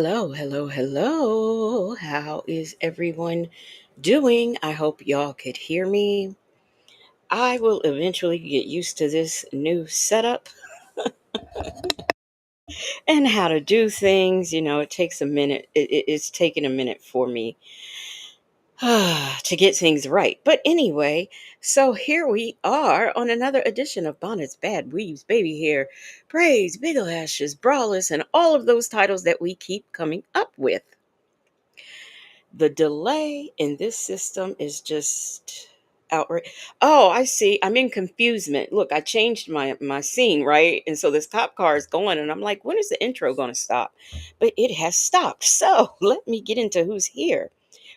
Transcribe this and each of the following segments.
Hello, hello, hello. How is everyone doing? I hope y'all could hear me. I will eventually get used to this new setup and how to do things. It takes a minute. It's taken a minute for me to get things right. But anyway, so here we are on another edition of Bonnets, Bad Weaves, Baby Hair, Braids, Big Lashes, Braless, and all of those titles that we keep coming up with. The delay in this system is just outright. Oh, I see. I'm in confusement. Look, I changed my scene, right? And so this top car is going, and I'm like, when is the intro going to stop? But it has stopped. So let me get into who's here.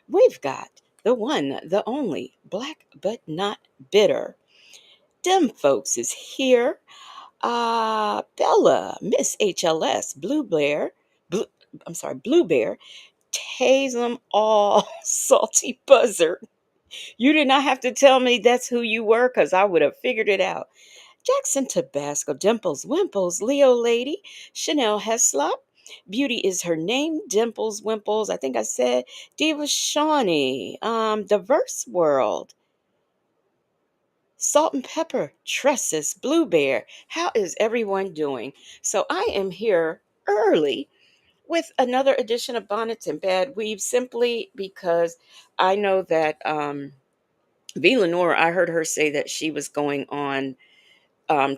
We've got the one, the only, black but not bitter. Dem folks is here. Bella, Miss HLS, Blue Bear, Blue, I'm sorry, Blue Bear, Tase them all, salty buzzard. You did not have to tell me that's who you were because I would have figured it out. Jackson Tabasco, Dimples, Wimples, Leo Lady, Chanel Heslop. Beauty is her name, Dimples, Wimples. I think I said Diva Shawnee, Diverse World, Salt and Pepper, Tresses, Blue Bear. How is everyone doing? So I am here early with another edition of Bonnets and Bad Weaves simply because I know that V. Lenore, I heard her say that she was going on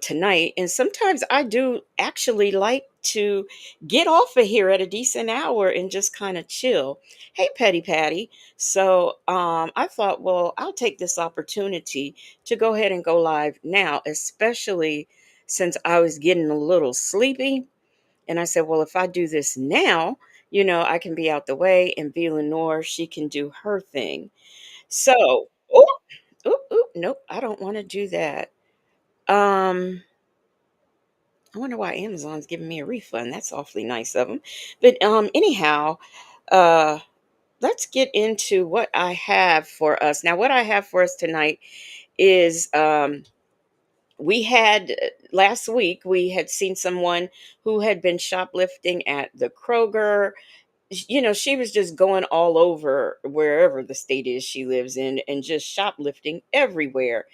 tonight. And sometimes I do actually like to get off of here at a decent hour and just kind of chill. Hey, Petty Patty. So I thought, well, I'll take this opportunity to go ahead and go live now, especially since I was getting a little sleepy. And I said, well, if I do this now, I can be out the way and V. Lenore, she can do her thing. So, nope, I don't want to do that. Um, I wonder why Amazon's giving me a refund. That's awfully nice of them. But anyhow, uh, let's get into what I have for us. Now, what I have for us tonight is we had last week we had seen someone who had been shoplifting at the Kroger. She was just going all over wherever the state is she lives in and just shoplifting everywhere.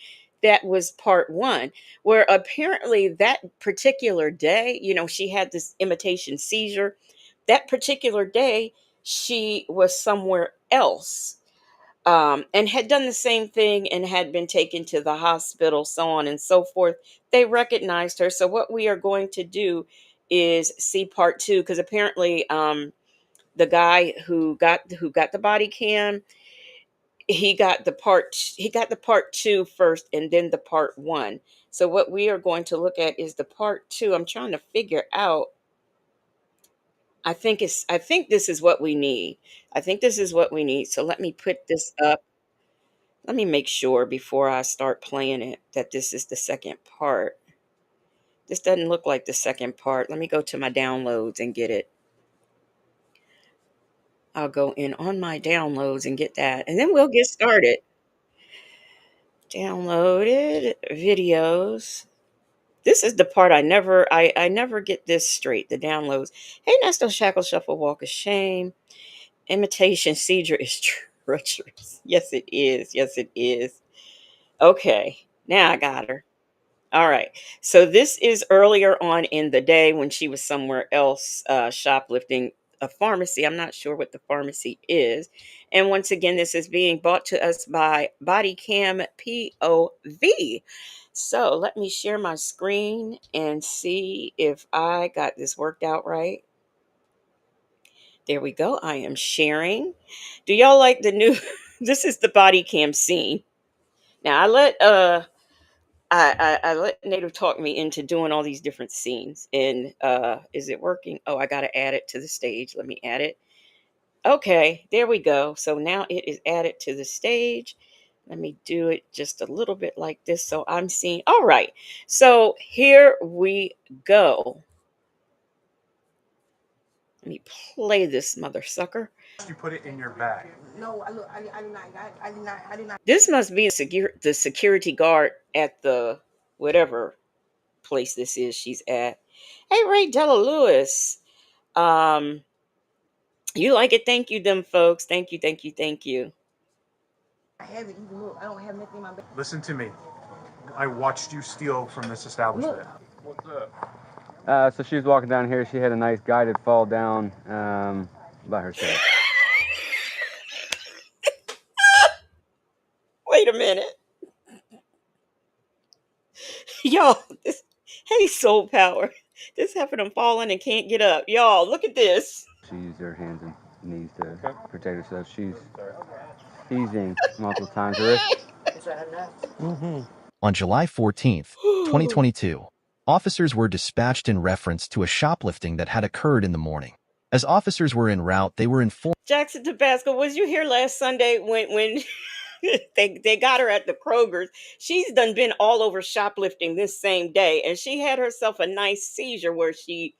That was part one, where apparently that particular day, she had this imitation seizure. That particular day, she was somewhere else, and had done the same thing and had been taken to the hospital, so on and so forth. They recognized her. So, what we are going to do is see part two, because apparently, the guy who got the body cam, he got the part two first and then the part one. So what we are going to look at is the part two. I'm trying to figure out. I think this is what we need. I think this is what we need. So let me put this up. Let me make sure before I start playing it that this is the second part. This doesn't look like the second part. Let me go to my downloads and get it. I'll go in on my downloads and get that, and then we'll get started. Downloaded videos. This is the part I never get this straight. The downloads. Hey, Nesto Shackle Shuffle Walk of Shame. Imitation seizure is treacherous. Yes, it is. Yes, it is. Okay, now I got her. All right. So this is earlier on in the day when she was somewhere else shoplifting a pharmacy. I'm not sure what the pharmacy is. And once again, this is being brought to us by Bodycam POV. So let me share my screen and see if I got this worked out right. There we go. I am sharing. Do y'all like the new? This is the body cam scene. Now I let Native talk me into doing all these different scenes. And is it working? Oh, I got to add it to the stage. Let me add it. Okay, there we go. So now it is added to the stage. Let me do it just a little bit like this so I'm seeing. All right. So here we go. Let me play this mother sucker. You put it in your bag. No, I did not. I did not. This must be the security guard at the whatever place this is she's at. Hey, Ray Della Lewis. Um, You like it? Thank you, them folks. Thank you, thank you, thank you. I have it. You look. I don't have nothing in my bag. Listen to me. I watched you steal from this establishment. Look. What's up? So she was walking down here. She had a nice guided fall down by herself. Wait a minute. Y'all, this, hey, soul power. This happened to falling and can't get up. Y'all, look at this. She used her hands and knees to protect herself. She's seizing multiple times. Her wrist. It's right enough. On July 14th, 2022, officers were dispatched in reference to a shoplifting that had occurred in the morning. As officers were en route, they were informed. Jackson Tabasco, was you here last Sunday when they got her at the Kroger's? She's done been all over shoplifting this same day, and she had herself a nice seizure where she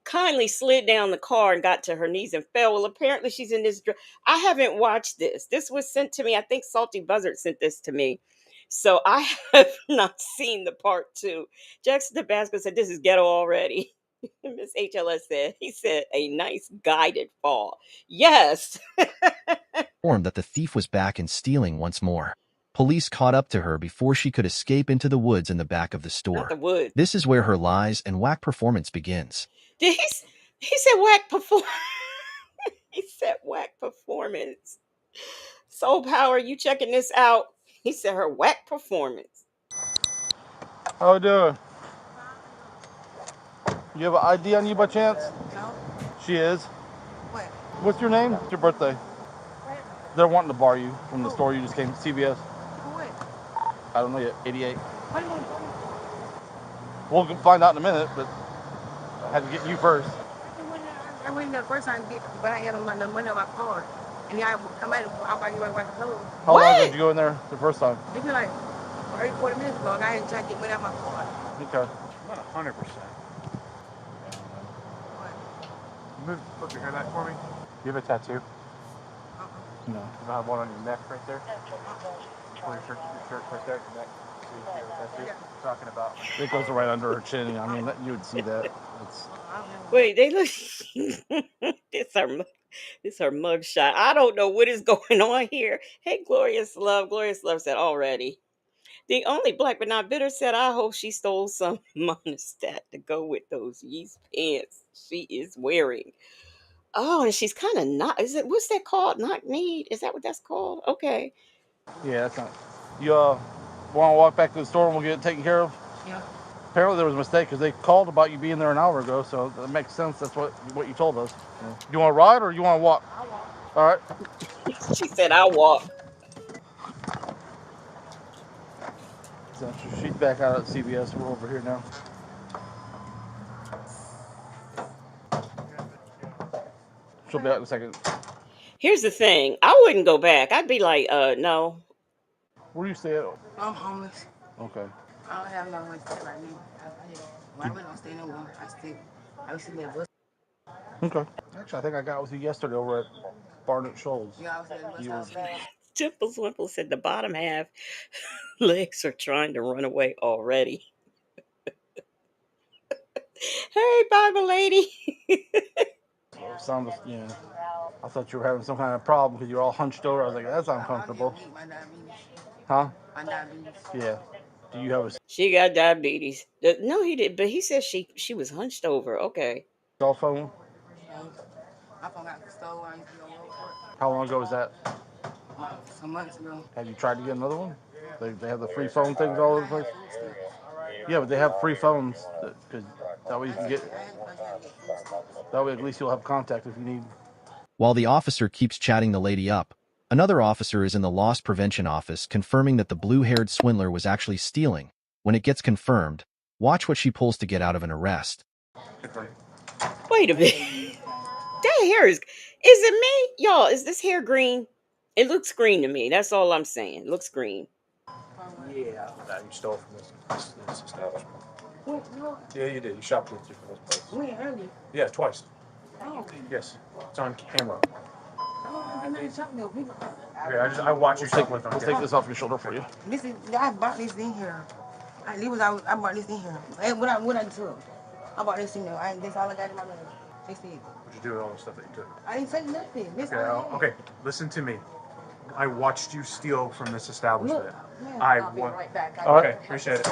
kindly slid down the car and got to her knees and fell. Well, apparently she's in this. I haven't watched this. This was sent to me. I think Salty Buzzard sent this to me. So I have not seen the part two. Jackson Tabasco said, "This is ghetto already." Miss HLS said, he said, "A nice guided fall." Yes. Informed that the thief was back and stealing once more. Police caught up to her before she could escape into the woods in the back of the Not store. the wood. This is where her lies and whack performance begins. Did he said whack perform he said whack performance. Soul Power, you checking this out? He said her whack performance. How we doing? You have an ID on you by chance? No. She is. What? What's your name? It's your birthday. What? They're wanting to bar you from the store you just came to, CVS. For what? I don't know yet. 88. What are you doing? We'll find out in a minute, but I had to get you first. I went there the first time, but I had no money on my card. And then somebody, I'm about to get my clothes. How long ago What? did you go in there the first time? It's been like 30, 40 minutes ago, and I had tried to get money out my card. Okay. Not 100%. Move, flip your hair back for me. You have a tattoo? No. You have one on your neck right there? Pull your shirt right there, your neck. So you have a tattoo? I'm talking about. It goes right under her chin. I mean, you would see that. It's... Wait, they look. This her mug shot. I don't know what is going on here. Hey, Glorious Love. Glorious Love said already. The only black but not bitter said, "I hope she stole some monostat to go with those yeast pants she is wearing." Oh, and she's kind of not. Is it what's that called? Not need? Is that what that's called? Okay. Yeah, that's not... You want to walk back to the store and we'll get it taken care of? Yeah. Apparently there was a mistake because they called about you being there an hour ago, so that makes sense. That's what you told us. Yeah. You want to ride or you want to walk? I walk. All right. She said, "I'll walk." So she's back out at CVS. We're over here now. She'll be out in a second. Here's the thing. I wouldn't go back. I'd be like, no. Where do you stay at? I'm homeless. Okay. I don't have no one to stay right now. I really don't stay nowhere. I used to live bus. Okay. Actually, I think I got with you yesterday over at Barnett Shoals. Yeah, I was at the bus stop. Dimples Wimple said the bottom half legs are trying to run away already. Hey, Bible lady. Sounds, yeah. I thought you were having some kind of problem because you were all hunched over. I was like, that's uncomfortable. My diabetes. Huh? My diabetes. Yeah. Do you have a She got diabetes. No, he did, but he said she was hunched over. Okay. cell phone? My phone got stolen. I used to go to work. How long ago was that? Some months ago. Have you tried to get another one? They have the free phone things all over the place. Yeah, but they have free phones because that way you can get. That way at least you'll have contact if you need. While the officer keeps chatting the lady up, another officer is in the loss prevention office confirming that the blue-haired swindler was actually stealing. When it gets confirmed, watch what she pulls to get out of an arrest. Wait a minute. That hair is it me? Y'all, is this hair green? It looks green to me. That's all I'm saying. It looks green. Yeah. That you stole from this establishment. What? Yeah, you did. You shoplifted from this place. When early? Yeah, twice. Oh. Yes. It's on camera. I know you're talking to people. Okay, I watch you shoplift on We'll camera. take this off your shoulder for you. This is, I bought this in here. I bought this in here. And what I took, I bought this in there. That's all I got in my bag. They said. What'd you do with all the stuff that you took? I didn't say nothing. This Okay, listen to me. I watched you steal from this establishment. Look, man, I'll be right back. Okay, appreciate it.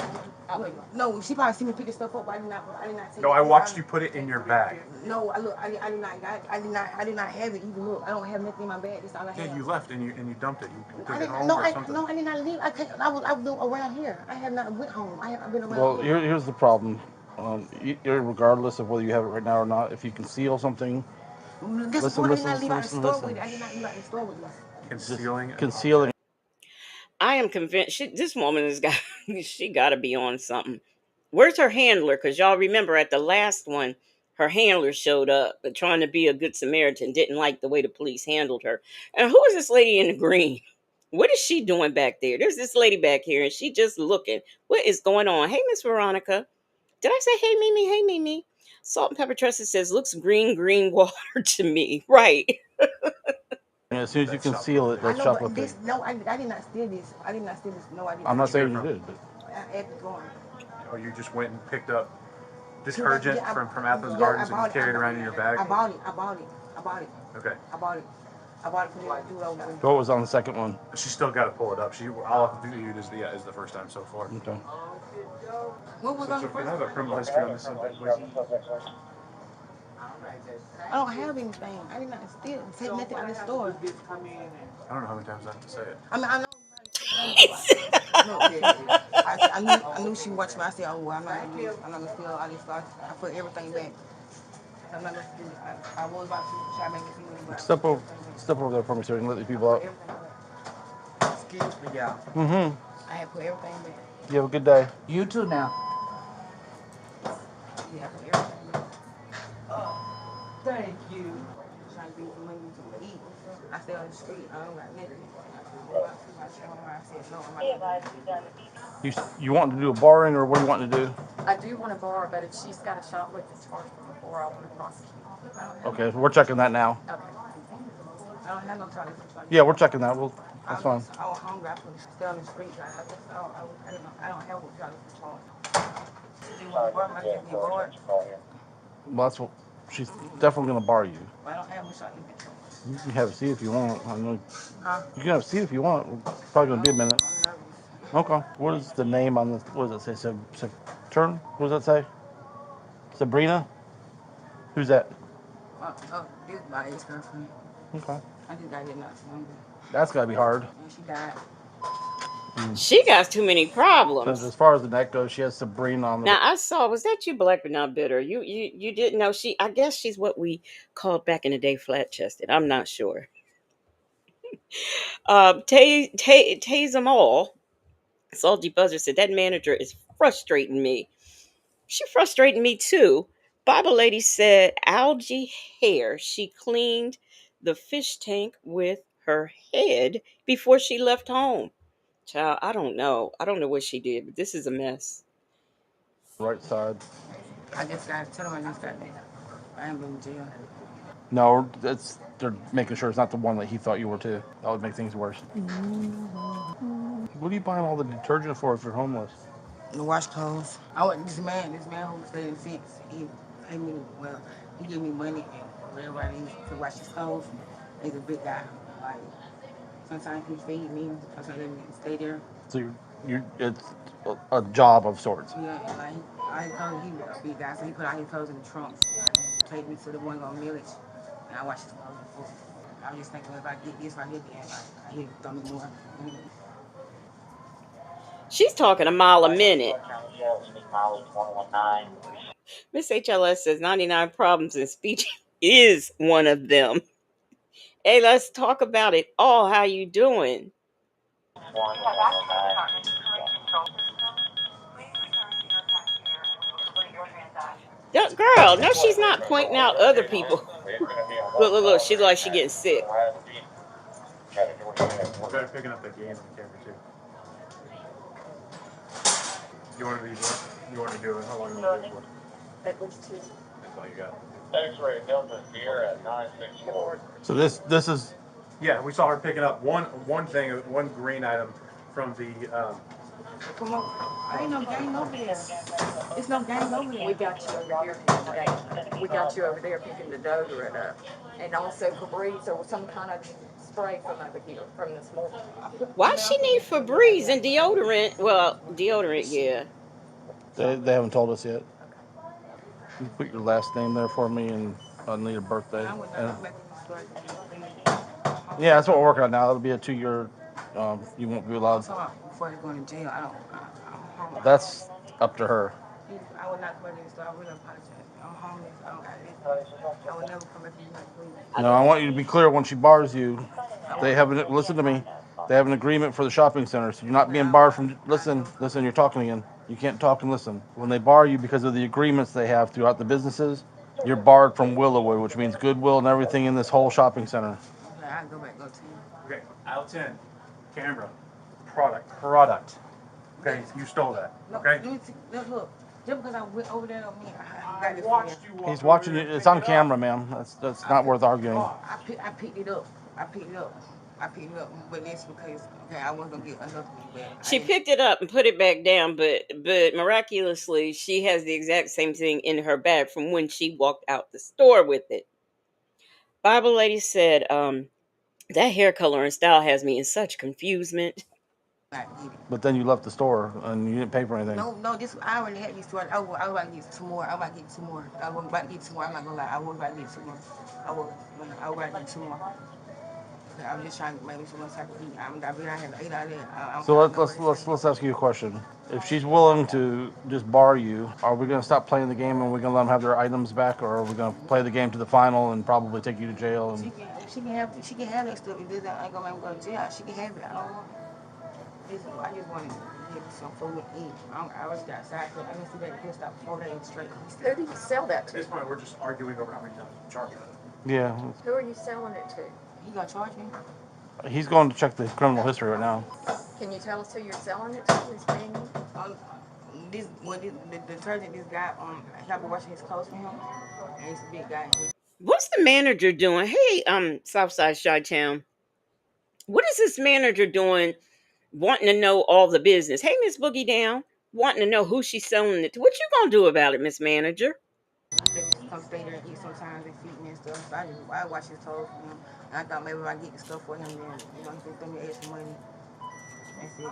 No, she probably see me pick the stuff up. I did not take No, it. I watched you put it in your bag. No, I did not have it. Even look, I don't have nothing in my bag. That's all I have. Yeah, you left and you dumped it. You took it home No, or something. I did not leave. I was around here. I have not went home. I've been around. Well, here. here's the problem. Regardless of whether you have it right now or not, if you conceal something, Listen, I did not leave out the store with it. I did not leave out the store with it. Concealing. I am convinced this woman has got she got to be on something. Where's her handler? Because y'all remember at the last one, her handler showed up, but trying to be a good Samaritan, didn't like the way the police handled her. And who is this lady in the green? What is she doing back there? There's this lady back here, and she just looking. What is going on? Hey, Miss Veronica. Did I say hey, Mimi? Hey, Mimi. Salt and Pepper Trusted says, looks green water to me. Right. And as soon as you conceal it, that's shoplifting. I did not steal this. I did not steal this. No, I did not. I'm not saying you did, but I had to go on. Or you just went and picked up detergent from Athens Gardens and you carried it around in your bag? I bought it. Okay. I bought it for me to do it over. What was on the second one? She's still got to pull it up. All I have to do is the first time so far. Okay. What was on the Can I first have a criminal history on this subject, please? I don't have anything. I did not steal. Take nothing out of the store. I don't know how many times I have to say it. I mean, I know. I knew she watched me. I said, "Oh, well, I'm not gonna steal all this stuff. I put everything back. I'm not gonna steal it. I was about to try to make it see money, Step over there for me so we can let these people out. Excuse me, yeah. Mm-hmm. I had put everything back. You have a good day. You too now. Yeah, I put everything back. Thank you. Trying to get some money to eat. I stay on the street. I don't got nothing. I said, no, I'm not. You want to do a barring or what do you want to do? I do want to borrow, but if she's got a shoplifting charge from before, I want to prosecute. Okay, we're checking that now. Okay. I don't have no charges. Yeah, we're checking that. That's fine. I was hungry. I couldn't stay on the street. I don't have what charges for. Do you want to borrow my gift? You borrow it? Well, that's what she's definitely going to bar you. I don't have what charges. You can have a seat if you want. I know. Huh? You can have a seat if you want. It's probably going to be a minute. Okay. What is the name on the? What does it say? Turn. What does that say? Sabrina. Who's that? This is my ex-girlfriend. Okay. I just got here not too long ago. That's got to be hard. And she died. She got too many problems. Because as far as the neck goes, she has Sabrina on the. Now I saw, was that you, Black but not bitter? You didn't know she? I guess she's what we called back in the day flat chested. I'm not sure. Tase them all. Salty Buzzer said that manager is frustrating me. She frustrating me too. Bible Lady said algae hair. She cleaned the fish tank with her head before she left home. Child, I don't know. I don't know what she did, but this is a mess. Right side. I just got to tell them I just got there. I ain't been in jail. No, they're making sure it's not the one that he thought you were too. That would make things worse. What are you buying all the detergent for if you're homeless? To wash clothes. This man who stayed in the fence, he paid me, well, he gave me money and whatever I need to wash his clothes. He's a big guy. Like, sometimes he feed me, sometimes let me stay there. So it's a job of sorts. Yeah, and like, I told him he was a big guy, so he put all his clothes in the trunks. Take me to the one on Village, and I wash his clothes before. I was just thinking, if I get this right here, then he'll throw me more. She's talking a mile a minute. Miss HLS says 99 problems in speech is one of them. Hey, let's talk about it all. How you doing? Girl, no, she's not pointing out other people. Look. She looks like she getting sick. We're better picking up the game on camera too. You want to do this? You want to do it? How long do you want to do it for? At least 2. That's all you got. X-ray Delta Sierra 964. So this is. Yeah, we saw her picking up one thing, one green item from the. Come on. I ain't no gang over there. It's no gang over there. We got you over here picking the dough. We got you over there picking the deodorant up. And also Febreze or some kind of spray from over here, from this morning. Why she need Febreze and deodorant? Well, deodorant, yeah. They haven't told us yet. You put your last name there for me and I'll need a birthday. Yeah, that's what we're working on now. It'll be a 2-year. You won't be allowed. Before they go to jail, That's up to her. I would not come back to the store. I really apologize. I'm homeless. I don't got anything. I would never come back to you, please. No, I want you to be clear when she bars you. They have an, listen to me. They have an agreement for the shopping center, so you're not being barred from. Listen. You're talking again. You can't talk and listen. When they bar you because of the agreements they have throughout the businesses, you're barred from Willowwood, which means Goodwill and everything in this whole shopping center. Okay, I'll go back, go to you. Okay, aisle 10, camera, product. Okay, you stole that, okay? Look, just because I went over there don't mean I got this Watched you walk He's over watching you. here and It's pick on it up. camera, ma'am. That's not worth arguing. I picked it up. I picked it up. But that's because okay, I wasn't gonna get another one, but She picked it up and put it back down, but miraculously, she has the exact same thing in her bag from when she walked out the store with it. Bible lady said, that hair color and style has me in such confusement. I get it. But then you left the store and you didn't pay for anything. No, this I already had these two. I was about to get two more. I was about to get two more. I was about to get two more. I'm not gonna lie. I was about to get two more. I was about to get two more. I was just trying to maybe someone type of eat. I've been out here 8 out there. So let's ask you a question. If she's willing to just bar you, are we going to stop playing the game and we're going to let them have their items back, or are we going to play the game to the final and probably take you to jail? And She can have that stuff. If this ain't gonna make me go to jail, she can have it. I don't want it. I just want to get some food to eat. I was outside. I didn't see that good stuff 4 days straight. Who do you sell that At to? this point, we're just arguing over how many times you charge her. yeah, Who are you selling it to? He gonna charge me? he's going to check the criminal history right now. Can you tell us who you're selling it to? Who's paying you? The detergent, this guy, I've been washing his clothes for him. And he's a big guy. What's the manager doing? Hey, Southside Chi-Town. What is this manager doing wanting to know all the business? Hey, Miss Boogie Down, wanting to know who she's selling it to. What you gonna do about it, Miss Manager? They just come stay there and eat sometimes. They feed me and stuff. So I wash his clothes for him. And I thought maybe if I get the stuff for him, then he can throw me extra money. That's it.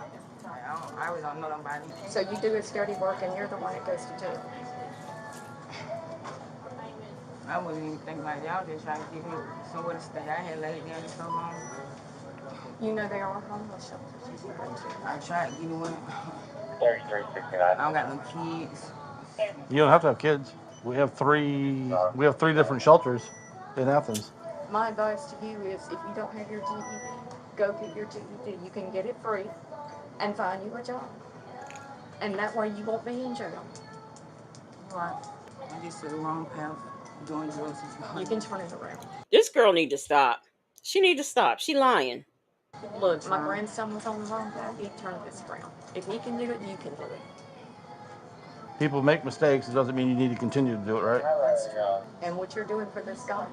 I really don't know nobody. So you do his dirty work and you're the one that goes to jail. I wouldn't even think about it. I was just trying to give me somewhere to stay. I had laid down so long. You know there are homeless shelters. I tried to get one. 3369. I don't got no kids. You don't have to have kids. We have three. We have 3 different shelters in Athens. My advice to you is if you don't have your GED, go get your GED. You can get it free and find you a job. And that way you won't be in jail. Right. I just took the wrong path doing drugs. You can turn it around. This girl need to stop. She need to stop. She lying. Look, my grandson was on the wrong path. He turned this around. If he can do it, you can do it. People make mistakes. It doesn't mean you need to continue to do it, right? That's true. And what you're doing for this guy,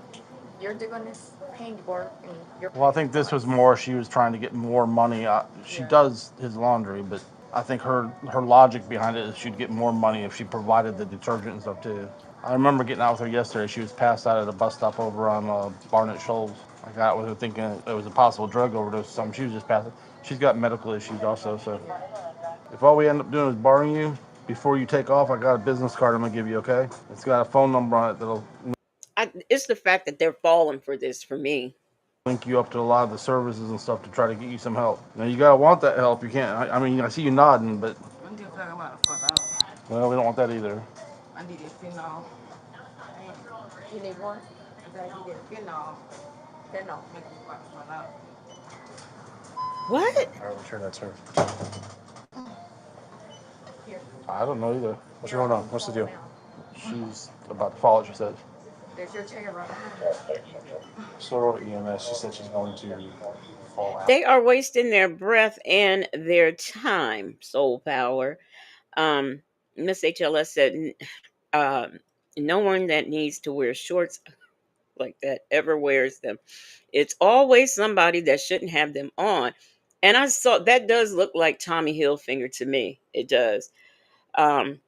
you're doing this handiwork and you're. Well, I think this was more. She was trying to get more money. She does his laundry, but I think her logic behind it is she'd get more money if she provided the detergent and stuff too. I remember getting out with her yesterday. She was passed out at a bus stop over on Barnett Shoals. I got with her thinking it was a possible drug overdose or something. She was just passing. She's got medical issues also. So if all we end up doing is barring you, before you take off, I got a business card I'm gonna give you. Okay? It's got a phone number on it that'll It's the fact that they're falling for this for me. link you up to a lot of the services and stuff to try to get you some help. Now you gotta want that help. You can't. I mean, I see you nodding, but I'm just talking about the fuck out. well, we don't want that either. I need this fentanyl. You need one? I gotta get that fentanyl. Fentanyl. Make me fuck out. What? I'm sure that's her. Here. I don't know either. What's going on? What's the deal? She's about to fall. She said. There's your chair right behind you. Sorrow EMS. She said she's going to fall out. They are wasting their breath and their time. Soul power. Miss HLS said, no one that needs to wear shorts like that ever wears them. It's always somebody that shouldn't have them on. And I saw that does look like Tommy Hilfiger to me. It does. Um,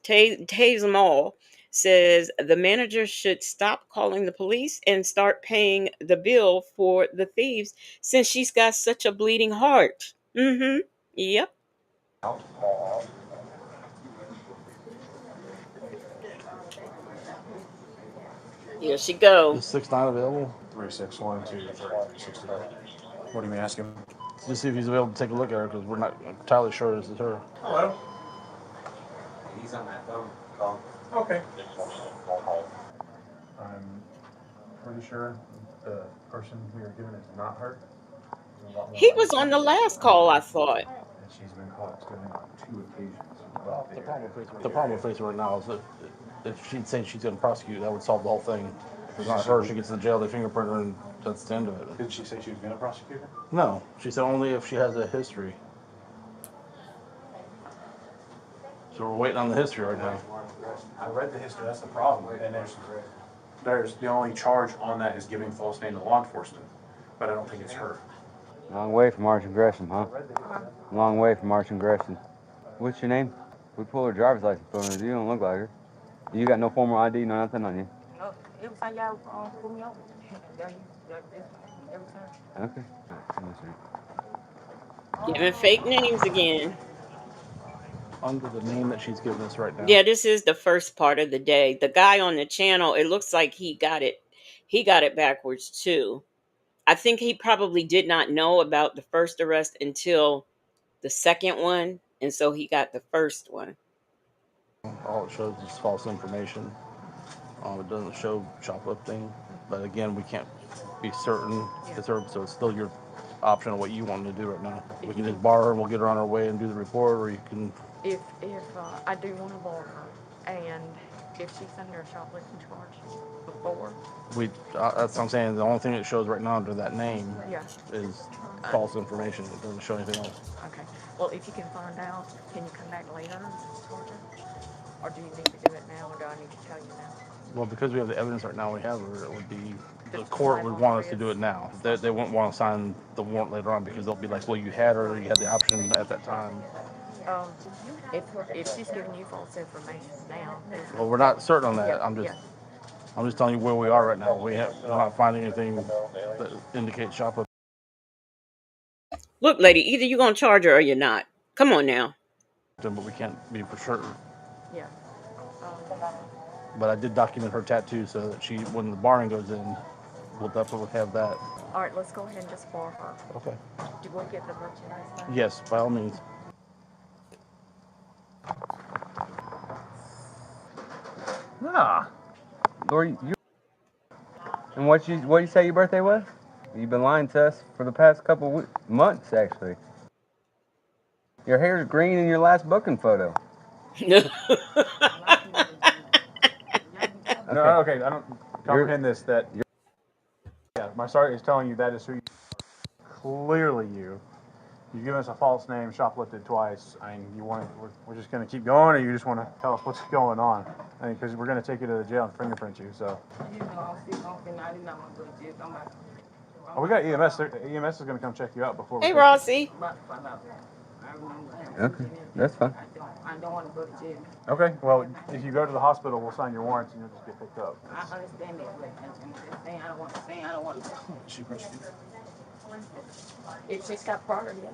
Taze Mall says the manager should stop calling the police and start paying the bill for the thieves since she's got such a bleeding heart. Mm-hmm. Yep. Here she go. Is 6'9" available? 3612363. What do you mean asking? Just see if he's available to take a look at her because we're not entirely sure this is her. Hello. He's on that phone call. Okay. I'm pretty sure the person we were given is not her. There's a lot more He money was on the involved. last call, I thought. And she's been caught stealing on 2 occasions. Well, the problem we're facing right now is that if she'd say she's going to prosecute, that would solve the whole thing. If it's not her, she gets to the jail, they fingerprint her, and that's the end of it. Did she say she was going to prosecute her? No, she said only if she has a history. So we're waiting on the history right now. I read the history. That's the problem. And there's the only charge on that is giving false name to law enforcement. But I don't think it's her. Long way from Arch and Gresham, huh? Long way from Arch and Gresham. What's your name? We pulled her driver's license photos. You don't look like her. You got no formal ID, no nothing on you. No, it was like y'all pulled me over. Every time. Okay. Giving fake names again. Under the name that she's giving us right now. Yeah, this is the first part of the day. The guy on the channel, it looks like he got it backwards too. I think he probably did not know about the first arrest until the second one, and so he got the first one. All it shows is false information. It doesn't show shoplifting, but again, we can't be certain it's her, so it's still your option of what you want to do right now. We can just bar her and we'll get her on our way and do the report, or you can. If I do want to bar her, and if she's under a shoplifting charge before, That's what I'm saying. The only thing it shows right now under that name yeah. is false information. It doesn't show anything else. Okay. Well, if you can find out, can you come back later and charge her? Or do you need to do it now, or do I need to tell you now? Well, because we have the evidence right now we have her, it would be, the court would want us to do it now. They wouldn't want to sign the warrant later on because they'll be like, well, you had her, you had the option at that time. Um, if she's giving you false information now, Well, we're not certain on that. yeah, I'm just telling you where we are right now. We're not finding anything that indicates shoplifting, Look, lady, either you're gonna charge her or you're not. Come on now. but we can't be for sure. yeah. But I did document her tattoo so that when the barring goes in, we'll definitely have that. All right, let's go ahead and just bar her. Okay. Do we get the merchandise back? Yes, by all means. Nah. Lori, and what you say your birthday was? You've been lying to us for the past couple months, actually. Your hair's green in your last booking photo. No, okay, I don't comprehend this. Yeah, my sergeant is telling you that is who you are. Clearly you. You've given us a false name, shoplifted twice. I mean, we're just going to keep going, or you just want to tell us what's going on? I mean, because we're going to take you to the jail and fingerprint you, so. Oh, we got EMS. EMS is going to come check you out before we. Hey, Rossi. Okay, that's fine. I don't want to go to jail. Okay, well, if you go to the hospital, we'll sign your warrants and you'll just get picked up. I understand that, but saying I don't want to. She prosecuted. If she's got prior, yeah.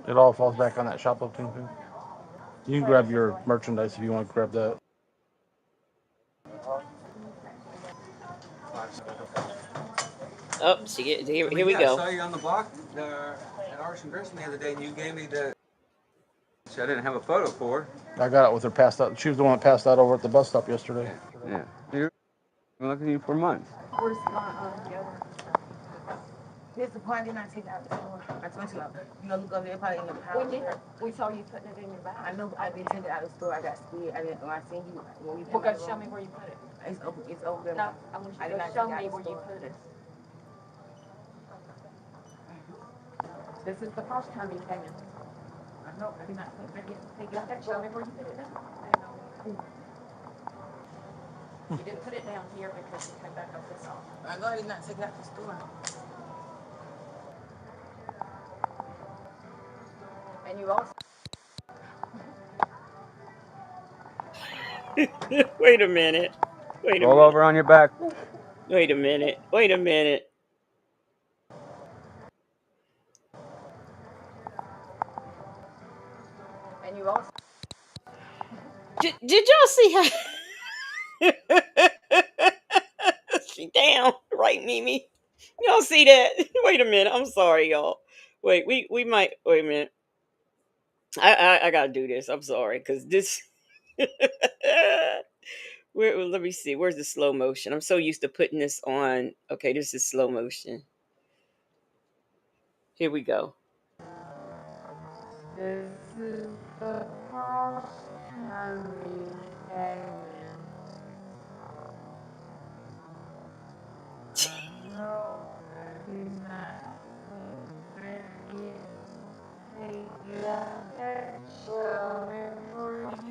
It all falls back on that shoplifting thing. You can grab your merchandise if you want to grab that. Oh, here we go. I saw you on the block at Arch and Gresham the other day, and you gave me the. I didn't have a photo for her. I got it with her passed out. She was the one that passed out over at the bus stop yesterday. Yeah. You've been looking at you for months. Where's my the other? Here's the point. Did not take out the store. I told you, look over there, probably in the power. We did. We saw you putting it in your bag. I know. I didn't take it out of the store. I got scared. I didn't. When I seen you, when we. Well, go show me where you put it. It's over. It's over there. No, I want you to go show me where you put it. This is the first time you came in. I know. I did not take it out. Okay, show me where you put it now. You didn't put it down here because you came back up this off. I know I did not take it out the store. And you also. Wait a minute. Wait a Roll minute. over on your back. Wait a minute. Wait a minute. And you also. Did y'all see how she down? Right, Mimi? Y'all see that? Wait a minute. I'm sorry, y'all. Wait, we might wait a minute. I gotta do this. I'm sorry, because this let me see. Where's the slow motion? I'm so used to putting this on. Okay, this is slow motion. Here we go.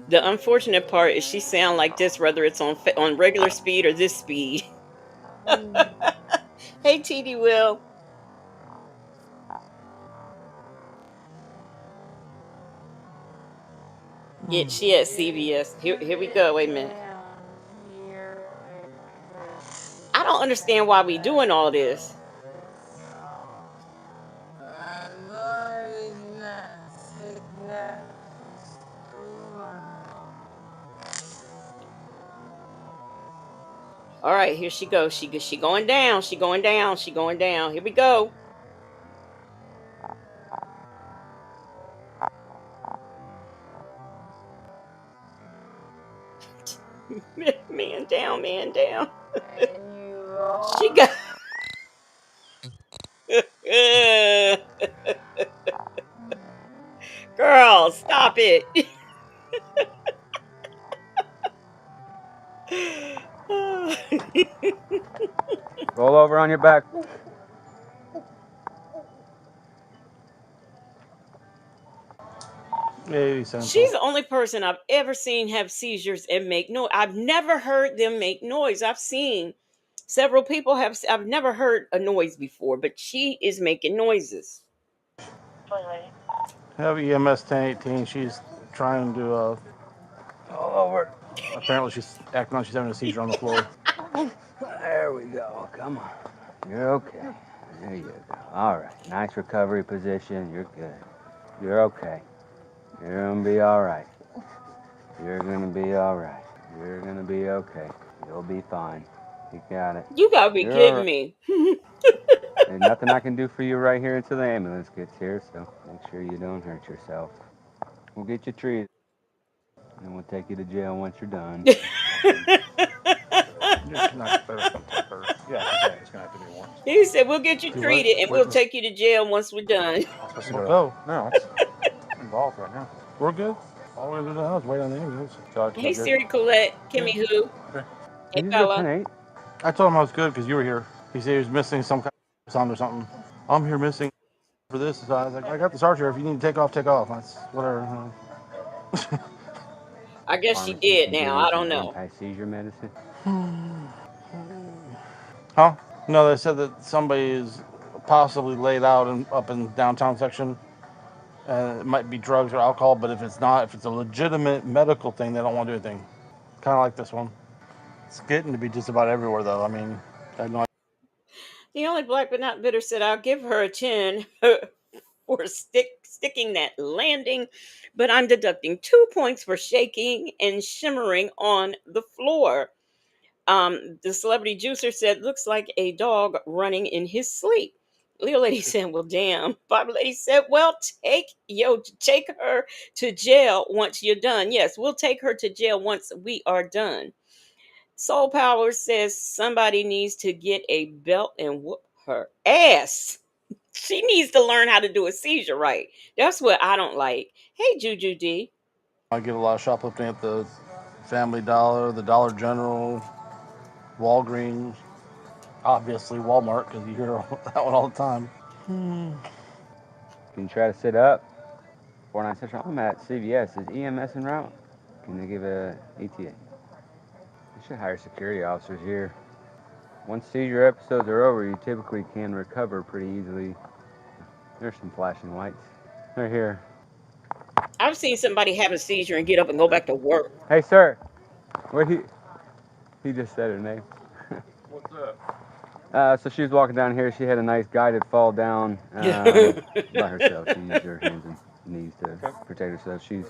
The unfortunate part is she sound like this whether it's on regular speed or this speed. Hey, TD Will. Yeah, she at CVS. Here we go. Wait a minute. I don't understand why we doing all this. All right, here she goes. She going down. She going down. She going down. Here we go. Man down, man down. She got. Girl, stop it. Roll over on your back. Yeah, Central. She's the only person I've ever seen have seizures and make noise. I've never heard them make noise. I've seen several people have. I've never heard a noise before, but she is making noises. Have EMS 1018. She's trying to. Roll over. Apparently, she's acting like she's having a seizure on the floor. There we go. Come on. You're okay. There you go. All right. Nice recovery position. You're good. You're okay. You're gonna be all right. You're gonna be all right. You're gonna be okay. You'll be fine. You got it. You gotta be You're all kidding right. me. There's nothing I can do for you right here until the ambulance gets here, so make sure you don't hurt yourself. We'll get you treated, and we'll take you to jail once you're done. It's not better than her. Yeah, it's gonna have to be more. He said, "We'll get you Do what? treated and we'll Witness. take you to jail once we're done." I'm supposed to We'll go. go. No, it's involved right now. We're good. All we're gonna do now is wait on the ambulance. So I Hey, keep good. Siri Colette, Yeah. Kimmy Who, Okay. hey Did you just go Bella. 10-8? I told him I was good because you were here. He said he was missing some kind of sound or something. I'm here missing for this. So I was like, I got this archer. If you need to take off, take off. That's whatever. I guess she Pharmacy did can give now. you I some don't know. anti-seizure medicine. Huh? No, they said that somebody is possibly laid out up in downtown section. It might be drugs or alcohol, but if it's not, if it's a legitimate medical thing, they don't want to do anything. Kind of like this one. It's getting to be just about everywhere, though. I mean, I had no idea. The only black but not bitter said, "I'll give her a 10 for sticking that landing, but I'm deducting 2 points for shaking and shimmering on the floor." The celebrity juicer said, "Looks like a dog running in his sleep." Leo Lady said, "Well, damn." Bob Lady said, "Well, take her to jail once you're done." Yes, we'll take her to jail once we are done. Soul Power says somebody needs to get a belt and whoop her ass. She needs to learn how to do a seizure right. That's what I don't like. Hey, Juju D. I get a lot of shoplifting at the Family Dollar, the Dollar General, Walgreens, obviously Walmart, because you hear that one all the time. Can you try to sit up? 49 Central. I'm at CVS. Is EMS en route? Can they give a ETA? You should hire security officers here. Once seizure episodes are over, you typically can recover pretty easily. There's some flashing lights. Right here. I've seen somebody have a seizure and get up and go back to work. Hey, sir. What he just said her name. What's up? So she was walking down here. She had a nice guided fall down by herself. She used her hands and knees to protect herself. She's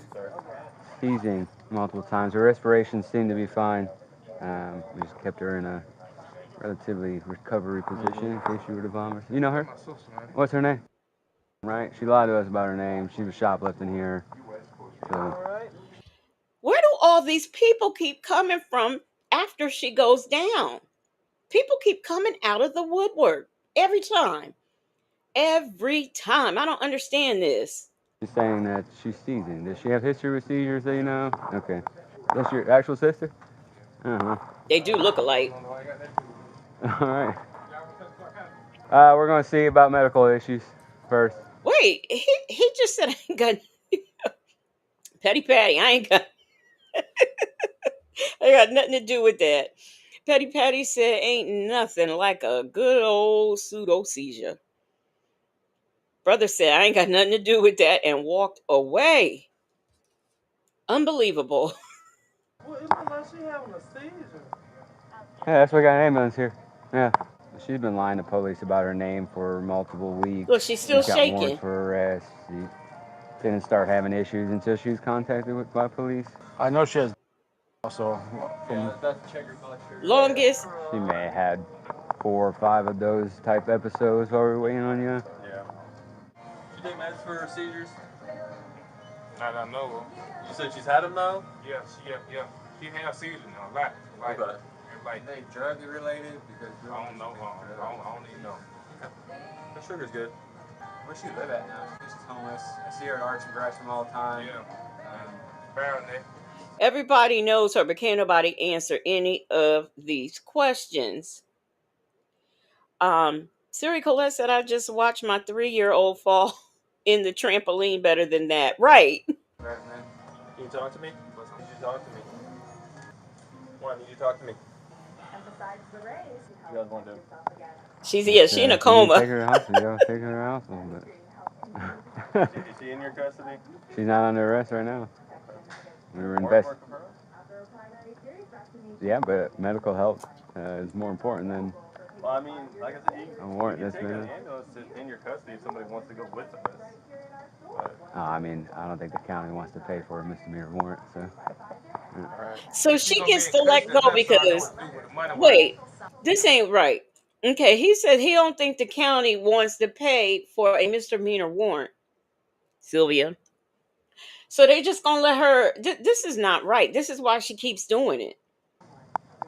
seizing multiple times. Her respiration seemed to be fine. We just kept her in a relatively recovery position in case she were to vomit. You know her? What's her name? Right? She lied to us about her name. She was shoplifting here. So Where do all these people keep coming from after she goes down? People keep coming out of the woodwork every time. Every time. I don't understand this. she's saying that she's seizing. Does she have history with seizures that you know? Okay. That's your actual sister? Uh-huh. They do look alike. All right. We're going to see about medical issues first. Wait, he just said I ain't got Petty Patty. I got nothing to do with that. Petty Patty said ain't nothing like a good old pseudo seizure. Brother said I ain't got nothing to do with that and walked away. Unbelievable. Well, it looks like she having a seizure. Yeah, that's why we got an ambulance here. Yeah. She's been lying to police about her name for multiple weeks. Look, she's still She's got shaking. warrants for arrest. She didn't start having issues until she was contacted by police. I know she has also. That's check your blood sugar. Longest. She may have had 4 or 5 of those type episodes while we were waiting on you. Yeah. She take meds for seizures? I don't know. You said she's had them now? Yeah. She has seizures now, a lot. Like, Okay. like Are they drug related? Because I don't know. I don't even know. her sugar's good. Where she live at now? She's homeless. I see her at Arts and Gresham all the time. Yeah. Apparently. Everybody knows her, but can't nobody answer any of these questions. Siri Colette said I just watched my 3-year-old fall in the trampoline better than that. Right. Right, man. Can you talk to me? Need you to talk to me. Why need you to talk to me? And besides the race, You guys want to do? She If in a you coma. take her to the hospital, take her to the hospital. But Is she in your custody? she's not under arrest right now. We were Warrant investing. for her? Yeah, but medical help is more important than Well, I mean, like I said, a warrant. you That's can take been. an ambulance in your custody if somebody wants to go with us. But, I mean, I don't think the county wants to pay for a misdemeanor warrant. So. So she gets to let go because wait, this ain't right. Okay, he said he don't think the county wants to pay for a misdemeanor warrant. Sylvia. So they just gonna let her. This is not right. This is why she keeps doing it.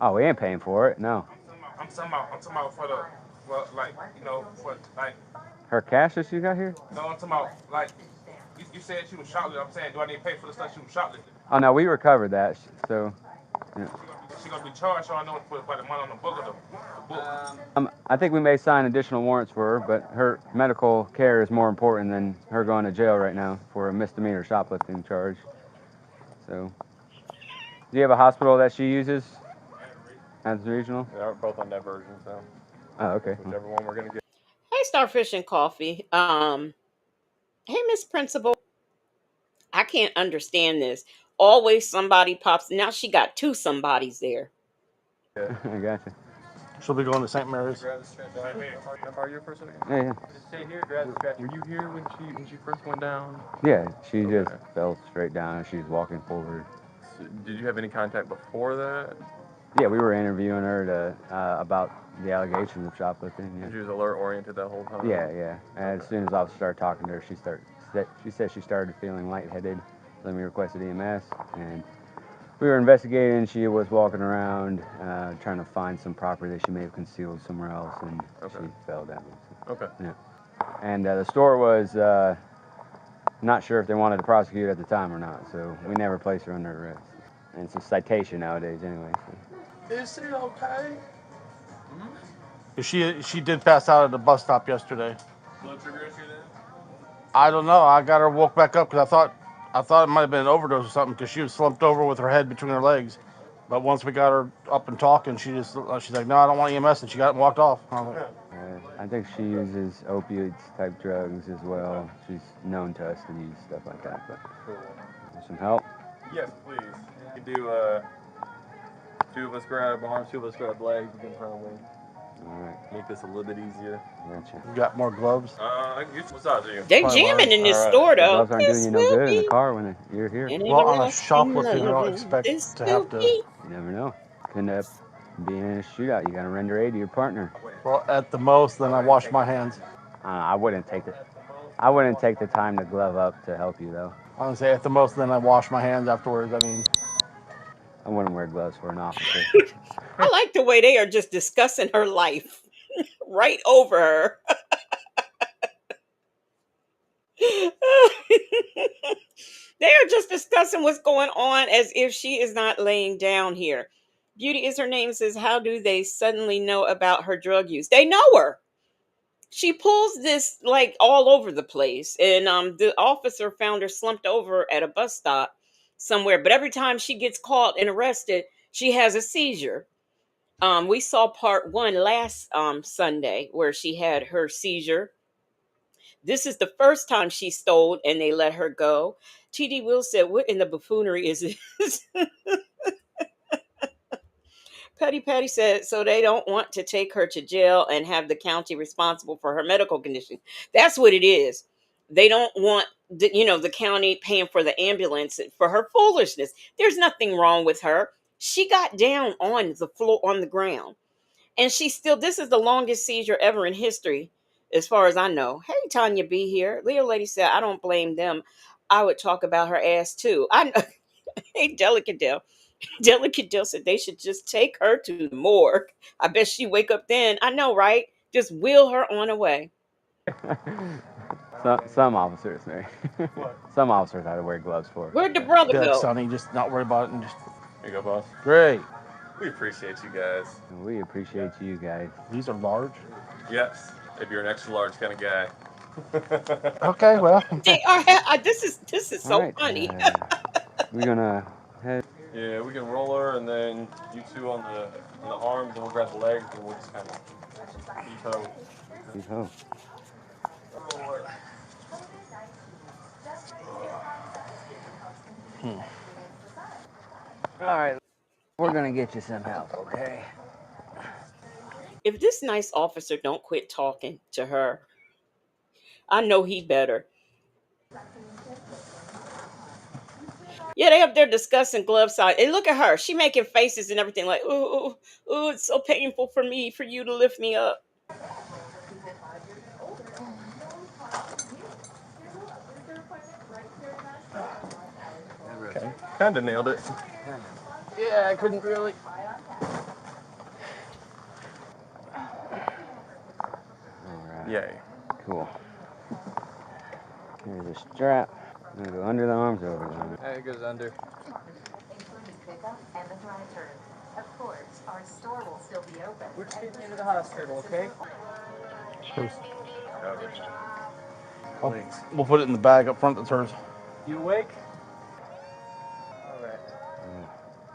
Oh, we ain't paying for it. No. I'm talking about for the, well, like, for like. Her cash that she got here? No, I'm talking about like. You said she was shoplifting. I'm saying, do I need to pay for the stuff she was shoplifting? Oh no, we recovered that. So. Yeah. She gonna be charged, so I know for the money on the book of the book. I think we may sign additional warrants for her, but her medical care is more important than her going to jail right now for a misdemeanor shoplifting charge. So, do you have a hospital that she uses? As regional? they aren't both on that version, so. Oh, okay. Whichever one we're going to get. Hey, Starfish and Coffee. Hey, Miss Principal. I can't understand this. Always somebody pops. Now she got 2 somebodies there. I gotcha. She'll be going to St. Mary's. Grab the stretch. Can I borrow your purse again? Yeah, Just stay here, grab the stretch. Were you here when she first went down? yeah. She Okay. just fell straight down and she was walking forward. So, did you have any contact before that? Yeah, we were interviewing her about the allegations of shoplifting. She Yeah, was alert oriented that whole time? yeah. And as soon as officer started talking to her, she said she started feeling lightheaded. Then we requested EMS, and we were investigating. She was walking around trying to find some property that she may have concealed somewhere else, and Okay. she fell down. Okay. Yeah. And the store was not sure if they wanted to prosecute at the time or not, so we never placed her under arrest. And it's a citation nowadays anyway. So. Is she okay? She did pass out at the bus stop yesterday. Blood sugar issue then? I don't know. I got her woke back up because I thought it might have been an overdose or something because she was slumped over with her head between her legs. But once we got her up and talking, she's like, no, I don't want EMS, and she got up and walked off. I was like, I think she uses opioids type drugs as well. She's known to us to use stuff like that. But Cool. want some help? Yes, please. You can do two of us grab arms, two of us grab legs. We can probably All right. make this a little bit easier. Gotcha. You got more gloves? I can get what size are you? They Probably large. jamming in this All right. store The though. gloves aren't doing This you no will good in the be car when you're here. an Well, on a everlasting shoplifting, I don't love. expect This to will have to. be. You never know. Could end up being in a shootout. You got to render aid to your partner. Well, at the most, then I wash my hands. I wouldn't take it. I wouldn't take the time to glove up to help you though. I would say at the most, then I wash my hands afterwards. I mean, I wouldn't wear gloves for an officer. I like the way they are just discussing her life right over her. They are just discussing what's going on as if she is not laying down here. Beauty is her name says, how do they suddenly know about her drug use? They know her. She pulls this like all over the place. And the officer found her slumped over at a bus stop somewhere. But every time she gets caught and arrested, she has a seizure. We saw part one last Sunday where she had her seizure. This is the first time she stole and they let her go. TD Will said, what in the buffoonery is this? Patty said, so they don't want to take her to jail and have the county responsible for her medical condition. That's what it is. They don't want the county paying for the ambulance for her foolishness. There's nothing wrong with her. She got down on the floor on the ground. And she still, this is the longest seizure ever in history, as far as I know. Hey, Tanya B here. Leo Lady said, I don't blame them. I would talk about her ass too. I know. Hey, Delicate Dale. Delicate Dale said they should just take her to the morgue. I bet she wake up then. I know, right? Just wheel her on away. Some officers, Mary. Some officers had to wear gloves for. Where'd the brother Dick, go? Sonny, just not worry about it and just. Here you go, boss. Great. We appreciate you guys. We appreciate you guys. These are large. Yes, if you're an extra large kind of guy. Okay, well. They are. This is so Right, funny. we're gonna head. Yeah, we can roll her, and then you two on the arms, and we'll grab the legs, and we'll just kind of heave-ho. Heave-ho. All right, we're gonna get you some help, okay? If this nice officer don't quit talking to her, I know he better. Yeah, they up there discussing glove size. And look at her. She making faces and everything like, ooh, ooh, it's so painful for you to lift me up. Okay. Kind of nailed it. Yeah, I couldn't really. All right. Yay. Cool. Here's a strap. I'm gonna go under the arms, over the arms. It goes under. Including pickup and the drive-thru. Of course, our store will still be open. We're taking you to the hospital, okay? We'll put it in the bag up front that's hers. You awake? All right.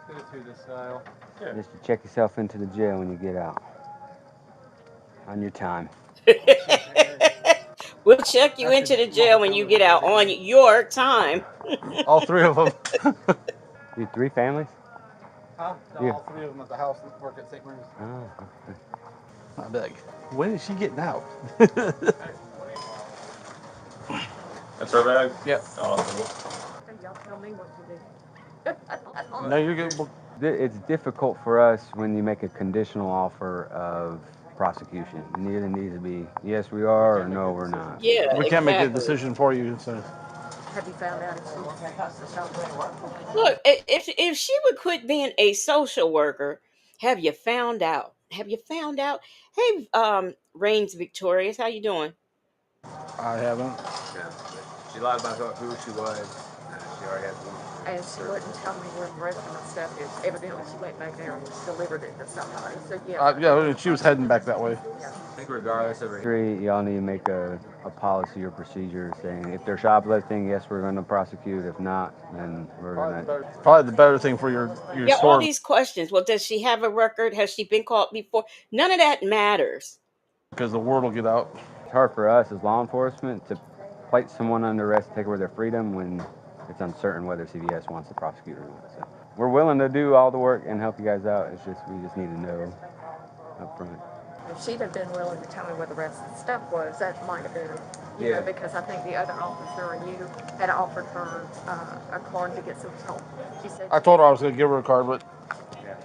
Do it through this aisle. Yeah. Just to check yourself into the jail when you get out. On your time. We'll check you into the jail when you get out on your time. All three of them. You 3 families? Huh? No, Yeah. all three of them at the house that work at St. Mary's. Oh, okay. I'd be like, when is she getting out? That's her bag? Yep. Awesome. Y'all tell me what to do. No, you're good. Well, It's difficult for us when you make a conditional offer of prosecution. It either needs to be yes we are or no we're not. Yeah, we can't make a exactly. decision for you. So. Have you found out if she Look, if she would quit being a social worker, have you found out? Have you found out? Hey, Reigns Victorious, how you doing? I haven't. Yeah. She lied about who she was. She already had one. And she wouldn't tell me where the rest of the stuff is. Evidently, she went back there and delivered it to somebody. So, yeah. Yeah, she was heading back that way. I think regardless of her. Y'all need to make a policy or procedure saying if they're shoplifting, yes we're going to prosecute. If not, then we're going to. Probably the better thing for your Yeah, all store. these questions. Well, does she have a record? Has she been caught before? None of that matters. because the word will get out. It's hard for us as law enforcement to place someone under arrest and take away their freedom when it's uncertain whether CVS wants to prosecute or not. So we're willing to do all the work and help you guys out. It's just we just need to know up front. If she'd have been willing to tell me what the rest of the stuff was, that might have been, you know, because I think the other officer and you had offered her a card to get some help. She said I told her I was going to give her a card, but yeah.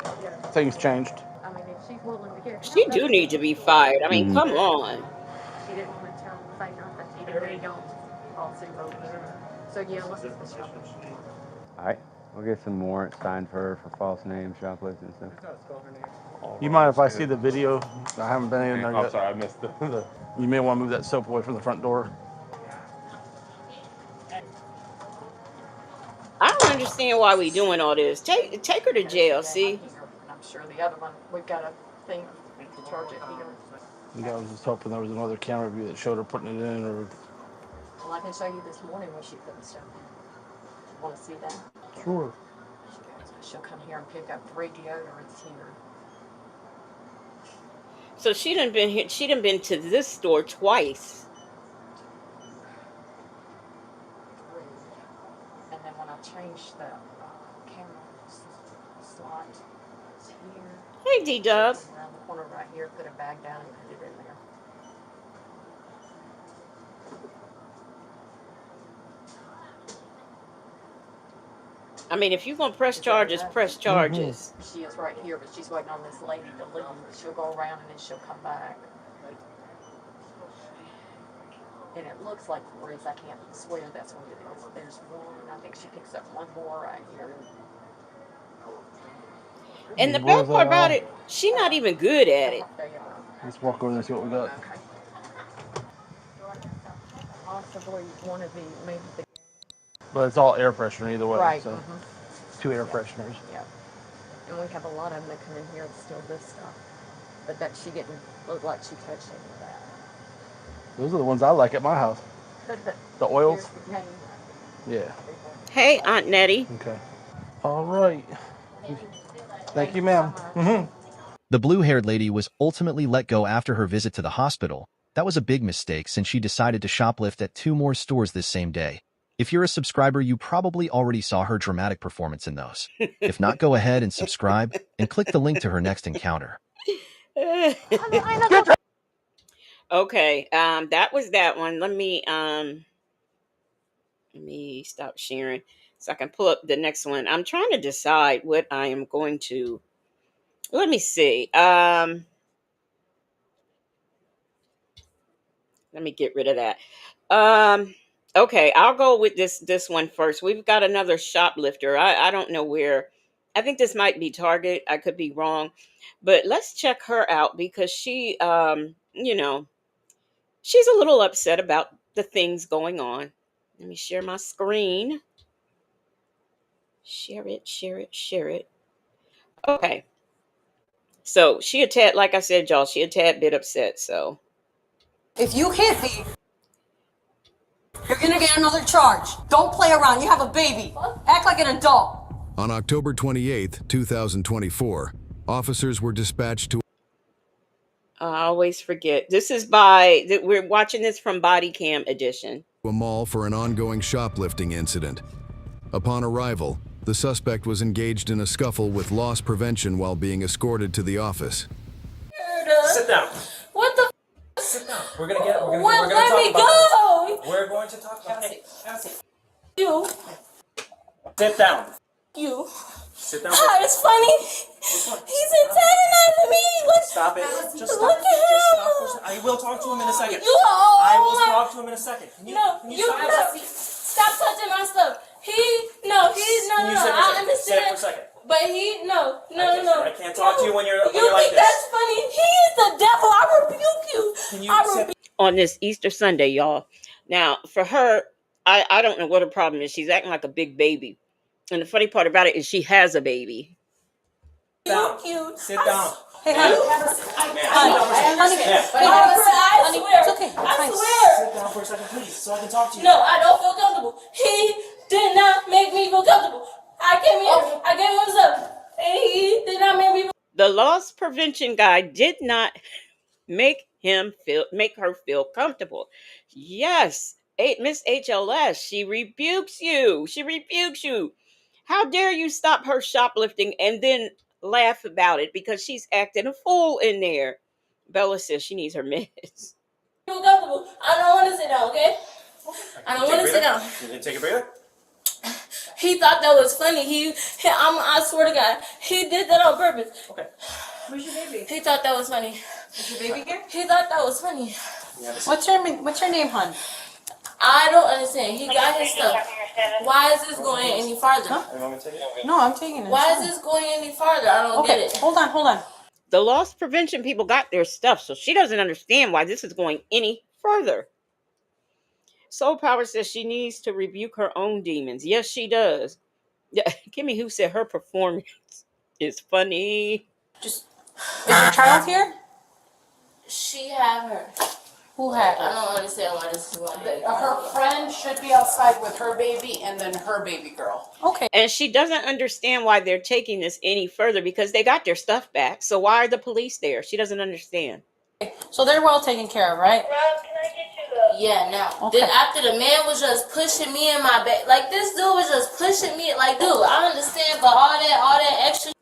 things changed. I mean, if she's willing to get help, She do need to be fired. I mean, come on. She didn't want to say nothing. She didn't really go lawsuit over there. So yeah, let's just the shop. All right, we'll get some warrants signed for false names, shoplifting and stuff. You mind if I see the video? I haven't been in there yet. I'm sorry, I missed the You may want to move that soap away from the front door. I don't understand why we doing all this. Take her to jail, see? I'm sure the other one, we've got a thing to charge it here. I was just hoping there was another camera view that showed her putting it in, or Well, I can show you this morning when she put the stuff in. Want to see that? sure. She'll come here and pick up 3 deodorants here. So she done been here. She done been to this store twice. 3. And then when I changed the camera slot, it's here. Hey, D-Dub. Around the corner right here, put a bag down and put it in there. I mean, if you're going to press charges, press charges. She is right here, but she's waiting on this lady to leave. She'll go around and then she'll come back. And it looks like 4 I can't swear that's what it is. There's one. I think she picks up one more right here. And the bad part about it, she's not even good at it. Let's walk over there and see what we got. Okay. Possibly one of the, maybe the... But it's all air freshener either way. Right. So 2 air fresheners. Yeah. And we have a lot of them that come in here and steal this stuff. But that she didn't look like she touched any of that. Those are the ones I like at my house. The oils? Yeah. Hey, Aunt Nettie. Okay. All right. Thank you, ma'am. The blue-haired lady was ultimately let go after her visit to the hospital. That was a big mistake since she decided to shoplift at 2 more stores this same day. If you're a subscriber, you probably already saw her dramatic performance in those. If not, go ahead and subscribe and click the link to her next encounter. Okay, that was that one. Let me stop sharing so I can pull up the next one. I'm trying to decide what I am going to. Let me see. Let me get rid of that. Okay, I'll go with this one first. We've got another shoplifter. I don't know where. I think this might be Target. I could be wrong, but let's check her out because she, she's a little upset about the things going on. Let me share my screen. Share it. Okay. So she a tad, like I said, y'all, she a tad bit upset. So if you hit me, you're gonna get another charge. Don't play around. You have a baby. Act like an adult. On October 28th, 2024, officers were dispatched to I always forget. We're watching this from Body Cam Edition. a mall for an ongoing shoplifting incident. Upon arrival, the suspect was engaged in a scuffle with loss prevention while being escorted to the office. Sit down. What the? Sit down. We're gonna talk let me about go. this. We're going to talk about it. Have a seat. You. Sit down. You. Sit down. It's funny. He's antagonizing me. Stop it. Just stop. Look at him. Just stop for a second. I will talk to him in a second. I will talk to him in a second. Can you Stop touching my stuff. No. I understand. Sit for a second. But no. I can't talk to you when you're like this. You think that's funny? He is the devil. I rebuke you. Can you sit? On this Easter Sunday, y'all. Now, for her, I don't know what her problem is. She's acting like a big baby. And the funny part about it is she has a baby. Sit down. Hey, honey. It's okay. I swear. Sit down for a second, please, so I can talk to you. No, I don't feel comfortable. He did not make me feel comfortable. I came here. I gave him stuff. And he did not make me feel. The loss prevention guy did not make make her feel comfortable. Yes, Miss HLS, she rebukes you. She rebukes you. How dare you stop her shoplifting and then laugh about it because she's acting a fool in there. Bella says she needs her meds. I don't want to sit down, okay? I don't want to sit down. You need to take a breather? He thought that was funny. I swear to God, he did that on purpose. Okay. Where's your baby? He thought that was funny. Is your baby here? He thought that was funny. What's your name, hon? I don't understand. He got his stuff. Why is this going any farther? Huh? You want me to take it? No, I'm taking it. Why is this going any farther? I don't get it. Hold on. The loss prevention people got their stuff, so she doesn't understand why this is going any further. Soul Power says she needs to rebuke her own demons. Yes, she does. Yeah, Kimmy Who said her performance is funny. Is your child here? She had her. Who had I her? don't understand why this is going. Her friend should be outside with her baby and then her baby girl. Okay. And she doesn't understand why they're taking this any further because they got their stuff back. So why are the police there? She doesn't understand. So they're well taken care of, right? Yeah, now. Okay. Then after the man was just pushing me in my back, like this dude was just pushing me, like dude, I understand, but all that extra.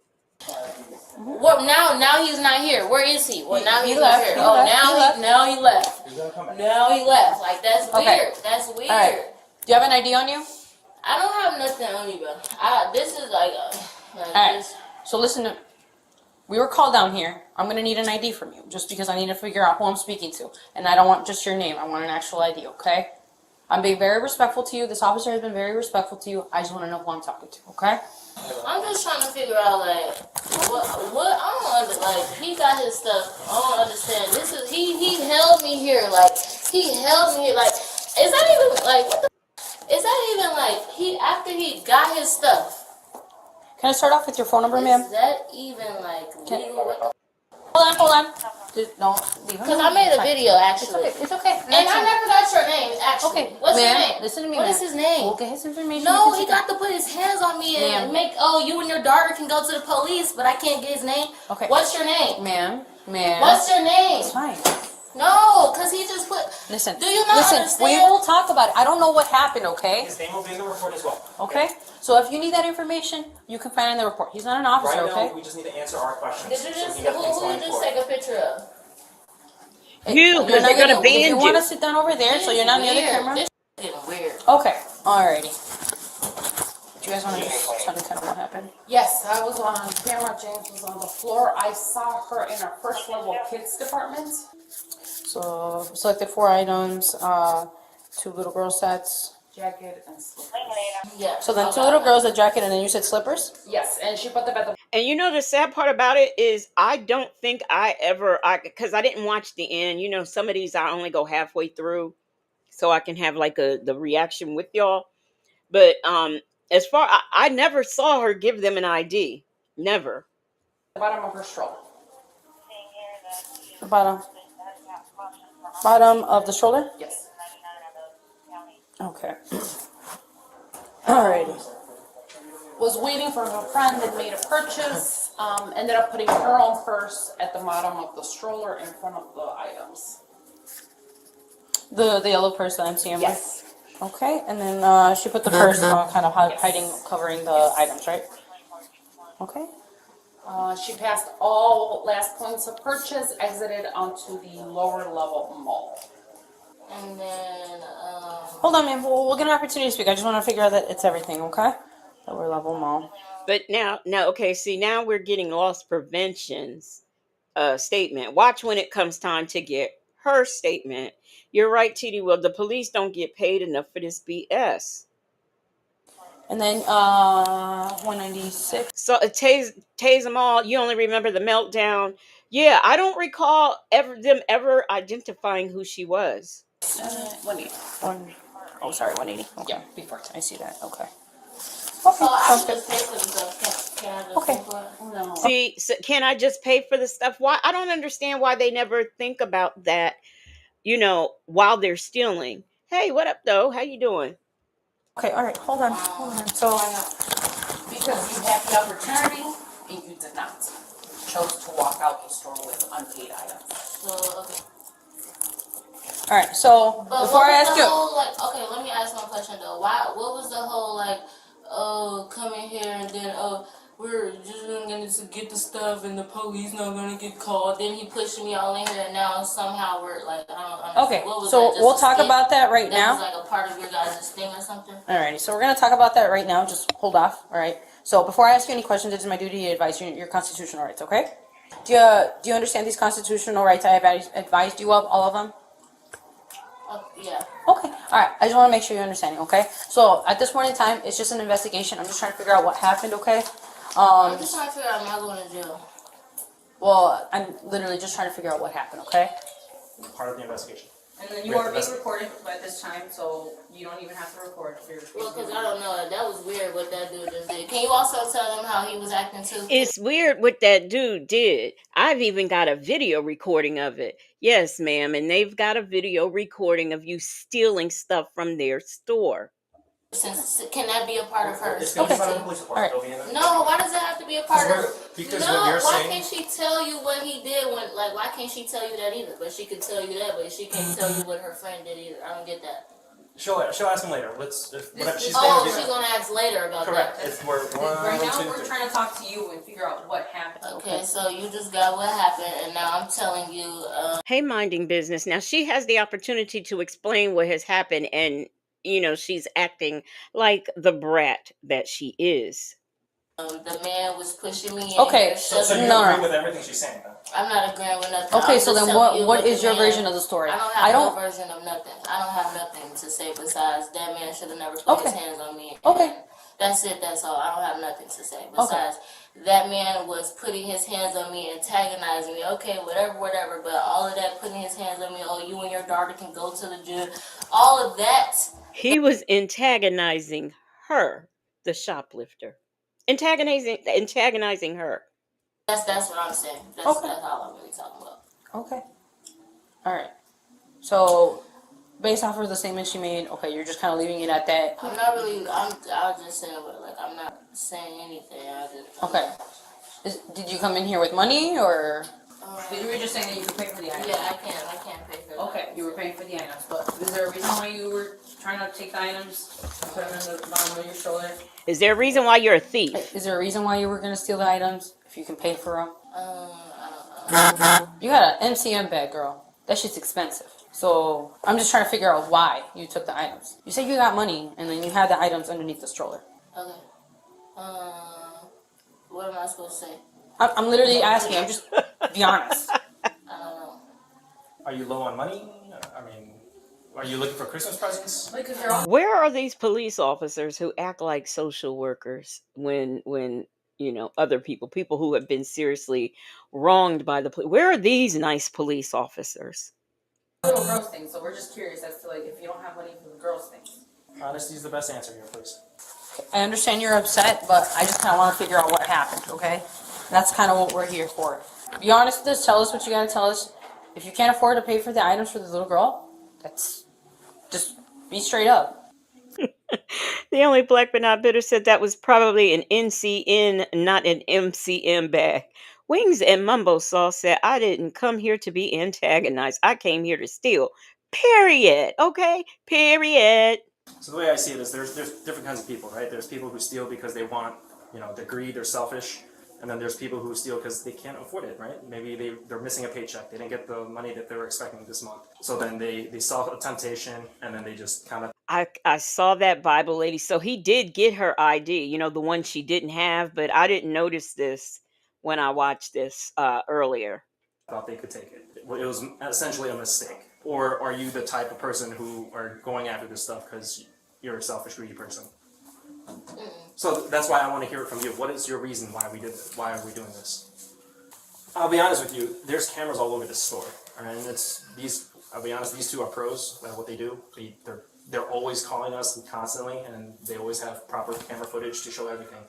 Well, now he's not here. Where is he? Well, now he's not here. Oh, now he left. He's gonna come back. Now he left. Like that's weird. That's weird. All right. Do you have an ID on you? I don't have nothing on me, bro. This is like All right. this. So listen, we were called down here. I'm gonna need an ID from you, just because I need to figure out who I'm speaking to, and I don't want just your name. I want an actual ID. Okay? I'm being very respectful to you. This officer has been very respectful to you. I just want to know who I'm talking to. Okay? I'm just trying to figure out like what I don't understand. Like he got his stuff. I don't understand. This is he held me here. Like he held me here. Like is that even like what the? Is that even like he after he got his stuff? Can I start off with your phone number, ma'am? Is that even like legal? Hold on. Don't leave. Because I made a video actually. It's okay. And I never got your name actually. Okay. What's your Ma'am, name? listen to me, What ma'am. is his name? We'll get his information. No, he got to put his hands on me and Ma'am. make. Oh, you and your daughter can go to the police, but I can't get his name. Okay. What's your name? Ma'am. What's your name? It's fine. No, because he just put. Listen. Do you not understand? We will talk about it. I don't know what happened, okay? His name will be in the report as well. Okay? So if you need that information, you can find it in the report. He's not an officer, Right okay? now, we just need to answer our questions. Did you so just we can get things who going did you forward. take a picture of? You, because they're gonna ban If you you. want to sit down over there, so you're not near the camera. This is getting weird. Okay. Alrighty. Do you guys want to just tell me kind of what happened? Yes, I was on camera. James was on the floor. I saw her in her first level kids department. So selected 4 items, 2 little girl sets. Jacket and slippers. Yeah. So then 2 little girls, a jacket, and then you said slippers? Yes, and she put them at the. And you know the sad part about it is I don't think because I didn't watch the end. You know, some of these I only go halfway through so I can have like the reaction with y'all. But as far I never saw her give them an ID. Never. The bottom of her stroller. The bottom of the stroller? Yes. Okay. Alrighty. Was waiting for her friend that made a purchase. Ended up putting her own purse at the bottom of the stroller in front of the items. The yellow purse that I'm seeing. Yes. Okay, and then she put the purse kind of hiding, covering the items, right? Okay. She passed all last points of purchase, exited onto the lower level mall. And then Hold on, man. We'll get an opportunity to speak. I just want to figure out that it's everything, okay? Lower level mall. But now, okay, see, now we're getting loss prevention's statement. Watch when it comes time to get her statement. You're right, TD. Well, the police don't get paid enough for this BS. And then 196. So tase them all. You only remember the meltdown. Yeah, I don't recall them ever identifying who she was. 180. 180. Okay. Yeah, before. I see that. Okay. so I Sounds can good. just pay for the stuff. Can I just Okay. pay for it? No. See, so can I just pay for the stuff? Why? I don't understand why they never think about that, you know, while they're stealing. Hey, what up, though? How you doing? Okay, all right. Hold on. So, Because you had the opportunity and you did not. Chose to walk out the store with unpaid items. So okay. All right. So But before I ask you, whole, like, okay, let me ask one question though. Why? What was the whole like, oh, come in here and then we're just gonna get the stuff and the police not gonna get called. Then he pushed me all in here and now somehow we're like, I don't understand. okay. What was So that? Just we'll a talk skit? about that right That now. was like a part of your guys' thing or something? Alrighty, so we're gonna talk about that right now. Just hold off. All right. So before I ask you any questions, it is my duty to advise you your constitutional rights. Okay? Do you understand these constitutional rights I have advised you of, all of them? Yeah. Okay. All right. I just want to make sure you're understanding. Okay. So at this point in time, it's just an investigation. I'm just trying to figure out what happened. Okay. I'm just trying to figure out, am I going to jail? Well, I'm literally just trying to figure out what happened. Okay. Part of the investigation. And then you are being recorded by this time, so you don't even have to record. Well, because I don't know. That was weird what that dude just did. Can you also tell them how he was acting too? It's weird what that dude did. I've even got a video recording of it. Yes, ma'am. And they've got a video recording of you stealing stuff from their store. Can that be a part of her? It's going to be part of the police report. Right. No, why does it have to be a part of? Because no, what you're why saying. Can't she tell you what he did when? Like, why can't she tell you that either? But she could tell you that, but she can't tell you what her friend did either. I don't get that. She'll ask him later. She's gonna ask later about correct. that. It's right now we're trying to talk to you and figure out what happened. Okay, so you just got what happened, and now I'm telling you. Hey, minding business. Now she has the opportunity to explain what has happened, and she's acting like the brat that she is. The man was pushing me. Okay, so you agree with everything she's saying, then? I'm not agreeing with nothing. Okay, so then what is your version of the story? I don't have no version of nothing. I don't have nothing to say besides that man should have never put his hands on me. Okay. That's it, that's all. I don't have nothing to say besides that man was putting his hands on me, antagonizing me. Okay, whatever. But all of that, putting his hands on me, oh, you and your daughter can go to the jail. All of that. He was antagonizing her, the shoplifter. Antagonizing her. That's what I'm saying. That's all I'm really talking about. Okay. All right. So, based off of the statement she made, okay, you're just kind of leaving it at that. I'm not really. I was just saying, like, I'm not saying anything. Okay. Did you come in here with money, or you were just saying that you could pay for the items? Yeah, I can pay for them. Okay, you were paying for the items, but is there a reason why you were trying to take the items and put them in the bottom of your shoulder? Is there a reason why you're a thief? Is there a reason why you were going to steal the items if you can pay for them? You got an MCM bag, girl. That shit's expensive. So I'm just trying to figure out why you took the items. You said you got money, and then you had the items underneath the stroller. Okay. What am I supposed to say? I'm literally asking. I'm just be honest. I don't know. Are you low on money? I mean, are you looking for Christmas presents? Where are these police officers who act like social workers when other people who have been seriously wronged by the police? Where are these nice police officers? Little girls things, so we're just curious as to if you don't have money for the girls things. Honesty is the best answer here, please. I understand you're upset, but I just kind of want to figure out what happened, okay? That's kind of what we're here for. Be honest with us, tell us what you got to tell us. If you can't afford to pay for the items for the little girl, that's just be straight up. The only black but not bitter said that was probably an NCN, not an MCM bag. Wings and Mumbo Sauce said, I didn't come here to be antagonized. I came here to steal. Period. Okay? Period. So the way I see it is there's different kinds of people, right? There's people who steal because they want, they're greedy, they're selfish. And then there's people who steal because they can't afford it, right? Maybe they're missing a paycheck. They didn't get the money that they were expecting this month. So then they saw a temptation, and then they just kind of... I saw that Bible lady. So he did get her ID, the one she didn't have. But I didn't notice this when I watched this earlier. Thought they could take it. It was essentially a mistake. Or are you the type of person who are going after this stuff because you're a selfish, greedy person? So that's why I want to hear it from you. What is your reason why we did this? Why are we doing this? I'll be honest with you. There's cameras all over this store, and I'll be honest. These two are pros at what they do. They're always calling us constantly, and they always have proper camera footage to show everything.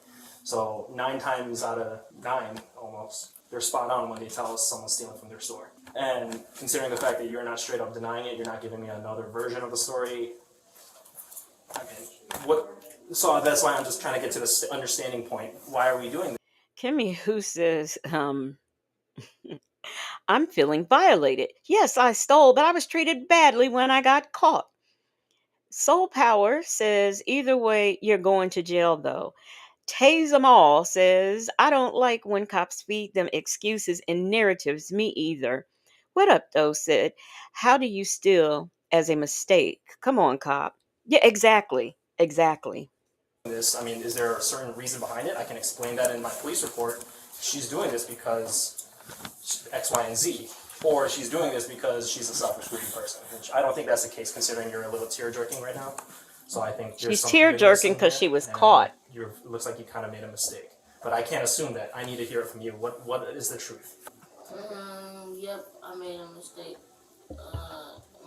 So 9 times out of 9, almost, they're spot on when they tell us someone's stealing from their store. And considering the fact that you're not straight up denying it, you're not giving me another version of the story. I mean, what? So that's why I'm just trying to get to this understanding point. Why are we doing this? Kimmy Who says, I'm feeling violated. Yes, I stole, but I was treated badly when I got caught. Soul Power says, either way, you're going to jail though. Tase 'em all says, I don't like when cops feed them excuses and narratives, me either. What up, though? Said, how do you steal as a mistake? Come on, cop. Yeah, exactly. Exactly. This, I mean, is there a certain reason behind it? I can explain that in my police report. She's doing this because X, Y, and Z. Or she's doing this because she's a selfish, greedy person. Which I don't think that's the case, considering you're a little tear jerking right now. So I think there's She's some tear goodness jerking in because here, she was and caught. it looks like you kind of made a mistake. But I can't assume that. I need to hear it from you. What is the truth? Yep, I made a mistake.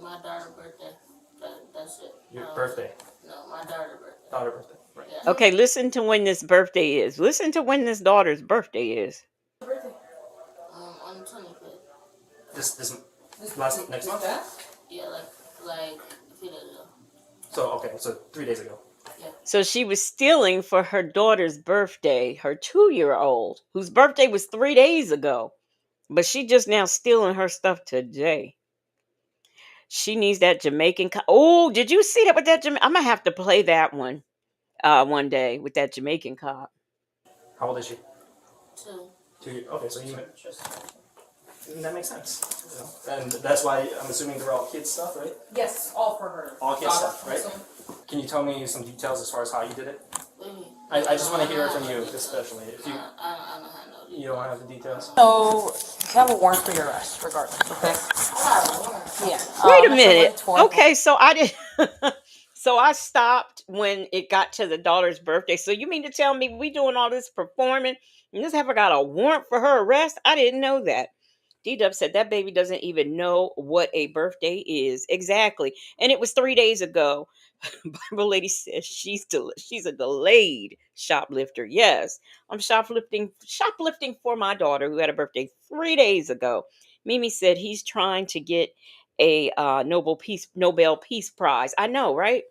My daughter's birthday. That's it. Your birthday? No, my daughter's birthday. Daughter's birthday, right. Yeah. Okay, listen to when this birthday is. Listen to when this daughter's birthday is. Birthday? On the 25th. This last next month? Yeah, like a few days ago. So, okay, so 3 days ago. Yeah. So she was stealing for her daughter's birthday, her 2-year-old, whose birthday was 3 days ago. But she just now stealing her stuff today. She needs that Jamaican. Oh, did you see that with that? I'm gonna have to play that one day with that Jamaican cop. How old is she? 2. 2. Okay, so that makes sense. You know? And that's why I'm assuming they're all kids stuff, right? Yes, all for her. All kids daughter. stuff, right? Can you tell me some details as far as how you did it? Mm-hmm. I just want to hear it from you, especially. If you I don't have no details. You don't have the details? So, you have a warrant for your arrest, regardless, okay? Yeah. Wait a minute. Okay, so I did. So I stopped when it got to the daughter's birthday. So you mean to tell me we doing all this performing and this heifer got a warrant for her arrest? I didn't know that. D-Dub said that baby doesn't even know what a birthday is. Exactly. And it was 3 days ago. Bible lady says she's a delayed shoplifter. Yes, I'm shoplifting for my daughter who had a birthday 3 days ago. Mimi said he's trying to get a Nobel Peace Prize. I know, right?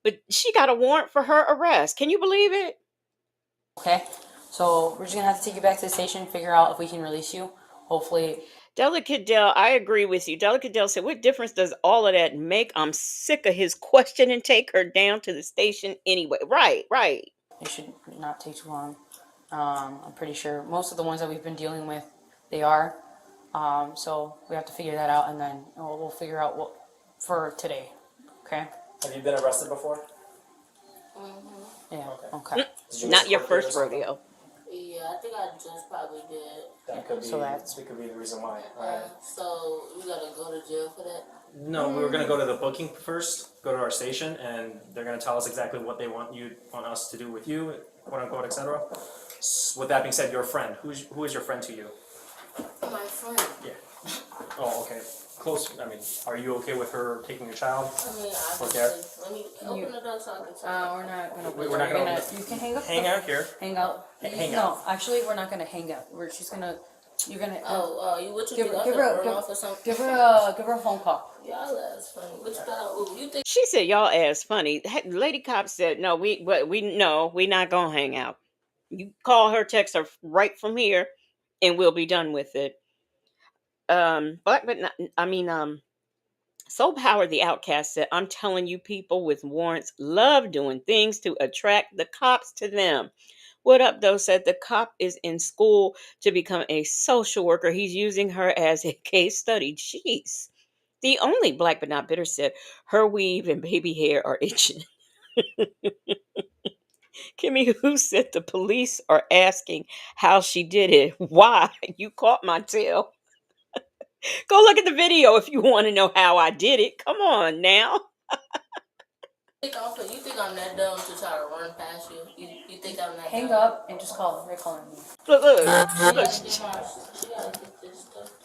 But she got a warrant for her arrest. Can you believe it? Okay, so we're just gonna have to take you back to the station, figure out if we can release you. Hopefully. Delicate Dell, I agree with you. Delicate Dell said, what difference does all of that make? I'm sick of his question and take her down to the station anyway. Right. It should not take too long. I'm pretty sure most of the ones that we've been dealing with, they are. So we have to figure that out, and then we'll figure out what for today. Okay? Have you been arrested before? Mm-hmm. Yeah. Okay. Not your first rodeo. Yeah, I think I just probably did. That could be. So that could be the reason why. So we gotta go to jail for that. No, we were gonna go to the booking first. Go to our station, and they're gonna tell us exactly what they want us to do with you, quote unquote, etc. With that being said, your friend. Who is your friend to you? My friend. Yeah. Oh, okay. Close. I mean, are you okay with her taking your child? I mean, let me open the door so I can tell. We're not gonna. We're not gonna. You can hang up. Hang out here. Hang out. Hang out. No, actually, we're not gonna hang out. She's gonna. You're gonna. What you give think? Give her a phone call. Y'all ass funny. What you got? You think? She said y'all ass funny. Lady Cop said no. We not gonna hang out. You call her, text her right from here, and we'll be done with it. Soul Power the Outcast said, I'm telling you, people with warrants love doing things to attract the cops to them. What up, though, said the cop is in school to become a social worker. He's using her as a case study. Jeez. The only Black but not bitter said, her weave and baby hair are itching. Kimmy, who said the police are asking how she did it? Why? You caught my tail. Go look at the video if you want to know how I did it. Come on now. You think I'm that dumb to try to run past you? You think I'm that Hang dumb? up and just call her. They're calling me. Look.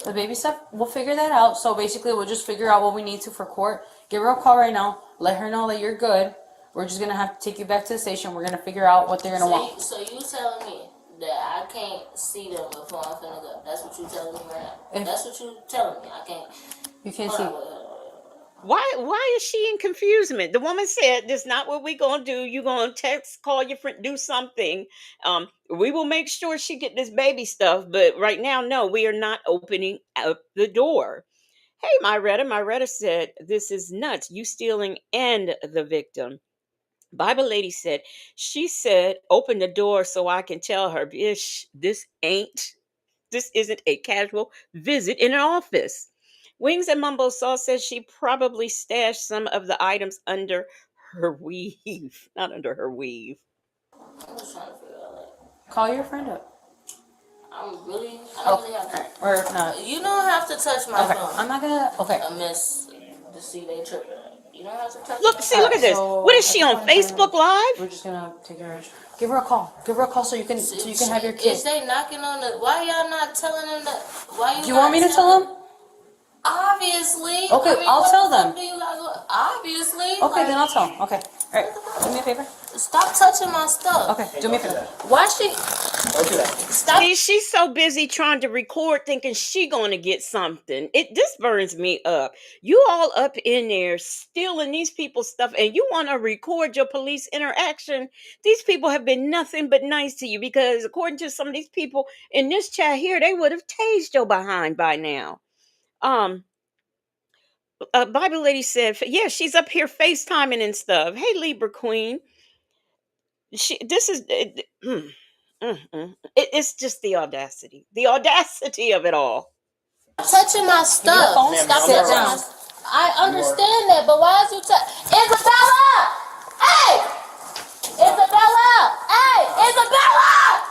The baby stuff, we'll figure that out. So basically, we'll just figure out what we need to for court. Give her a call right now. Let her know that you're good. We're just going to have to take you back to the station. We're going to figure out what they're going to want. So you telling me that I can't see them before I'm finna go? That's what you telling me right now? That's what you telling me? I can't... You can't see... Why is she in confusement? The woman said, "This is not what we're gonna do. You're gonna text, call your friend, do something. We will make sure she get this baby stuff, but right now, no, we are not opening up the door." Hey, Myretta said, "This is nuts. You stealing and the victim." Bible lady said, "She said, open the door so I can tell her, bitch, this isn't a casual visit in an office." Wings and Mumbo Sauce says she probably stashed some of the items under her weave. Not under her weave. I'm just trying to figure out that. Call your friend up. I don't really have to. Or if not. You don't have to touch my Okay. phone. I'm not gonna. Okay. I miss to see they tripping. You don't have to touch Look, my see, phone. look at this. So What is at she this on point in time, Facebook Live? We're just gonna take her. Give her a call. Give her a call so you can have your kid. Is they knocking on the? Why y'all not telling them that? Why you? Do you want me to tell them? Obviously. Okay, I'll tell them. Obviously. Okay, then I'll tell them. Okay. All right. Do me a favor. Stop touching my stuff. Okay. Do me a favor. Why she? Don't do that. Stop. See, she's so busy trying to record, thinking she gonna get something. This burns me up. You all up in there stealing these people's stuff, and you want to record your police interaction. These people have been nothing but nice to you, because according to some of these people in this chat here, they would have tased your behind by now. Bible lady said, yeah, she's up here FaceTiming and stuff. Hey, Libra Queen. This is it's just the audacity of it all. Touching my stuff. Stop Sit touching down. my stuff. I understand that, but why is you Isabella? Hey! Isabella! Hey! Isabella!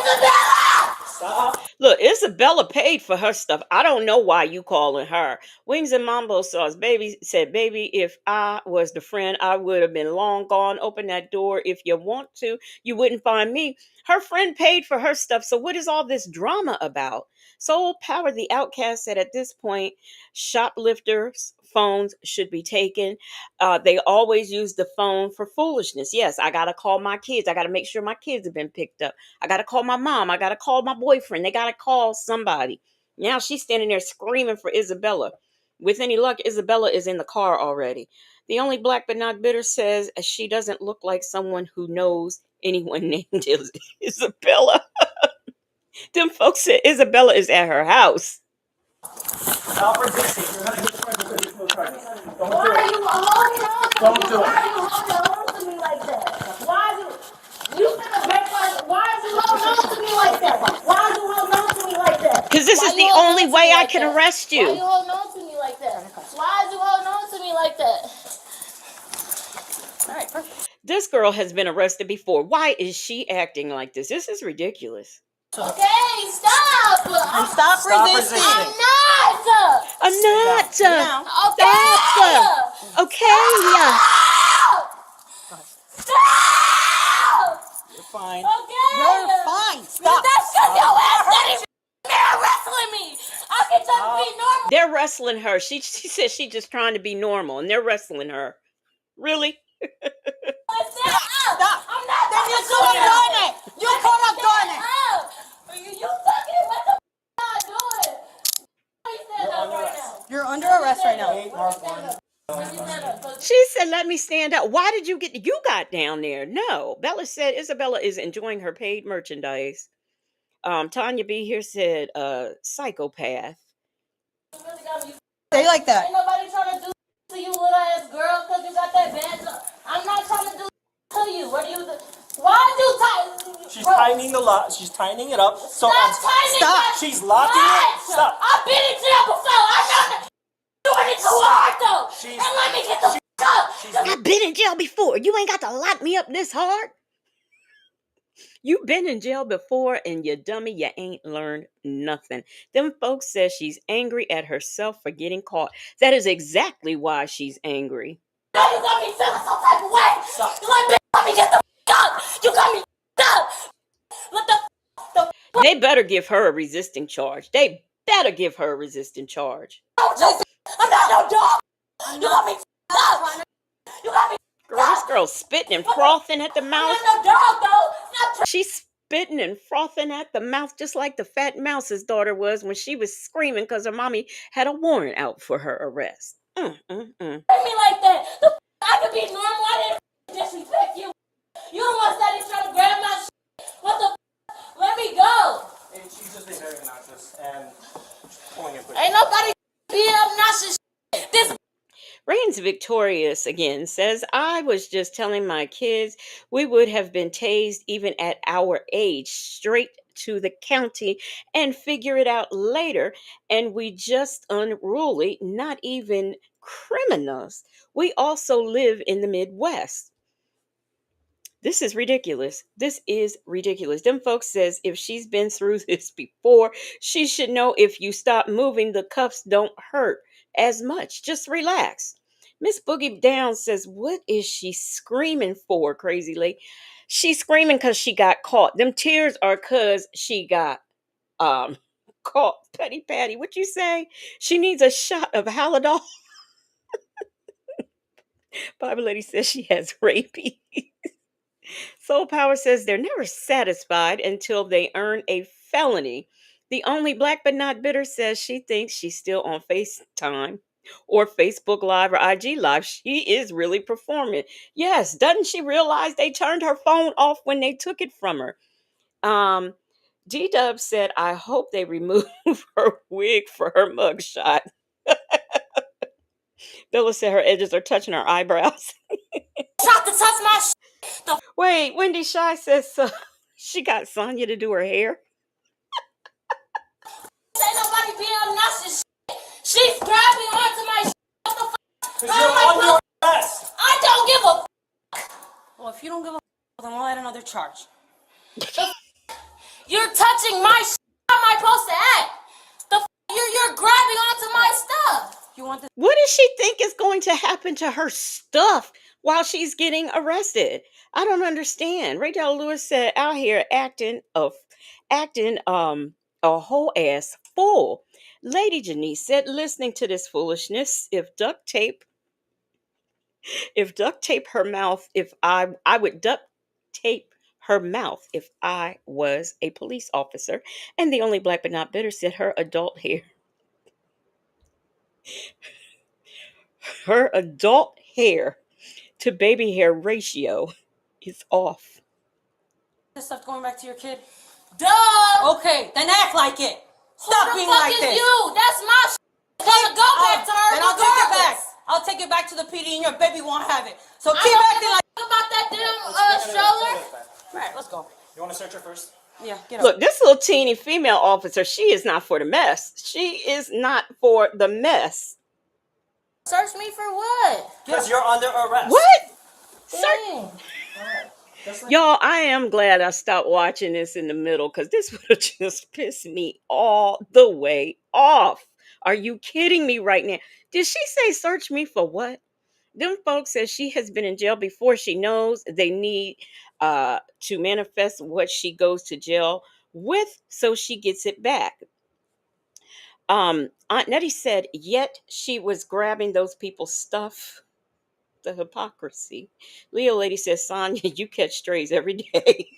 Isabella! Stop. Look, Isabella paid for her stuff. I don't know why you calling her. Wings and Mambo Sauce baby said, "Baby, if I was the friend, I would have been long gone. Open that door if you want to. You wouldn't find me." Her friend paid for her stuff. So what is all this drama about? Soul Power the Outcast said, at this point, shoplifters' phones should be taken. They always use the phone for foolishness. Yes, I gotta call my kids. I gotta make sure my kids have been picked up. I got to call my mom. I got to call my boyfriend. They got to call somebody. Now she's standing there screaming for Isabella. With any luck, Isabella is in the car already. The only black but not bitter says she doesn't look like someone who knows anyone named Isabella. Them folks said Isabella is at her house. Stop resisting. You're not good friends with these charges. Why are you holding on to Don't me? do it. Why are you holding on to me like that? Why is you finna break my? Why is you holding on to me like that? Why is you holding on to me like that? Because this is the only way I can arrest you. Why you holding on to me like that? Why is you holding on to me like that? All right. Perfect. This girl has been arrested before. Why is she acting like this? This is ridiculous. Okay, stop! And stop resisting. I'm not! Stop. Okay! Okay. Stop! You're fine. Okay! You're fine. Stop. That's because your ass daddy they're wrestling me! I can just be normal! They're wrestling her. She said she's just trying to be normal, and they're wrestling her. Really? Stop! I'm not Then you could have done it. You could have done it. You fucking what the not doing? You're under arrest right now. She said, "Let me stand up." Why did you got down there? No. Bella said Isabella is enjoying her paid merchandise. Tanya B here said, psychopath. Say like that. Ain't nobody trying to do to you, little ass girl, because you got that bad. I'm not trying to do to you. What do you do? Why do you tighten? She's tightening the lock. She's tightening it up. So Stop. She's locking it. Stop. I've been in jail before. I'm not doing it too hard though. And let me get the up. I've been in jail before. You ain't got to lock me up this hard. You've been in jail before, and you dummy, you ain't learned nothing. Them folks says she's angry at herself for getting caught. That is exactly why she's angry. You got me feeling some type of way. You let me get the up. You got me up. Let the They better give her a resisting charge. They better give her a resisting charge. I'm not no dog. You got me up. You got me. Girl, this girl's spitting and frothing at the mouth. I'm not no dog though. She's spitting and frothing at the mouth, just like the fat mouse's daughter was when she was screaming because her mommy had a warrant out for her arrest. Me like that. I could be normal. I didn't disrespect you. You the one started trying to grab my shit. What the Let me go. And she's just being very obnoxious and pulling it. Ain't nobody being obnoxious. This Reigns Victorious again says, I was just telling my kids we would have been tased even at our age, straight to the county and figure it out later. And we just unruly, not even criminals. We also live in the Midwest. This is ridiculous. This is ridiculous. Them folks says if she's been through this before, she should know if you stop moving, the cuffs don't hurt as much. Just relax. Miss Boogie Down says, what is she screaming for, Crazy Lady? She's screaming because she got caught. Them tears are because she got um caught. Petty Patty, what you say? She needs a shot of Halidol. Bible Lady says she has rabies. Soul Power says they're never satisfied until they earn a felony. The only black but not bitter says she thinks she's still on FaceTime or Facebook Live or IG Live. She is really performing. Yes, doesn't she realize they turned her phone off when they took it from her? D Dub said, I hope they remove her wig for her mugshot. Bella said her edges are touching her eyebrows. Try to touch my Wait, Wendy Shy says she got Sonya to do her hair. Ain't nobody being obnoxious. She's grabbing onto my What the fuck? Because you're on your ass. I don't give a Well, if you don't give a then we'll add another charge. You're touching my How am I supposed to act? You're grabbing onto my stuff. You want this? What does she think is going to happen to her stuff while she's getting arrested? I don't understand. Raydell Lewis said out here acting a whole ass fool. Lady Janice said, listening to this foolishness, if duct tape her mouth, if I would duct tape her mouth if I was a police officer. And the only black but not bitter said her adult hair. Her adult hair to baby hair ratio is off. This stuff going back to your kid? Duh. Okay, then act like it. Stop being like this. You? That's my Gonna go back to her. Then I'll take it back. I'll take it back to the PD and your baby won't have it. So keep acting like about that damn stroller. Right, let's go. You want to search her first? Yeah, get up. Look, this little teeny female officer, she is not for the mess. She is not for the mess. Search me for what? Because you're under arrest. What? Search. Y'all, I am glad I stopped watching this in the middle because this would have just pissed me all the way off. Are you kidding me right now? Did she say search me for what? Them folks says she has been in jail before. She knows they need to manifest what she goes to jail with so she gets it back. Aunt Nettie said, yet she was grabbing those people's stuff. The hypocrisy. Leo Lady says, Sonya, you catch strays every day.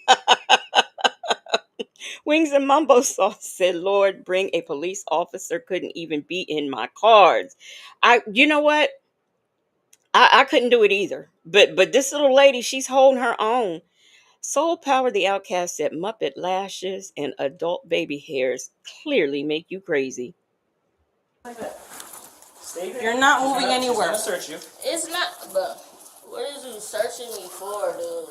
Wings and Mumbo Sauce said, Lord, bring a police officer. Couldn't even be in my cards. You know what? I couldn't do it either. But this little lady, she's holding her own. Soul Power the Outcast said, Muppet lashes and adult baby hairs clearly make you crazy. You're not moving anywhere. She's gonna search you. It's not, but what is you searching me for, dude?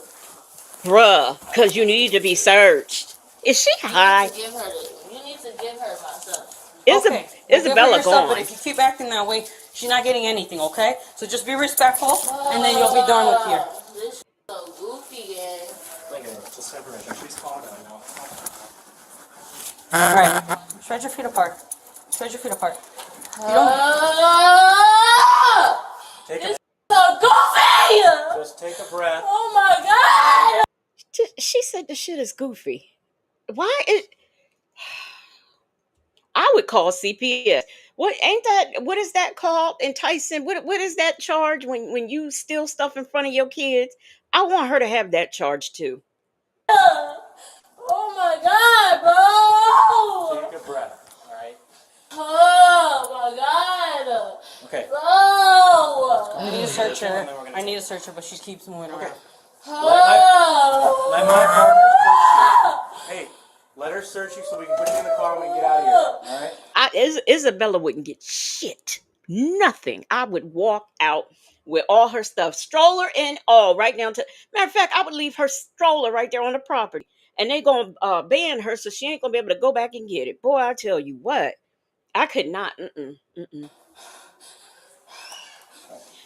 Bruh, because you need to be searched. Is she high? You need to give her my stuff. Isabella gone. But if you keep acting that way, she's not getting anything, okay? So just be respectful, and then you'll be done with here. This is so goofy, gang. Look at her. Just have her in. She's calling right now. All right. Spread your feet apart. Spread your feet apart. You don't... Take This is so goofy! Just take a breath. Oh my god! She said the shit is goofy. Why is... I would call CPS. What is that called? Enticing. What is that charge when you steal stuff in front of your kids? I want her to have that charge too. Oh my god, bro! Take a breath, all right? Oh my god. Okay. No. I need to search her. I need to search her, but she keeps moving around. Let my partner search you. Hey, let her search you so we can put you in the car and we can get out of here. All right? Isabella wouldn't get shit. Nothing. I would walk out with all her stuff, stroller and all, right down to. Matter of fact, I would leave her stroller right there on the property, and they gonna ban her, so she ain't gonna be able to go back and get it. Boy, I tell you what, I could not.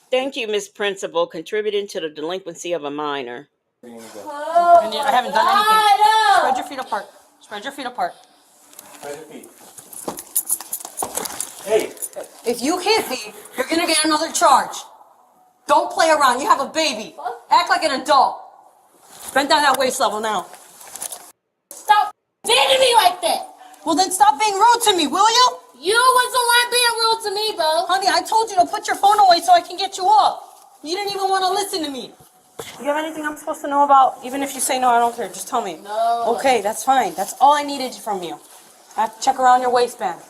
Thank you, Miss Principal, contributing to the delinquency of a minor. I haven't done anything. Spread your feet apart. Spread your feet apart. Spread your feet. Hey. If you hit me, you're gonna get another charge. Don't play around. You have a baby. Act like an adult. Bend down that waist level now. Stop hitting me like that. Well, then stop being rude to me, will you? You was the one being rude to me, bro. Honey, I told you to put your phone away so I can get you off. You didn't even want to listen to me. You have anything I'm supposed to know about? Even if you say no, I don't care. Just tell me. No. Okay, that's fine. That's all I needed from you. I have to check around your waistband.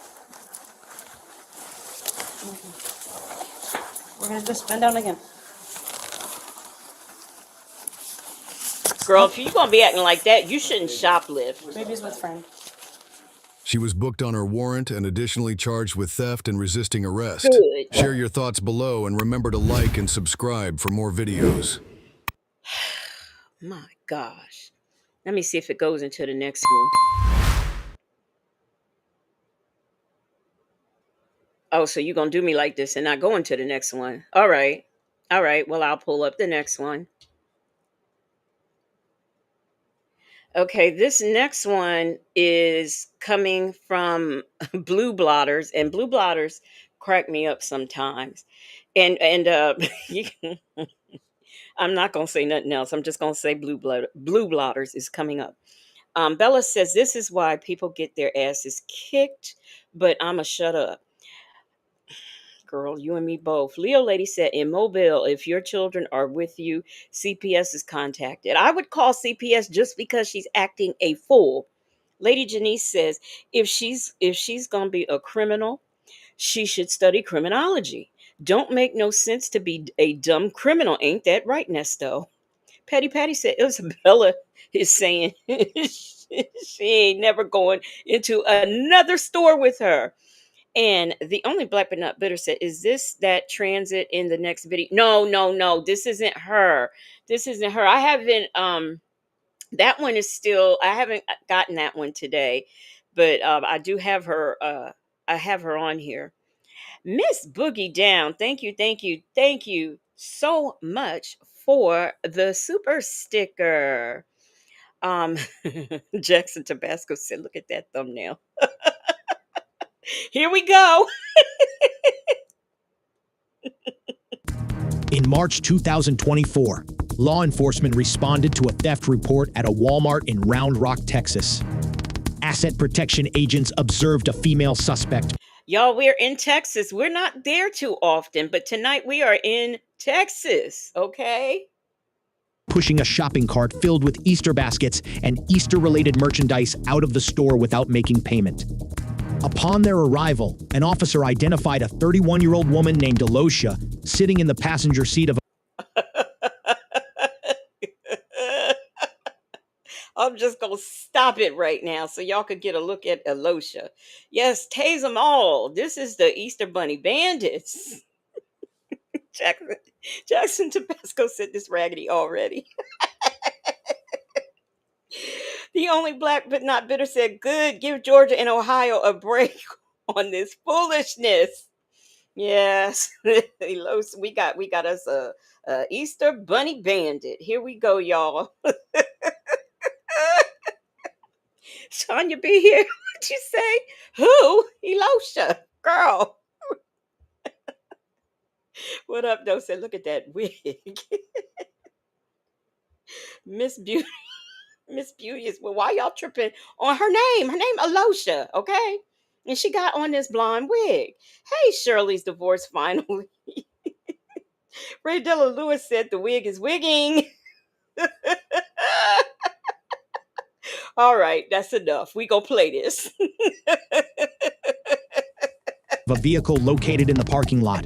We're going to just bend down again. Girl, if you're gonna be acting like that, you shouldn't shoplift. Baby's with friend. She was booked on her warrant and additionally charged with theft and resisting arrest. Good. Share your thoughts below and remember to like and subscribe for more videos. My gosh. Let me see if it goes into the next one. Oh, so you're going to do me like this and not go into the next one. All right. All right. Well, I'll pull up the next one. Okay, this next one is coming from blue blotters, and blue blotters crack me up sometimes. And I'm not going to say nothing else. I'm just going to say blue blotters is coming up. Bella says this is why people get their asses kicked, but I'ma shut up. Girl, you and me both. Leo Lady said in Mobile, if your children are with you, CPS is contacted. I would call CPS just because she's acting a fool. Lady Janice says if she's gonna be a criminal, she should study criminology. Don't make no sense to be a dumb criminal, ain't that right, Nesto? Patty Patty said Isabella is saying she ain't never going into another store with her. And the only black but not bitter said, is this that transit in the next video? No, no, no. This isn't her. This isn't her. I haven't that one is still I haven't gotten that one today, but I do have her I have her on here. Miss Boogie Down. Thank you, thank you, thank you so much for the super sticker. Jackson Tabasco said, look at that thumbnail. Here we go. In March 2024, law enforcement responded to a theft report at a Walmart in Round Rock, Texas. Asset protection agents observed a female suspect. Y'all, we're in Texas. We're not there too often, but tonight we are in Texas, okay? Pushing a shopping cart filled with Easter baskets and Easter-related merchandise out of the store without making payment. Upon their arrival, an officer identified a 31-year-old woman named Alocia sitting in the passenger seat of I'm just going to stop it right now so y'all could get a look at Alocia. Yes, tase them all. This is the Easter Bunny Bandits. Jackson Tabasco said this raggedy already. The only black but not bitter said, good, give Georgia and Ohio a break on this foolishness. Yes, we got us a Easter Bunny Bandit. Here we go, y'all. Tanya be here. What'd you say? Who? Elocia. Girl. What up, though? Said, look at that wig. Miss Beauty. Miss Beauty is, well, why y'all tripping on her name? Her name Alocia, okay? And she got on this blonde wig. Hey, Shirley's divorce finally. Ray Dilla Lewis said the wig is wigging. All right, that's enough. We go play this. a vehicle located in the parking lot.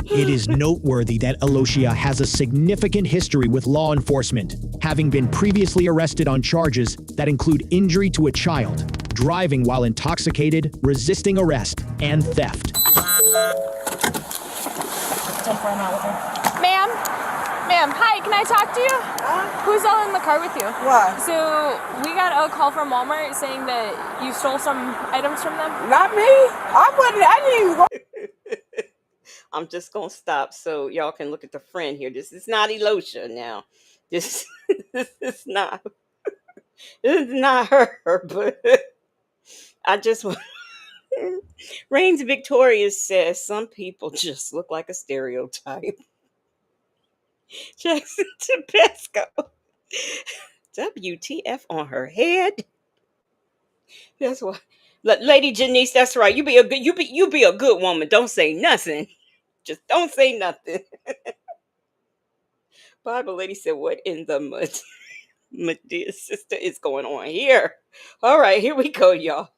It is noteworthy that Alocia has a significant history with law enforcement, having been previously arrested on charges that include injury to a child, driving while intoxicated, resisting arrest, and theft. Ma'am, hi, can I talk to you? Who's all in the car with you? What? So, we got a call from Walmart saying that you stole some items from them. Not me. I didn't even go. I'm just going to stop so y'all can look at the friend here. This is not Elocia now. This is not. This is not her, but I just want. Reigns Victorious says some people just look like a stereotype. Jackson Tabasco. WTF on her head. That's why. Lady Janice, that's right. You be a good woman. Don't say nothing. Just don't say nothing. Bible lady said, what in the mud? My dear sister is going on here. All right, here we go, y'all.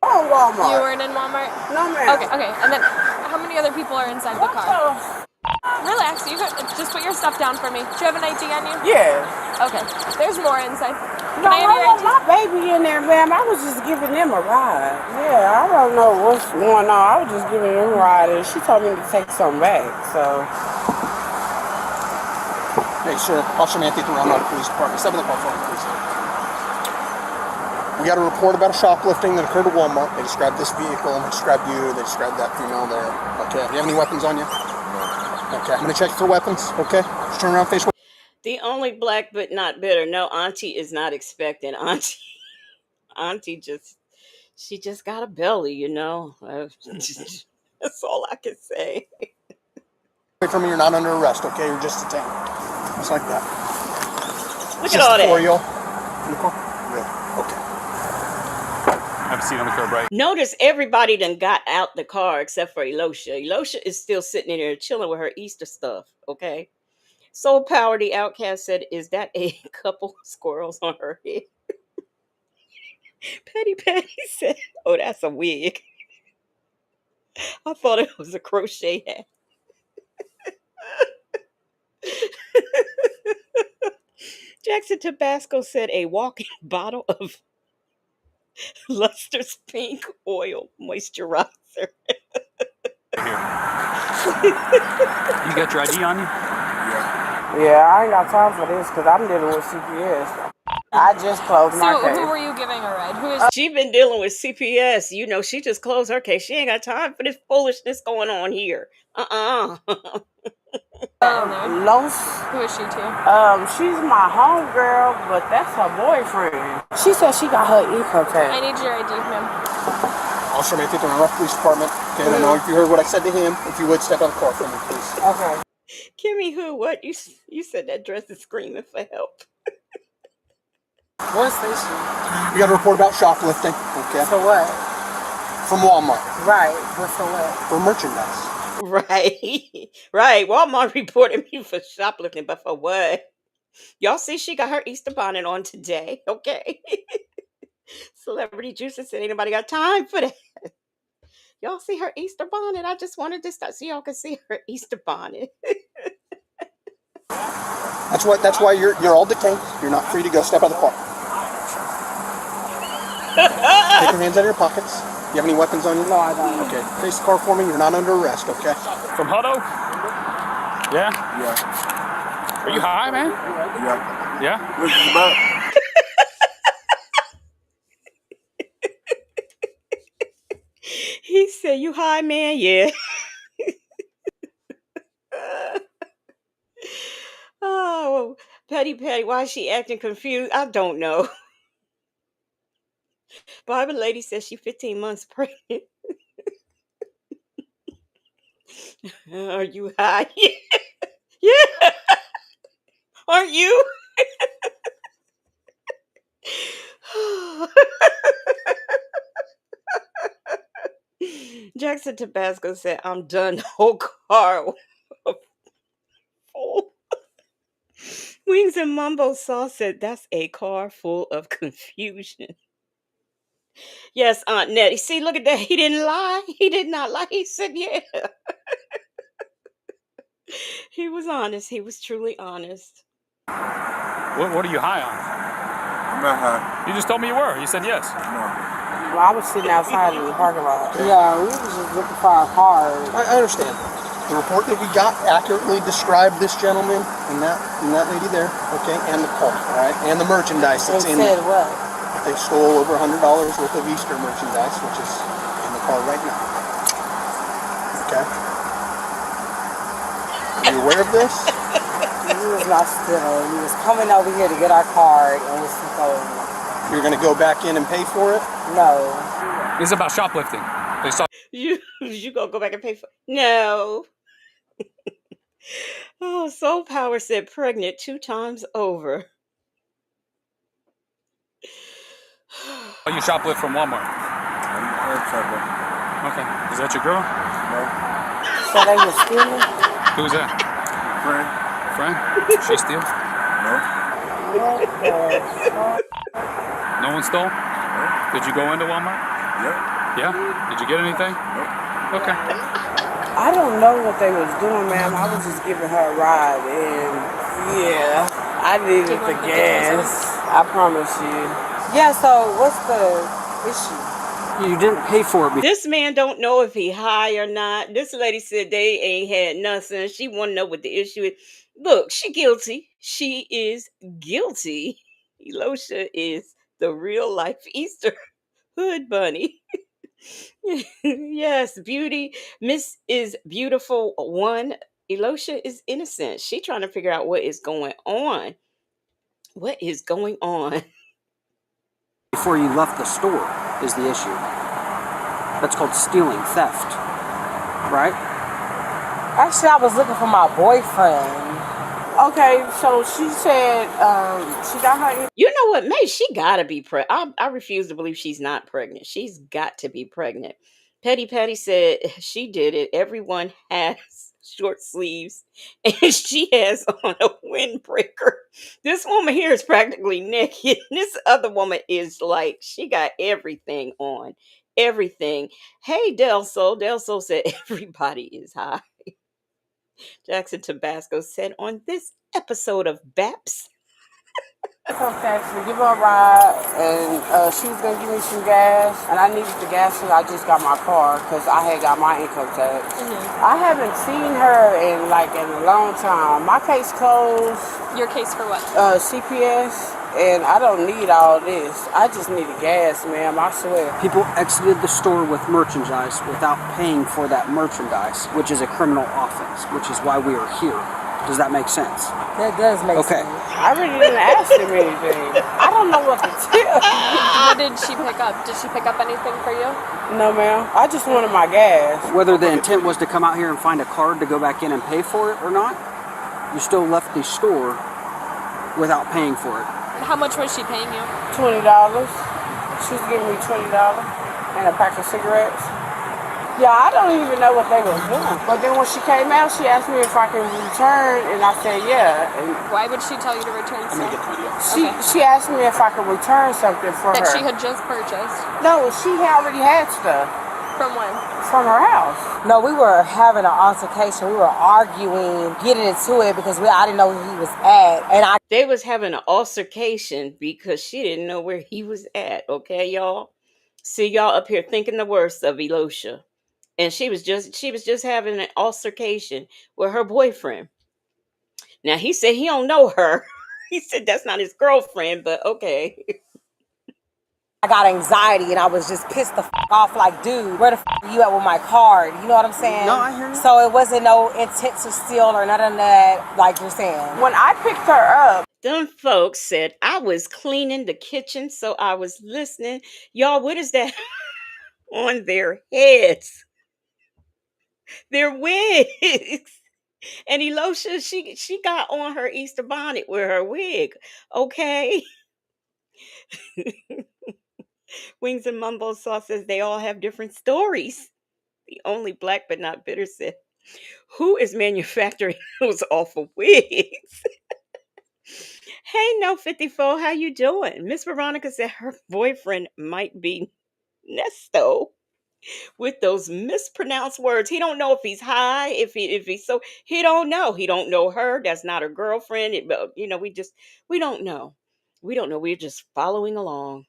Oh, Walmart. You weren't in Walmart? No, ma'am. Okay. And then, how many other people are inside the car? Relax, you can just put your stuff down for me. Do you have an ID on you? Yeah. Okay, there's more inside. No, Can I have your I ID? want my baby in there, ma'am. I was just giving them a ride. Yeah, I don't know what's going on. I was just giving them a ride, and she told me to take something back, so. Hey, sir. Officer Matthew at the Ronald Police Department. Step in the car for me, please. We got a report about a shoplifting that occurred at Walmart. They described this vehicle, they described you, they described that female there. Okay. Do you have any weapons on you? No. Okay. I'm going to check for weapons. Okay. Just turn around, face away. The only black but not bitter. No, Auntie is not expecting. Auntie just got a belly, you know. That's all I can say. Wait for me. You're not under arrest. Okay. You're just detained. Just like that. Look at all that. In the car? Okay. Have a seat on the curb, right? Notice everybody done got out the car except for Elocia. Elocia is still sitting in there chilling with her Easter stuff, okay? Soul Power, the Outcast, said, is that a couple squirrels on her head? Petty said, oh, that's a wig. I thought it was a crochet hat. Jackson Tabasco said a walking bottle of Luster's pink oil moisturizer. You got your ID on you? Yeah, I ain't got time for this because I'm dealing with CPS. I just closed my case. So, who were you giving a ride? Who is? She been dealing with CPS. You know, she just closed her case. She ain't got time for this foolishness going on here. Los. Who is she to? She's my homegirl, but that's her boyfriend. She said she got her income tax. I need your ID, ma'am. Officer Matthew at the Ronald Police Department. Okay. I don't know if you heard what I said to him. If you would step out of the car for me, please. Okay. Kimmy, who? What? You said that dress is screaming for help. What station? We got a report about shoplifting. Okay. For what? From Walmart. Right. But for what? For merchandise. Right. Walmart reported me for shoplifting, but for what? Y'all see she got her Easter bonnet on today, okay? Celebrity Juices said, ain't nobody got time for that. Y'all see her Easter bonnet? I just wanted to start so y'all can see her Easter bonnet. That's why you're all detained. You're not free to go. Step out of the car. Take your hands out of your pockets. You have any weapons on you? No, I don't. Okay. Face the car for me. You're not under arrest, okay? From Hutto? Yeah? Yeah. Are you high, man? Yeah. Yeah? What's it about? He said, you high, man? Yeah. Oh, Petty, why is she acting confused? I don't know. Bible lady says she's 15 months pregnant. Are you high? Yeah. Aren't you? Jackson Tabasco said, I'm done. The whole car full. Wings and Mumbo Sauce said, that's a car full of confusion. Yes, Aunt Nettie. See, look at that. He didn't lie. He did not lie. He said, yeah. He was honest. He was truly honest. What are you high on? I'm not high. You just told me you were. You said yes. Well, I was sitting outside in the parking lot. Yeah, we was just looking for our cars. I understand. The report that we got accurately described this gentleman and that lady there, okay, and the car, all right, and the merchandise that's They in said there. what? They stole over $100 worth of Easter merchandise, which is in the car right now. Okay. Are you aware of this? He was not stealing. He was coming over here to get our card and was stolen. You're going to go back in and pay for it? No. This is about shoplifting. They saw You gonna go back and pay for? No. Oh, Soul Power said pregnant 2 times over. you shoplift from Walmart. I'm shoplifting. Okay. Is that your girl? No. So they were stealing? Who's that? Friend? Friend? She steal? No. No one stole? No. Did you go into Walmart? Yep. Yeah? Did you get anything? Nope. Okay. I don't know what they was doing, ma'am. I was just giving her a ride, and yeah, I needed the gas. I promise you. Yeah. So what's the issue? You didn't pay for it. This man don't know if he high or not. This lady said they ain't had nothing. She want to know what the issue is. Look, she guilty. She is guilty. Elosha is the real life Easter hood bunny. Yes, beauty. Miss is beautiful. One, Elosha is innocent. She trying to figure out what is going on. What is going on? Before you left the store is the issue. That's called stealing, theft, right? Actually, I was looking for my boyfriend. Okay, so she said she got her. You know what, May? She gotta be pregnant. I refuse to believe she's not pregnant. She's got to be pregnant. Petty Patty said she did it. Everyone has short sleeves, and she has on a windbreaker. This woman here is practically naked. This other woman is like she got everything on, everything. Hey, Delso. Delso said everybody is high. Jackson Tabasco said on this episode of BAPS. To give her a ride, and she was gonna give me some gas, and I needed the gas because I just got my car because I had got my income tax. I haven't seen her in a long time. My case closed. Your case for what? CPS, and I don't need all this. I just need gas, ma'am. I swear. People exited the store with merchandise without paying for that merchandise, which is a criminal offense, which is why we are here. Does that make sense? That does make Okay. sense. I really didn't ask him anything. I don't know what to tell. What did she pick up? Did she pick up anything for you? No, ma'am. I just wanted my gas. Whether the intent was to come out here and find a card to go back in and pay for it or not, you still left the store without paying for it. How much was she paying you? $20. She was giving me $20 and a pack of cigarettes. Yeah, I don't even know what they were doing. But then when she came out, she asked me if I could return, and I said yeah. And why would she tell you to return something? She asked me if I could return something for her. That she had just purchased? No, she already had stuff. From when? From her house. No, we were having an altercation. We were arguing, getting into it because I didn't know where he was at. They was having an altercation because she didn't know where he was at. Okay, y'all? See y'all up here thinking the worst of Elosha. And she was just having an altercation with her boyfriend. Now he said he don't know her. He said that's not his girlfriend, but okay. I got anxiety and I was just pissed the off like, dude, where the are you at with my card? You know what I'm saying? No, I hear you. So it wasn't no intent to steal or none of that, like you're saying. When I picked her up, them folks said I was cleaning the kitchen, so I was listening. Y'all, what is that on their heads? Their wigs. And Elosha, she got on her Easter bonnet with her wig. Okay. Wings and Mumbo Sauce says they all have different stories. The only black but not bitter said, who is manufacturing those awful wigs? Hey, No 54, how you doing? Miss Veronica said her boyfriend might be Nesto with those mispronounced words. He don't know if he's high, if he's so he don't know. He don't know her. That's not her girlfriend. We don't know. We don't know. We're just following along.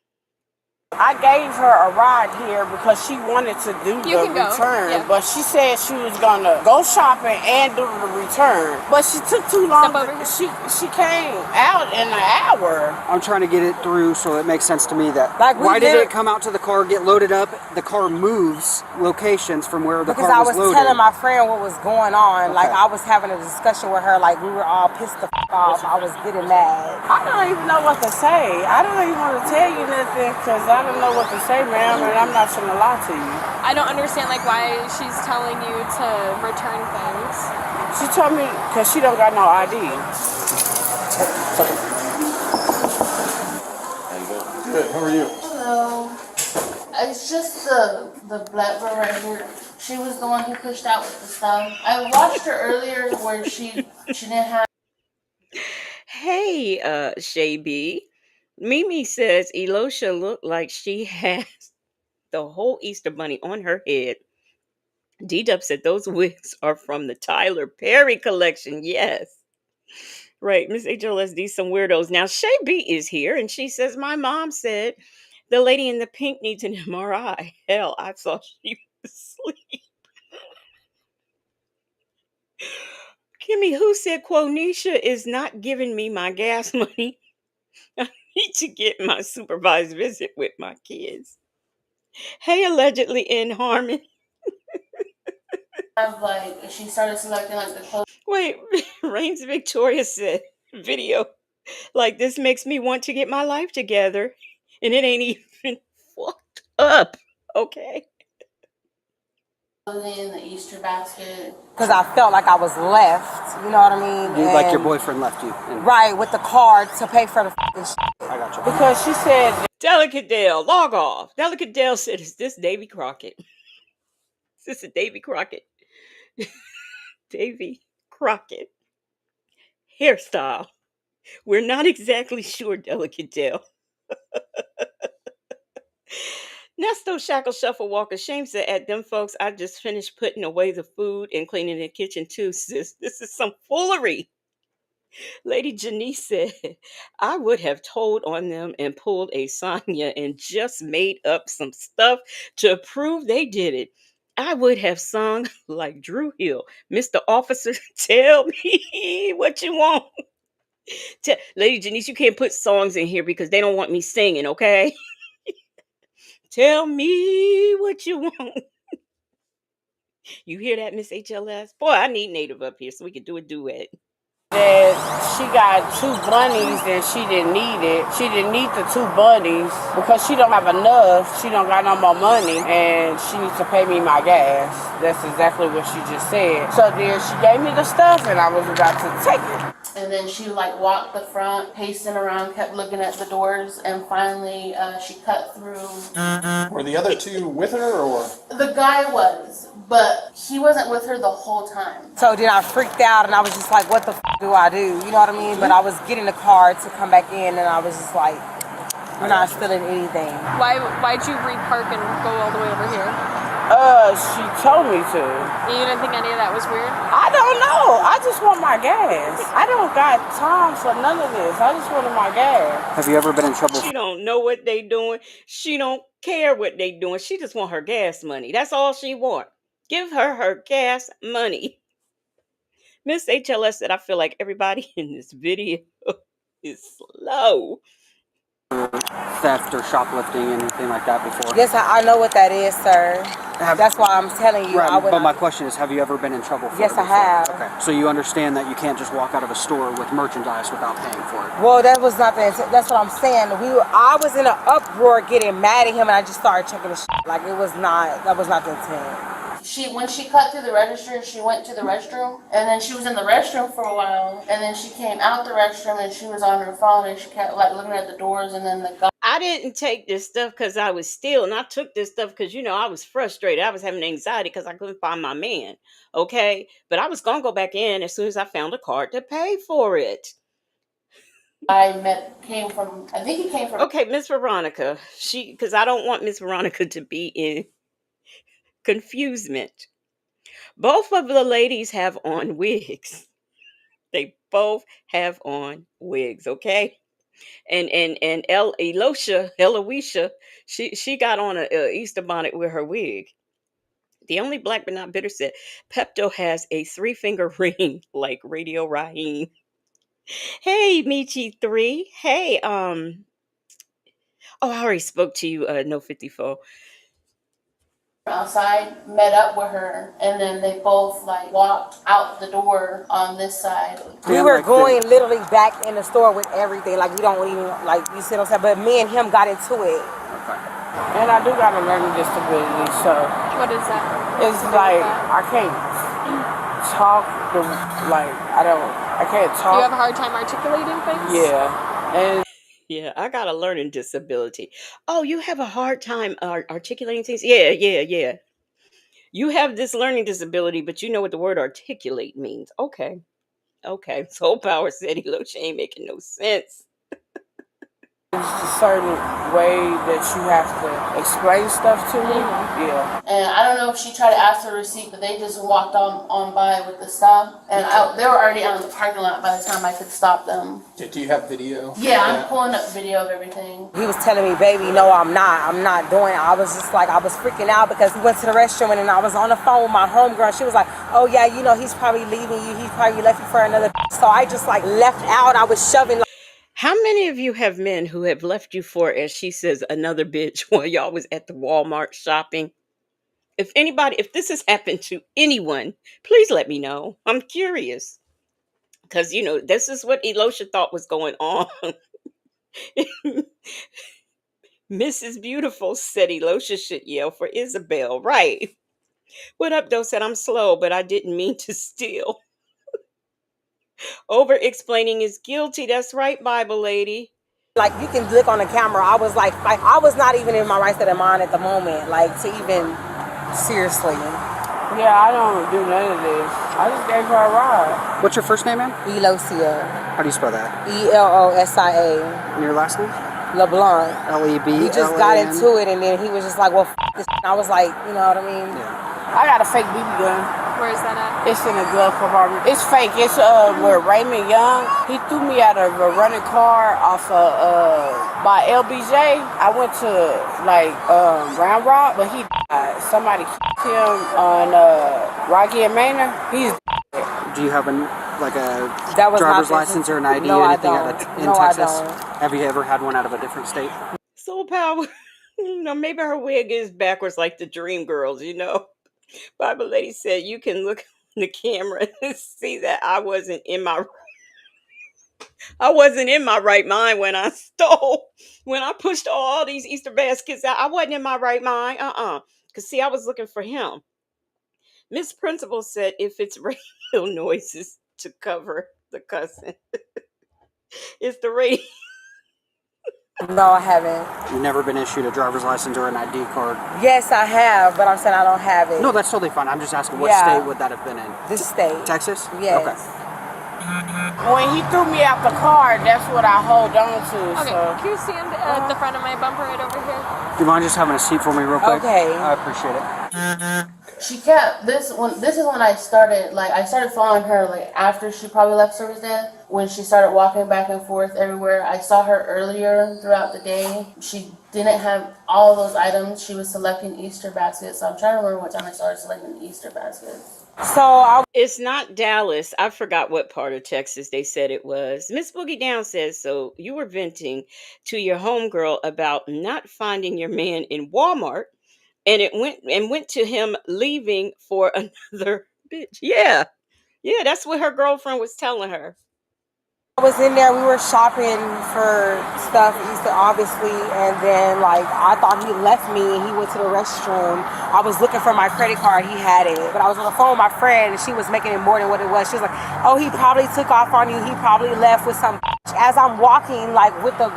I gave her a ride here because she wanted to do You the can go, return, yeah. but she said she was gonna go shopping and do the return. But she took too long. She came out in an hour. I'm trying to get it through so it makes sense to me that Like, why did it come out to the car, get loaded up? The car moves locations from where the Because car I was was loaded. telling my friend what was going on. Okay. Like, I was having a discussion with her. Like, we were all pissed the off. I was getting mad. I don't even know what to say. I don't even want to tell you nothing because I don't know what to say, ma'am, and I'm not going to lie to you. I don't understand like why she's telling you to return things. She told me because she don't got no ID. Good. How are you? Hello. It's just the black girl right here. She was the one who pushed out with the stuff. I watched her earlier where she didn't have. Hey, Shay B. Mimi says Elosha looked like she has the whole Easter bunny on her head. D-Dub said those wigs are from the Tyler Perry collection. Yes. Right, Miss HLSD, some weirdos. Now, Shay B is here, and she says, my mom said the lady in the pink needs an MRI. Hell, I thought she was asleep. Kimmy, who said Quonisha is not giving me my gas money? I need to get my supervised visit with my kids. Hey, allegedly in Harmon. She started selecting like the clothes. Wait, Reigns Victoria said video like this makes me want to get my life together, and it ain't even fucked up. Okay. In the Easter basket. Because I felt like I was left, you know what I mean? Like your boyfriend left you. Right, with the card to pay for the fucking shit. I got you. Because she said... Delicate Dale, log off. Delicate Dale said, is this Davy Crockett? Is this a Davy Crockett? Davy Crockett hairstyle. We're not exactly sure, Delicate Dale. Nesto Shackle Shuffle Walker Shame said, at them folks, I just finished putting away the food and cleaning the kitchen too, sis. This is some foolery. Lady Janice said, I would have told on them and pulled a Sonya and just made up some stuff to prove they did it. I would have sung like Drew Hill. Mr. Officer, tell me what you want. Lady Janice, you can't put songs in here because they don't want me singing, okay? Tell me what you want. You hear that, Miss HLS? Boy, I need Native up here so we can do a duet. That she got 2 bunnies and she didn't need it. She didn't need the 2 bunnies because she don't have enough. She don't got no more money and she needs to pay me my gas. That's exactly what she just said. So then she gave me the stuff and I was about to take it. And then she like walked the front, pacing around, kept looking at the doors, and finally she cut through. Were the other 2 with her or? The guy was, but he wasn't with her the whole time. So then I freaked out and I was just like, what the do I do? You know what I mean? But I was getting the card to come back in and I was just like, we're not stealing anything. Why'd you repark and go all the way over here? She told me to. You didn't think any of that was weird? I don't know. I just want my gas. I don't got time for none of this. I just wanted my gas. Have you ever been in trouble? She don't know what they doing. She don't care what they doing. She just want her gas money. That's all she want. Give her gas money. Miss HLS said, I feel like everybody in this video is slow. Theft or shoplifting, anything like that before? Yes, I know what that is, sir. That's why I'm telling you. Right, but my question is, have you ever been in trouble for Yes, it I have. Okay, so you understand that you can't just walk out of a store with merchandise without paying for it? Well, that was not the. That's what I'm saying. I was in an uproar, getting mad at him, and I just started checking the shit. Like it was not. That was not the intent. When she cut through the register, she went to the restroom, and then she was in the restroom for a while, and then she came out the restroom and she was on her phone and she kept like looking at the doors, and then the guy. I didn't take this stuff because I was stealing. I took this stuff because, I was frustrated. I was having anxiety because I couldn't find my man. Okay. But I was going to go back in as soon as I found a card to pay for it. came from, I think he came from. Okay, Miss Veronica. Because I don't want Miss Veronica to be in confusement. Both of the ladies have on wigs. They both have on wigs, okay? And Eloisha, she got on a Easter bonnet with her wig. The only black but not bitter said Pepto has a 3-finger ring like Radio Raheem. Hey, Michi 3. Hey, oh, I already spoke to you, No 54. Outside, met up with her, and then they both like walked out the door on this side. We were going literally back in the store with everything. Like, we don't even, like, you see what I'm saying? But me and him got into it. Okay. And I do got a learning disability, so. What is that? It's like, I can't talk, I can't talk. You have a hard time articulating things? Yeah. And yeah, I got a learning disability. Oh, you have a hard time articulating things? Yeah. You have this learning disability, but you know what the word articulate means. Okay. Soul Power said Eloisha ain't making no sense. It's a certain way that you have to explain stuff to me. Yeah. And I don't know if she tried to ask for a receipt, but they just walked on by with the stop. And they were already out in the parking lot by the time I could stop them. Do you have video? Yeah, I'm pulling up video of everything. He was telling me, baby, no, I'm not doing it. I was just like, I was freaking out because we went to the restroom and then I was on the phone with my homegirl. She was like, oh yeah, you know, he's probably leaving you. He probably left you for another. So I just like left out. I was shoving. How many of you have men who have left you for, as she says, another bitch while y'all was at the Walmart shopping? If this has happened to anyone, please let me know. I'm curious. Because, you know, this is what Eloisha thought was going on. Mrs. Beautiful said Eloisha should yell for Isabel. Right. What up, though? Said I'm slow, but I didn't mean to steal. Over explaining is guilty. That's right, Bible lady. Like, you can look on the camera. I was like I was not even in my right state of mind at the moment. Like, to even seriously. Yeah, I don't do none of this. I just gave her a ride. What's your first name, man? Elosia. How do you spell that? Elosia. And your last name? LeBlanc. L-E-B. We just got into it, and then he was just like, well, this. I was like, you know what I mean? Yeah. I got a fake BB gun. Where is that at? It's in the glove compartment. It's fake. It's where Raymond Young, he threw me out of a running car off by LBJ. I went to Round Rock, but he died. Somebody killed him on Rocky and Manor. He's dead. Do you have a driver's license or an ID or anything in Texas? Have you ever had one out of a different state? Soul Power. You know, maybe her wig is backwards like the Dream Girls, you know. Bible lady said you can look in the camera and see that I wasn't in my right mind when I stole. When I pushed all these Easter baskets out, I wasn't in my right mind. Because see, I was looking for him. Miss Principal said if it's radio noises to cover the cussing. It's the radio. No, I haven't. You've never been issued a driver's license or an ID card? Yes, I have, but I'm saying I don't have it. No, that's totally fine. I'm just asking what state would that have been in? This state. Texas? Yes. Okay. When he threw me out the car, that's what I hold on to. Okay, can you stand at the front of my bumper right over here? Do you mind just having a seat for me real quick? Okay. I appreciate it. She kept this is when I started following her after she probably left service then, when she started walking back and forth everywhere. I saw her earlier throughout the day. She didn't have all those items. She was selecting Easter baskets. So I'm trying to remember what time I started selecting the Easter baskets. It's not Dallas. I forgot what part of Texas they said it was. Miss Boogie Down says, so you were venting to your homegirl about not finding your man in Walmart, and it went to him leaving for another bitch. Yeah, that's what her girlfriend was telling her. I was in there, we were shopping for stuff, Easter obviously, and then I thought he left me and he went to the restroom. I was looking for my credit card, he had it, but I was on the phone with my friend and she was making it more than what it was. She was like, oh, he probably took off on you, he probably left with some bitch. As I'm walking with the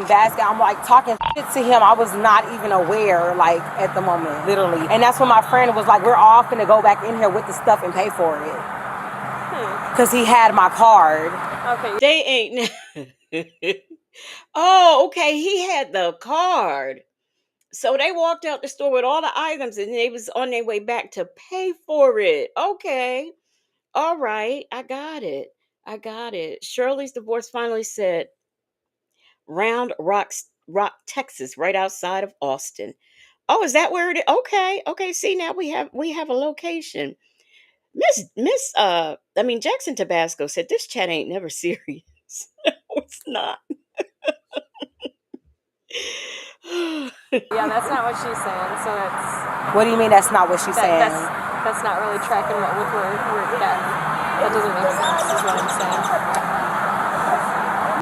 basket, I'm talking shit to him. I was not even aware at the moment, literally. And that's when my friend was like, we're all finna go back in here with the stuff and pay for it. Because he had my card. Okay. They ain't. Oh, okay. He had the card. So they walked out the store with all the items and they was on their way back to pay for it. Okay. All right. I got it. I got it. Shirley's divorce finally said Rock, Texas, right outside of Austin. Oh, is that where it is? Okay. Okay. See, now we have a location. Jackson Tabasco said this chat ain't never serious. No, it's not. Yeah, that's not what she's saying. So that's. What do you mean that's not what she's saying? That's not really tracking with where we're getting. That doesn't make sense, is what I'm saying.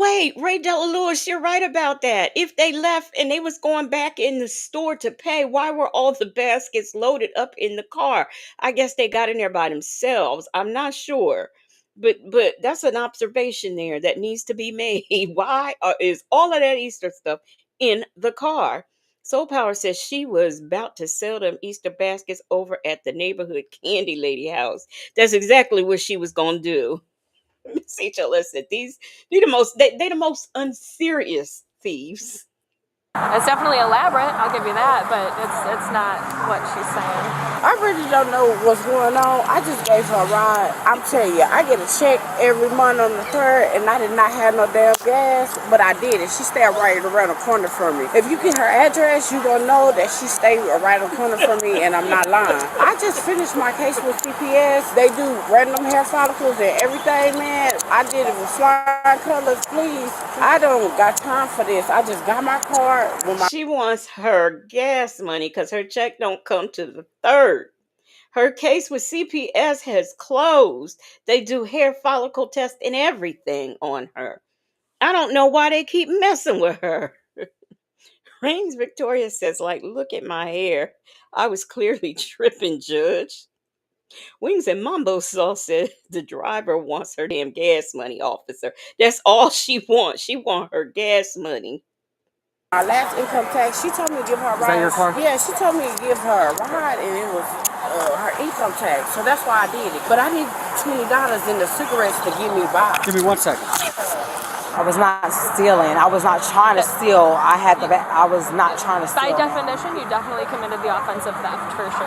Wait, Ray Della Lewis, you're right about that. If they left and they was going back in the store to pay, why were all the baskets loaded up in the car? I guess they got in there by themselves. I'm not sure. But that's an observation there that needs to be made. Why is all of that Easter stuff in the car? Soul Power says she was about to sell them Easter baskets over at the neighborhood candy lady house. That's exactly what she was gonna do. Miss HLS said they the most unserious thieves. It's definitely elaborate, I'll give you that, but it's not what she's saying. I really don't know what's going on. I just gave her a ride. I'm telling you, I get a check every month on the 3rd, and I did not have no damn gas, but I did it. She stayed right around the corner from me. If you get her address, you gonna know that she stayed right around the corner from me, and I'm not lying. I just finished my case with CPS. They do random hair follicles and everything, man. I did it with flying colors, please. I don't got time for this. I just got my card. She wants her gas money because her check don't come to the 3rd. Her case with CPS has closed. They do hair follicle tests and everything on her. I don't know why they keep messing with her. Reigns Victoria says, like, look at my hair. I was clearly tripping, Judge. Wings and Mambo Sauce said the driver wants her damn gas money, officer. That's all she wants. She wants her gas money. My last income tax, she told me to give her a ride. Is that your car? Yeah, she told me to give her a ride, and it was her income tax. So that's why I did it. But I need $20 in the cigarettes to get me by. Give me 1 second. I was not stealing. I was not trying to steal. I was not trying to steal. By definition, you definitely committed the offense of theft, for sure.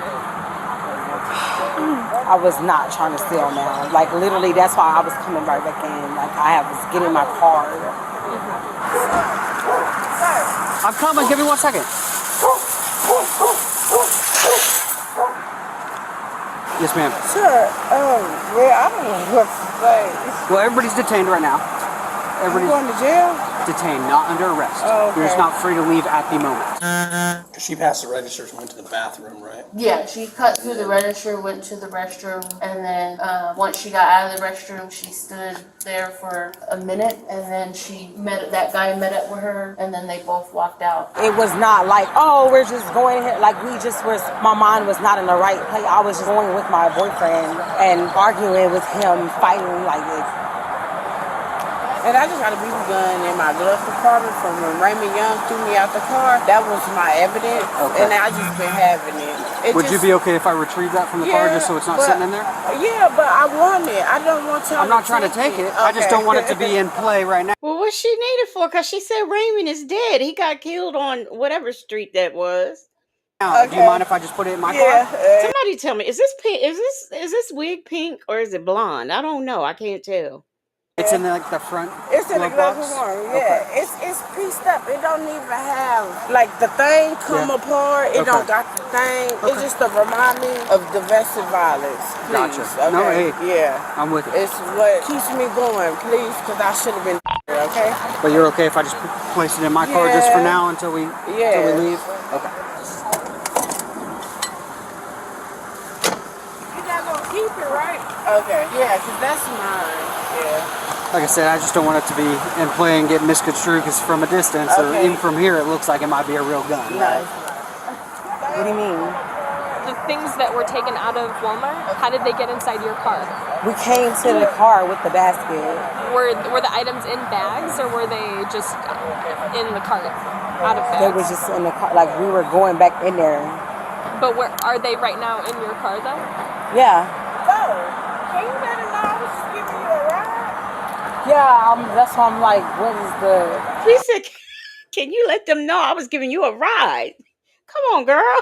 I was not trying to steal now. Like, literally, that's why I was coming right back in. Like, I was getting my card. I'm coming. Give me 1 second. Yes, ma'am. Sure. I don't know what to say. Well, everybody's detained right now. Everybody's going to jail? Detained, not under arrest. Oh, okay. You're just not free to leave at the moment. She passed the registers and went to the bathroom, right? Yeah, she cut through the register, went to the restroom, and then once she got out of the restroom, she stood there for a minute, and then that guy met up with her, and then they both walked out. It was not like, oh, we're just going here. Like, my mind was not in the right place. I was just going with my boyfriend and arguing with him, fighting like this. And I just got a BB gun in my glove compartment from when Raymond Young threw me out the car. That was my evidence, and I just been having it. Would you be okay if I retrieve that from the car just so it's not sitting in there? Yeah, but I want it. I don't want to. I'm not trying to take it. I just don't want it to be in play right now. Well, what she needed for? Because she said Raymond is dead. He got killed on whatever street that was. Now, do you mind if I just put it in my car? Somebody tell me, is this pink? Is this wig pink or is it blonde? I don't know. I can't tell. It's in the front. It's in the glove box? compartment. Yeah, okay. It's pieced up. It don't even have like the thing come apart. It don't got the thing. It's just to remind me of domestic violence. Please. Gotcha. Okay? No, hey, yeah, I'm with it. It's what keeps me going, please, because I should have been. Okay. But you're okay if I just place it in my car just for now until we leave? Okay. You're not gonna keep it, right? Okay. Yeah, because that's mine. Yeah. Like I said, I just don't want it to be in play and get misconstrued because from a distance or even from here, it looks like it might be a real gun. No. What do you mean? The things that were taken out of Walmart, how did they get inside your car? We came to the car with the basket. Were the items in bags or were they just in the cart, out of bags? They were just in the car, like we were going back in there. But where are they right now in your car, though? Yeah. Oh, can you let him know I was just giving you a ride? Yeah, that's why I'm like, what is the? She said, "Can you let them know I was giving you a ride?" Come on, girl.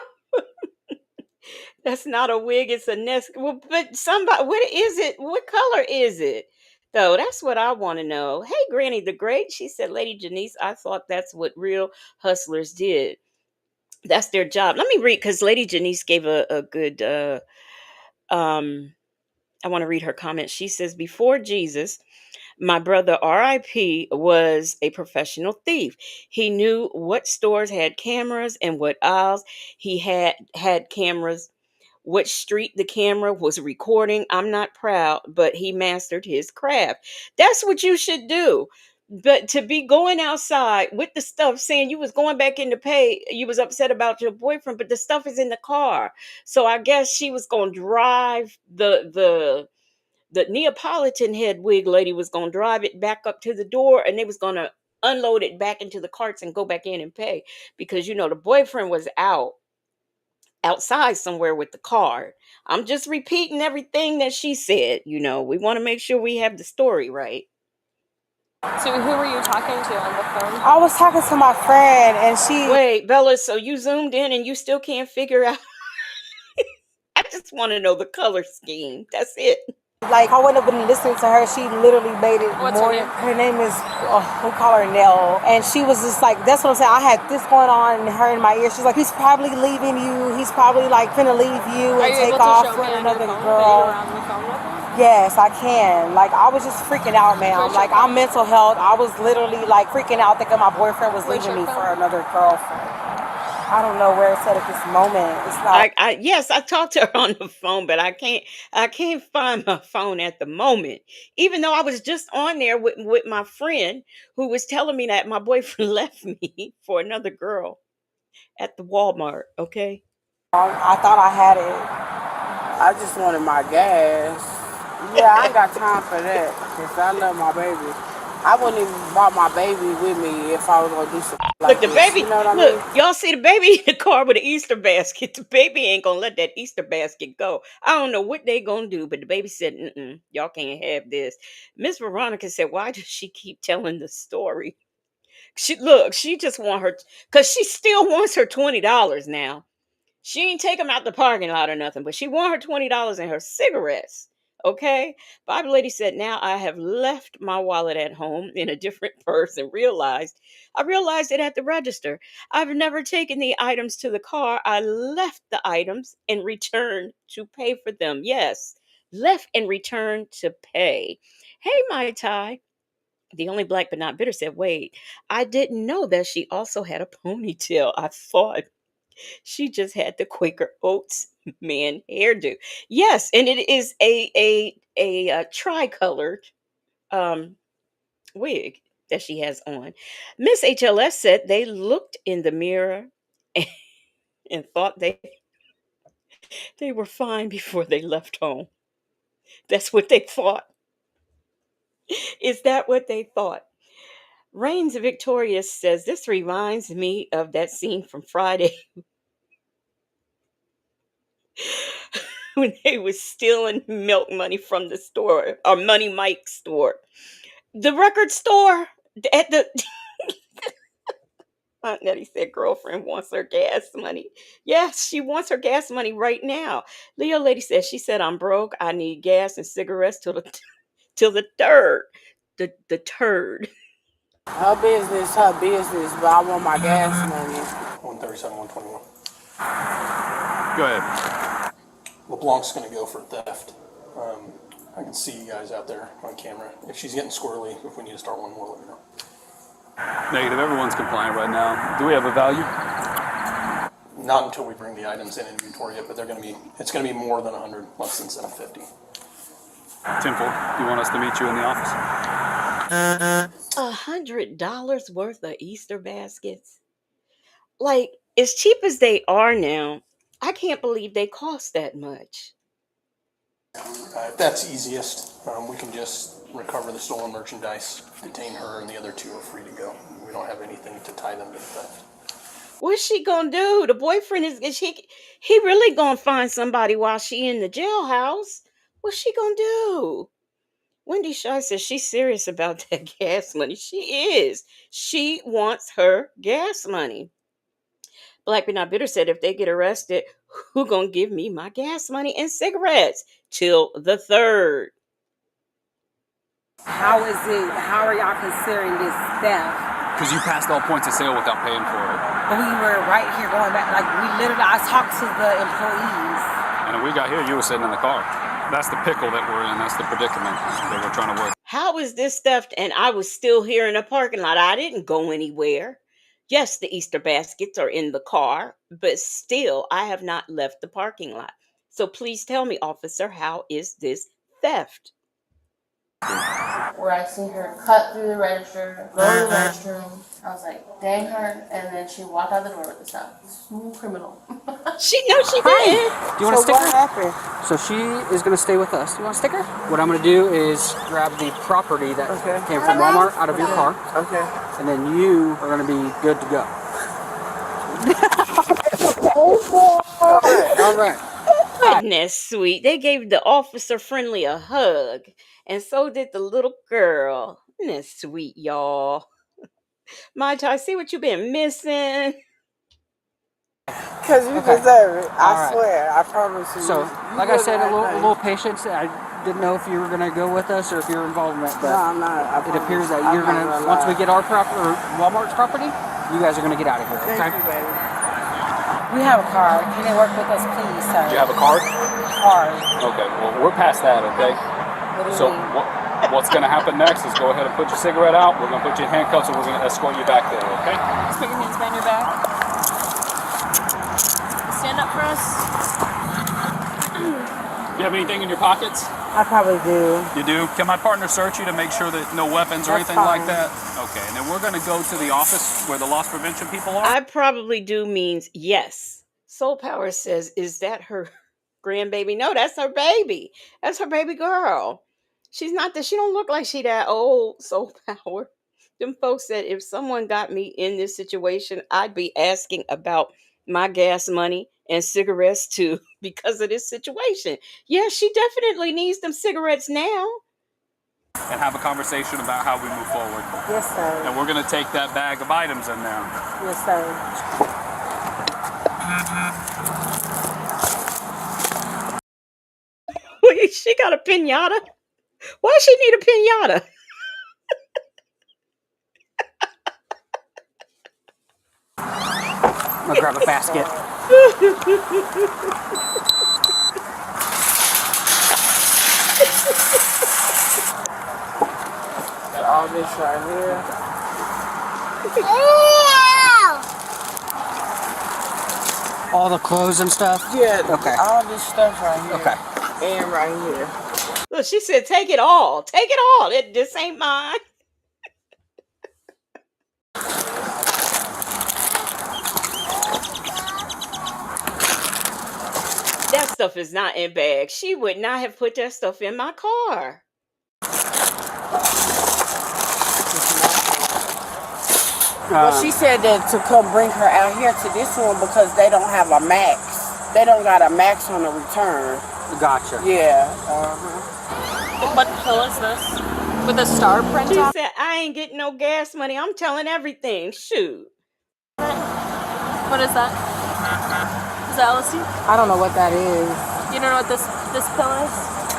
That's not a wig. It's a nest. Well, but somebody, what is it? What color is it? Though that's what I want to know. Hey, Granny the Great. She said, Lady Janice, I thought that's what real hustlers did. That's their job. Let me read because Lady Janice gave a good. Um, I want to read her comment. She says, before Jesus, my brother RIP was a professional thief. He knew what stores had cameras and what aisles he had cameras, what street the camera was recording. I'm not proud, but he mastered his craft. That's what you should do. But to be going outside with the stuff saying you was going back in to pay, you was upset about your boyfriend, but the stuff is in the car. So I guess she was going to drive the Neapolitan head wig lady was going to drive it back up to the door and they was going to unload it back into the carts and go back in and pay because the boyfriend was outside somewhere with the card. I'm just repeating everything that she said. We want to make sure we have the story right. So who were you talking to on the phone? I was talking to my friend, and she. Wait, Bella. So you zoomed in and you still can't figure out? I just want to know the color scheme. That's it. Like, I wouldn't have been listening to her. She literally made it. What's her name? Her name is, we call her Nell. And she was just like, that's what I'm saying. I had this going on in her in my ear. She's like, he's probably leaving you. He's probably like finna leave you and take off with another girl. Yes, I can. Like, I was just freaking out, man. Like, I'm mental health. I was literally like freaking out thinking my boyfriend was leaving me for another girlfriend. I don't know where it's at this moment. It's not. Yes, I talked to her on the phone, but I can't find my phone at the moment. Even though I was just on there with my friend who was telling me that my boyfriend left me for another girl at the Walmart. Okay. I thought I had it. I just wanted my gas. Yeah, I ain't got time for that because I love my baby. I wouldn't even brought my baby with me if I was gonna do something like Look, the this. baby. You know what I Look, mean? y'all see the baby in the car with the Easter basket. The baby ain't gonna let that Easter basket go. I don't know what they gonna do, but the baby said, "Y'all can't have this." Miss Veronica said, "Why does she keep telling the story?" She just want her because she still wants her $20 now. She ain't take them out the parking lot or nothing, but she want her $20 and her cigarettes. Okay. Bible lady said, now I have left my wallet at home in a different purse and I realized it at the register. I've never taken the items to the car. I left the items and returned to pay for them. Yes, left and returned to pay. Hey, my Ty. The only black but not bitter said, wait, I didn't know that she also had a ponytail. I thought she just had the Quaker Oats man hairdo. Yes, and it is a tricolored um wig that she has on. Miss HLS said they looked in the mirror and thought they were fine before they left home. That's what they thought. Is that what they thought? Reigns Victorious says this reminds me of that scene from Friday when they was stealing milk money from the store or Money Mike's store. The record store at the Aunt Nettie said girlfriend wants her gas money. Yes, she wants her gas money right now. Leo lady says she said I'm broke. I need gas and cigarettes till the third. The turd. Her business, but I want my gas money. 137, 121. Go ahead. LeBlanc's going to go for theft. I can see you guys out there on camera. If she's getting squirrely, if we need to start one more, let me know. Negative. Everyone's compliant right now. Do we have a value? Not until we bring the items in inventory yet, but it's going to be more than 100, less than 750. Timple, do you want us to meet you in the office? $100 worth of Easter baskets. Like, as cheap as they are now, I can't believe they cost that much. If that's easiest, we can just recover the stolen merchandise, detain her, and the other two are free to go. We don't have anything to tie them to the theft. What's she gonna do? The boyfriend is he really gonna find somebody while she in the jailhouse? What's she gonna do? Wendy Shy says she's serious about that gas money. She is. She wants her gas money. Black But Not Bitter said if they get arrested, who gonna give me my gas money and cigarettes till the 3rd? How are y'all considering this theft? Because you passed all points of sale without paying for it. But we were right here going back, like I talked to the employees. And when we got here, you were sitting in the car. That's the pickle that we're in. That's the predicament that we're trying to work. How is this theft and I was still here in the parking lot? I didn't go anywhere. Yes, the Easter baskets are in the car, but still I have not left the parking lot. So please tell me, officer, how is this theft? Where I seen her cut through the register, go to the restroom. I was like, dang her. And then she walked out the door with the stuff. Smooth criminal. She did. Do you want a sticker? What happened? So she is going to stay with us. You want a sticker? What I'm going to do is grab the property that came from Walmart out of your car. Okay. And then you are going to be good to go. All right. Goodness sweet. They gave the officer friendly a hug. And so did the little girl. Isn't that sweet, y'all? My I see what you've been missing. Because you deserve it. I swear. I promise you. So, like I said, a little patience. I didn't know if you were going to go with us or if you're involved in that. But no, I'm not. It appears that you're going to, once we get our property, or Walmart's property, you guys are going to get out of here. Okay? Thank you, baby. We have a card. Can they work with us, please, sir? Do you have a card? Card. Okay, well, we're past that, okay? So what's going to happen next is go ahead and put your cigarette out. We're going to put you in handcuffs and we're going to escort you back there, okay? Just put your hands behind your back. Stand up for us. Do you have anything in your pockets? I probably do. You do? Can my partner search you to make sure that no weapons or anything like that? Okay, and then we're going to go to the office where the loss prevention people are. I probably do means yes. Soul Power says, is that her grandbaby? No, that's her baby. That's her baby girl. She's not that. She don't look like she that old. Soul Power. Them folks said if someone got me in this situation, I'd be asking about my gas money and cigarettes too because of this situation. Yeah, she definitely needs them cigarettes now. And have a conversation about how we move forward. Yes, sir. And we're going to take that bag of items in there. Yes, sir. Wait, she got a pinata? Why does she need a pinata? I'm going to grab a basket. Got all this right here. All the clothes and stuff? Yeah. Okay. All this stuff right here. Okay. And right here. Look, she said, take it all. Take it all. This ain't mine. That stuff is not in bags. She would not have put that stuff in my car. Well, she said that to come bring her out here to this one because they don't have a max. They don't got a max on the return. Gotcha. Yeah. What pill is this? With a star print She on? said, I ain't getting no gas money. I'm telling everything. Shoot. What is that? Is that LSD? I don't know what that is. You don't know what this pill is?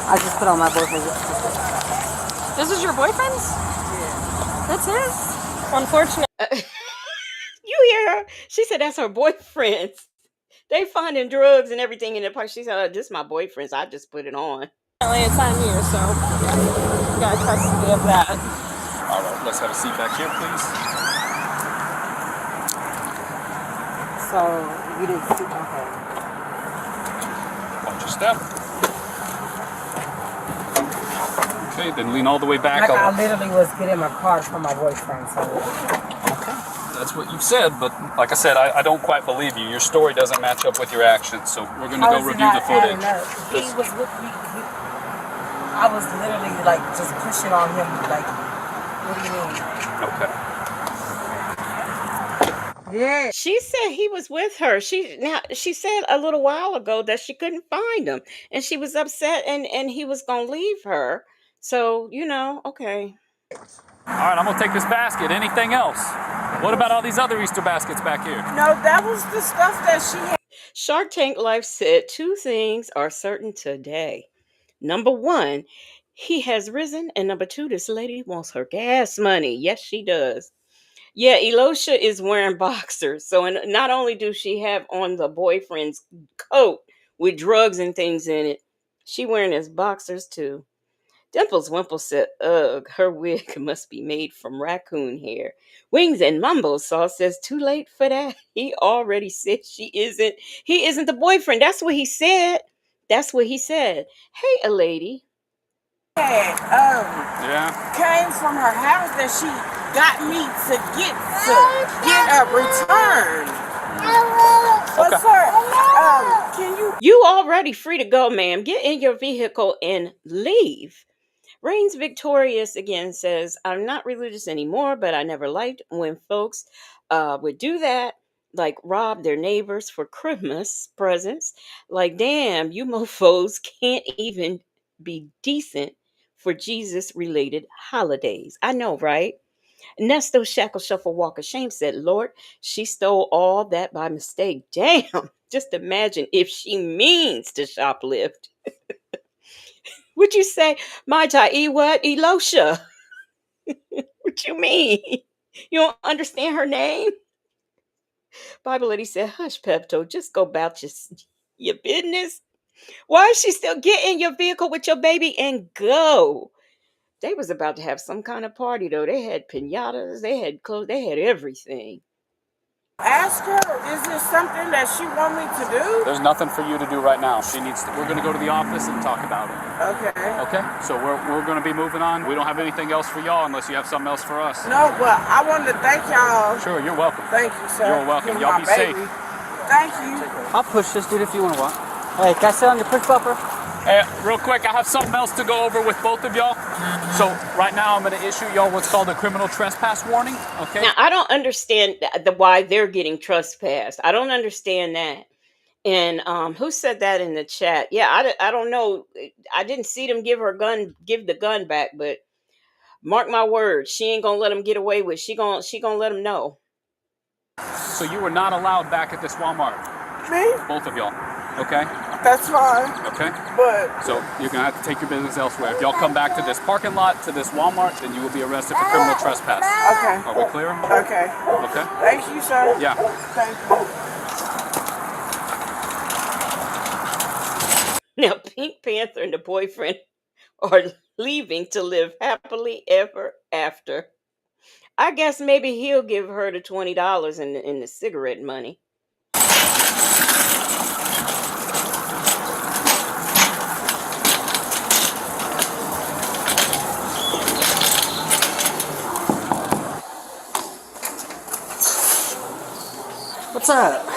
I just put on my boyfriend's. This is your boyfriend's? Yeah. That's his? Unfortunate. You hear her? She said that's her boyfriend's. They finding drugs and everything in the park. She said, oh, this is my boyfriend's. I just put it on. Apparently it's on here, so you got custody of that. All right, let's have a seat back here, please. So, you didn't see, okay. Watch your step. Okay, then lean all the way back. Like I literally was getting my card from my boyfriend, so. Okay, that's what you've said, but like I said, I don't quite believe you. Your story doesn't match up with your actions, so we're going to go review the footage. He was with me. I was literally like just pushing on him, like, what do you mean? Okay. Yeah. She said he was with her. She said a little while ago that she couldn't find him and she was upset and he was gonna leave her. So, okay. All right, I'm gonna take this basket. Anything else? What about all these other Easter baskets back here? No, that was the stuff that she had. Shark Tank Life said 2 things are certain today. Number 1, he has risen. And number 2, this lady wants her gas money. Yes, she does. Yeah, Elosha is wearing boxers. So not only do she have on the boyfriend's coat with drugs and things in it, she wearing his boxers too. Dimples Wimple said, ugh, her wig must be made from raccoon hair. Wings and Mumbo Sauce says, too late for that. He already said he isn't the boyfriend. That's what he said. That's what he said. Hey, a lady. Yeah. Came from her house that she got me to get a return. But sir, can You already free to go, ma'am. Get in your vehicle and leave. Reigns Victorious again says, I'm not religious anymore, but I never liked when folks would do that, like rob their neighbors for Christmas presents. Like, damn, you mofos can't even be decent for Jesus related holidays. I know, right? Nesto Shackle Shuffle Walker Shame said, Lord, she stole all that by mistake. Damn, just imagine if she means to shoplift. Would you say, my Tai what? Elosha? What you mean? You don't understand her name? Bible Lady said, hush, Pepto, just go about your business. Why is she still get in your vehicle with your baby and go? They was about to have some kind of party, though. They had pinatas, they had clothes, they had everything. Ask her, is this something that she want me to do? There's nothing for you to do right now. We're gonna go to the office and talk about it. Okay. Okay? So we're gonna be moving on. We don't have anything else for y'all unless you have something else for us. No, but I wanted to thank y'all. Sure, you're welcome. Thank you, sir. You're welcome. Y'all be safe. Thank you. I'll push this dude if you want to walk. Hey, can I sit on your push bumper? Hey, real quick, I have something else to go over with both of y'all. So right now I'm going to issue y'all what's called a criminal trespass warning, okay? Now, I don't understand why they're getting trespassed. I don't understand that. And who said that in the chat? Yeah, I don't know. I didn't see them give the gun back, but mark my words, she ain't gonna let them get away with. She gonna let them know. So you were not allowed back at this Walmart. Me? Both of y'all. Okay? That's fine. Okay? But so you're gonna have to take your business elsewhere. If y'all come back to this parking lot, to this Walmart, then you will be arrested for criminal trespass. Okay. Are we clear? Okay. Okay. Thank you, sir. Yeah. Thank you. Now, Pink Panther and the boyfriend are leaving to live happily ever after. I guess maybe he'll give her the $20 in the cigarette money. What's up?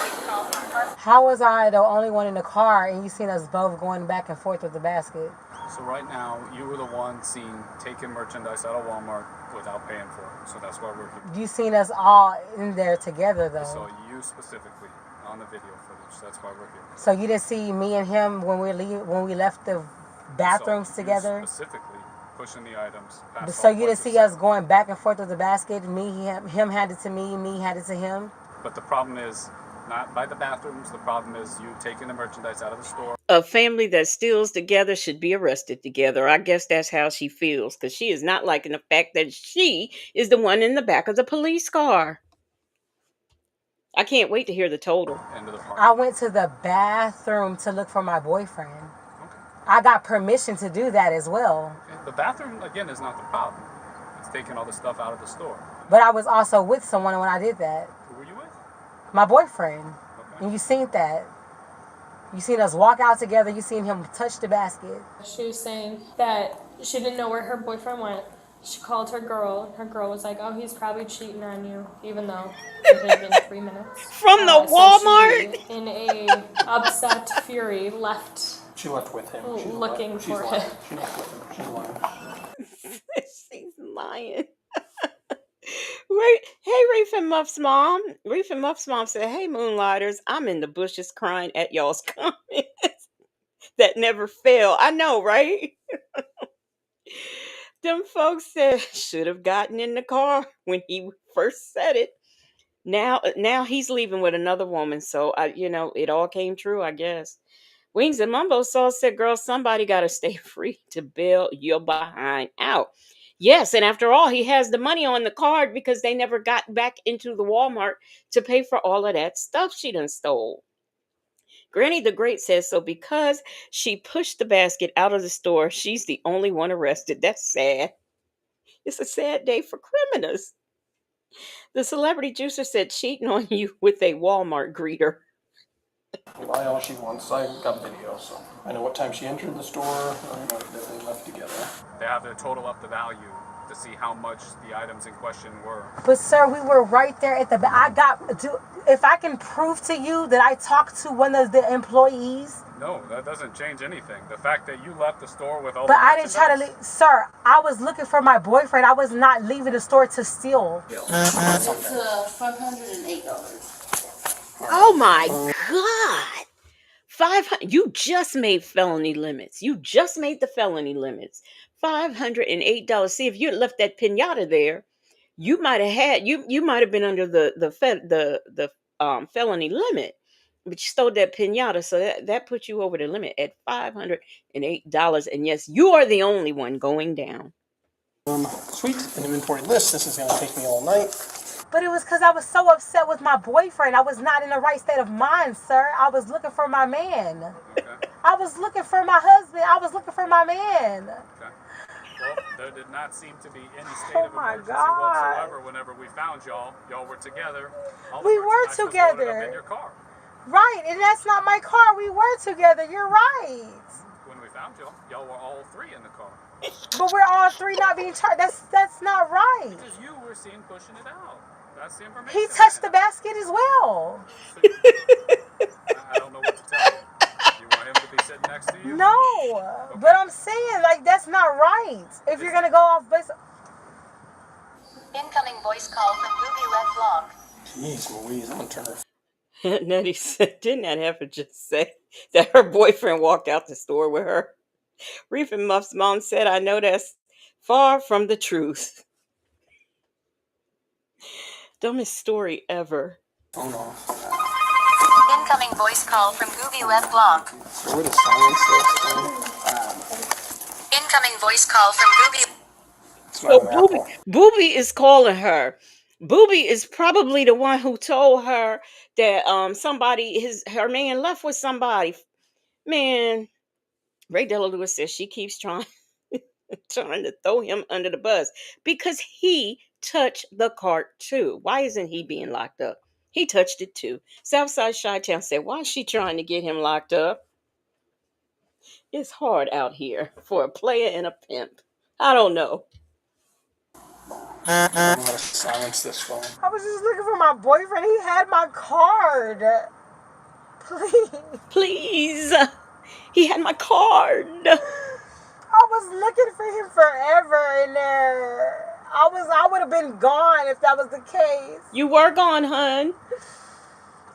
How was I the only one in the car and you seen us both going back and forth with the basket? So right now, you were the one seen taking merchandise out of Walmart without paying for it. So that's why we're here. You seen us all in there together though. So you specifically on the video footage. That's why we're here. So you didn't see me and him when we left the bathrooms so together? Specifically pushing the items. So you didn't see us going back and forth with the basket? Him had it to me had it to him? But the problem is not by the bathrooms. The problem is you taking the merchandise out of the store. A family that steals together should be arrested together. I guess that's how she feels, because she is not liking the fact that she is the one in the back of the police car. I can't wait to hear the total. I went to the bathroom to look for my boyfriend. Okay. I got permission to do that as well. Okay. The bathroom, again, is not the problem. It's taking all the stuff out of the store. But I was also with someone when I did that. Who were you with? My boyfriend. Okay. And you seen that. You seen us walk out together. You seen him touch the basket. She was saying that she didn't know where her boyfriend went. She called her girl. Her girl was like, oh, he's probably cheating on you, even though it had been 3 minutes. From the Walmart? So she, in a upset fury, left. She left with him. Looking for him. She left with him. She's lying. She's lying. Hey, Reef and Muff's mom. Reef and Muff's mom said, hey, Moonlighters, I'm in the bushes crying at y'all's comments that never fail. I know, right? Them folks said should have gotten in the car when he first said it. Now he's leaving with another woman. So it all came true, I guess. Wings and Mumbo Soul said, "Girl, somebody got to stay free to bail your behind out." Yes, and after all, he has the money on the card because they never got back into the Walmart to pay for all of that stuff she done stole. Granny the Great says, "So because she pushed the basket out of the store, she's the only one arrested." That's sad. It's a sad day for criminals. The celebrity juicer said, "Cheating on you with a Walmart greeter." Lie all she wants. I got video, so I know what time she entered the store. I know that they left together. They have to total up the value to see how much the items in question were. But sir, we were right there at the back. If I can prove to you that I talked to one of the employees. No, that doesn't change anything. The fact that you left the store with all But the I didn't try to leave. Sir, I was looking for my boyfriend. I was not leaving the store to steal. It's $508. Oh my God. 500. You just made felony limits. You just made the felony limits. $508. See, if you had left that pinata there, you might have had you might have been under the felony limit. But you stole that pinata, so that put you over the limit at $508. And yes, you are the only one going down. Sweet. An inventory list. This is going to take me all night. But it was because I was so upset with my boyfriend. I was not in the right state of mind, sir. I was looking for my man. Okay. I was looking for my husband. I was looking for my man. Okay. Well, there did not seem to be any state of emergency whatsoever whenever we found y'all. Y'all were together. We were together. Up in your car. Right, and that's not my car. We were together. You're right. When we found y'all were all three in the car. But we're all three not being charged. That's not right. Because you were seen pushing it out. That's the information. He touched the basket as well. I don't know what to tell you. You want him to be sitting next to you? No, okay. But I'm saying, like, that's not right. If you're gonna go off base. Incoming voice call from Ruby Left Block. Jeez Louise, I'm gonna turn her. Nettie said, "Didn't that heifer just say that her boyfriend walked out the store with her?" Reef and Muff's mom said, "I know that's far from the truth." Dumbest story ever. Phone off. Incoming voice call from Gooby Left Block. Where the silence is. Incoming voice call from Gooby. So Booby is calling her. Booby is probably the one who told her that her man left with somebody. Man, Ray Della Lewis says she keeps trying to throw him under the bus because he touched the cart too. Why isn't he being locked up? He touched it too. Southside Chi-Town said, "Why is she trying to get him locked up?" It's hard out here for a player and a pimp. I don't know. I'm gonna silence this phone. I was just looking for my boyfriend. He had my card. Please. He had my card. I was looking for him forever in there. I would have been gone if that was the case. You were gone, hun.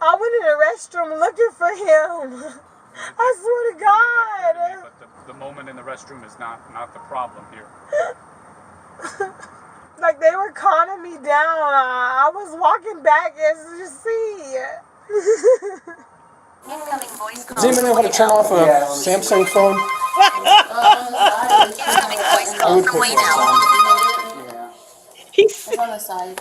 I went in the restroom looking for him. I swear to God. But the moment in the restroom is not the problem here. Like they were calming me down. I was walking back as you see. Incoming voice call. Does anybody know how to turn off a Samsung phone? Incoming voice call from Wayne House. He's on the side.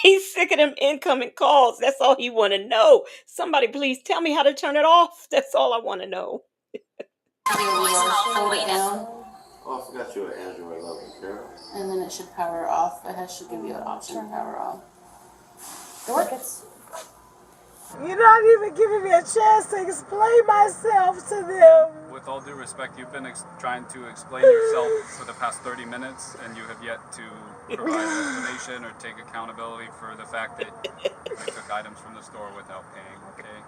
He's sick of them incoming calls. That's all he want to know. Somebody please tell me how to turn it off. That's all I want to know. Hold it down. Oh, I forgot you were Android 11, Carol. And then it should power off. It should give you an option to power off. It works. You're not even giving me a chance to explain myself to them. With all due respect, you've been trying to explain yourself for the past 30 minutes, and you have yet to provide an explanation or take accountability for the fact that you took items from the store without paying, okay?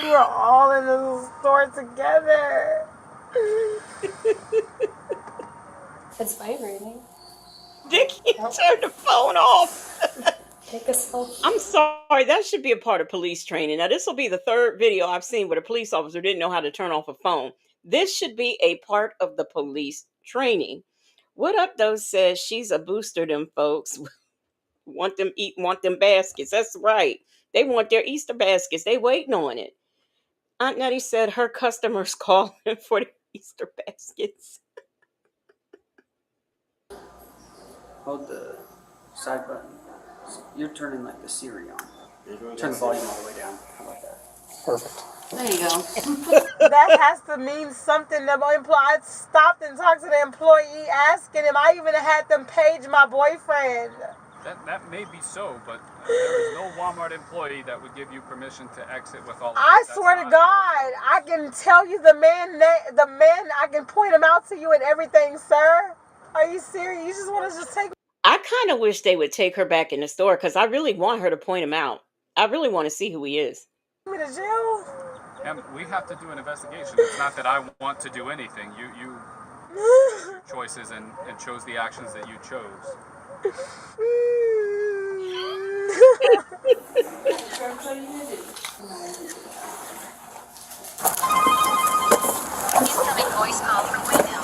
We were all in the store together. It's vibrating. Dickie, turn the phone off. Take a selfie. I'm sorry, that should be a part of police training. Now, this will be the third video I've seen where a police officer didn't know how to turn off a phone. This should be a part of the police training. What Up Though says she's a booster, them folks. Want them baskets. That's right. They want their Easter baskets. They waiting on it. Aunt Nettie said her customers calling for the Easter baskets. Hold the side button. You're turning like the Siri on. Turn the volume all the way down. How about that? Perfect. There you go. That has to mean something. The employee, I stopped and talked to the employee, asking him. I even had them page my boyfriend. That may be so, but there is no Walmart employee that would give you permission to exit with all of I that. swear to God, I can tell you the man, I can point him out to you and everything, sir. Are you serious? You just want to just take... I kind of wish they would take her back in the store because I really want her to point him out. I really want to see who he is. Me to jail? And we have to do an investigation. It's not that I want to do anything. You your choices and chose the actions that you chose. Incoming voice call from Wayno.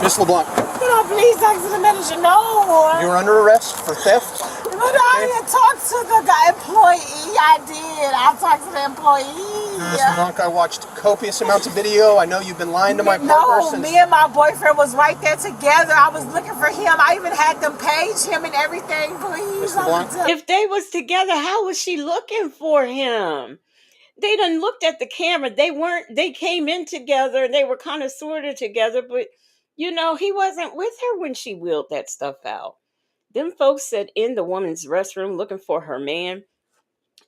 Miss LeBlanc, Can I please talk to the manager? No. you're under arrest for theft. But I didn't talk to the employee. I did. I talked to the employee. Miss LeBlanc, I watched copious amounts of video. I know you've been lying to my partner No, since... me and my boyfriend was right there together. I was looking for him. I even had them page him and everything. Please. If they was together, how was she looking for him? They done looked at the camera. They came in together. They were kind of sort of together, but you know, he wasn't with her when she wheeled that stuff out. Them folks said in the woman's restroom looking for her man.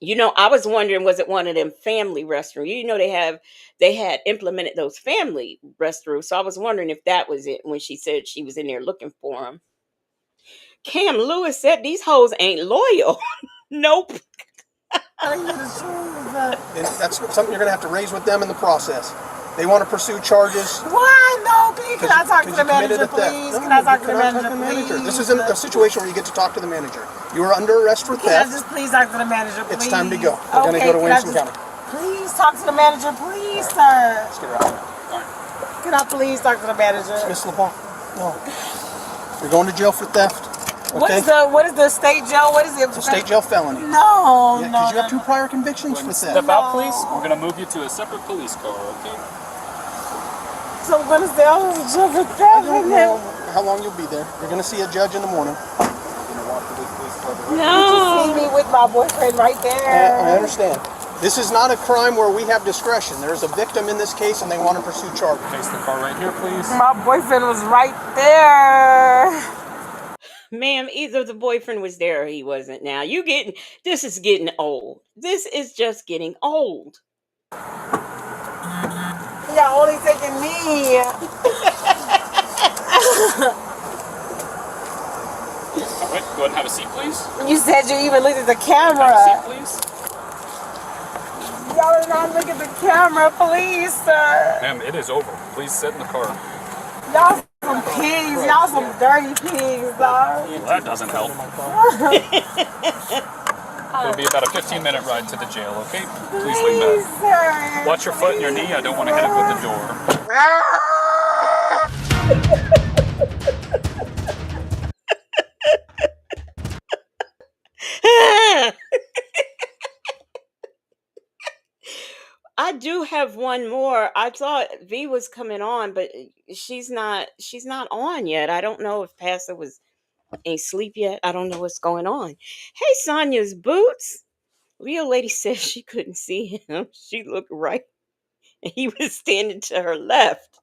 You know, I was wondering, was it one of them family restrooms? You know, they had implemented those family restrooms. So I was wondering if that was it when she said she was in there looking for him. Cam Lewis said these hoes ain't loyal. Nope. And that's something you're going to have to raise with them in the process. They want to pursue charges. Why? No, please. Can I talk to the manager, please? Can I talk to the manager, please? This isn't a situation where you get to talk to the manager. You are under arrest for Can I theft. just please talk to the manager, please? It's time to go. We're going to go to Williamson County. Please talk to the manager, please, sir. Let's get her out. Can I please talk to the manager? Miss LeBlanc, no. You're going to jail for theft. Okay? What is the state jail? What is it? It's a state jail felony. No, Yeah, no. because you have 2 prior convictions for theft. Step out, please. We're going to move you to a separate police car, okay? So I'm going to stay on the jail for theft. I don't know how long you'll be there. You're going to see a judge in the morning. No. You see me with my boyfriend right there. I understand. This is not a crime where we have discretion. There's a victim in this case and they want to pursue charges. Face the car right here, please. My boyfriend was right there. Ma'am, either the boyfriend was there or he wasn't. Now, this is getting old. This is just getting old. Y'all only taking me. All right, go ahead and have a seat, please. You said you even looked at the camera. Have a seat, please. Y'all did not look at the camera, please, sir. Ma'am, it is over. Please sit in the car. Y'all some pigs. Y'all some dirty pigs, dog. Well, that doesn't help. It'll be about a 15-minute ride to the jail, okay? Please lean back. Sir. Watch your foot and your knee. I don't want to hit it with the door. I do have one more. I thought V was coming on, but she's not on yet. I don't know if Pastor ain't sleep yet. I don't know what's going on. Hey, Sonia's boots. Real lady said she couldn't see him. She looked right and he was standing to her left.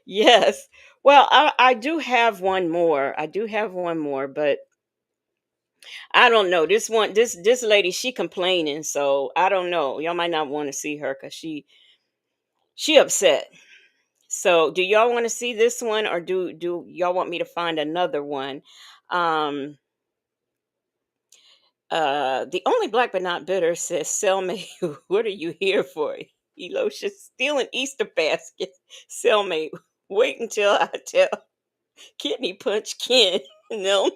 Yes. Well, I do have one more. But I don't know. This lady, she complaining, so I don't know. Y'all might not want to see her because she upset. So do y'all want to see this one, or do y'all want me to find another one? The only black but not bitter says, cellmate, what are you here for? Elosha stealing Easter baskets. Cellmate, wait until I tell Kidney Punch Ken. No.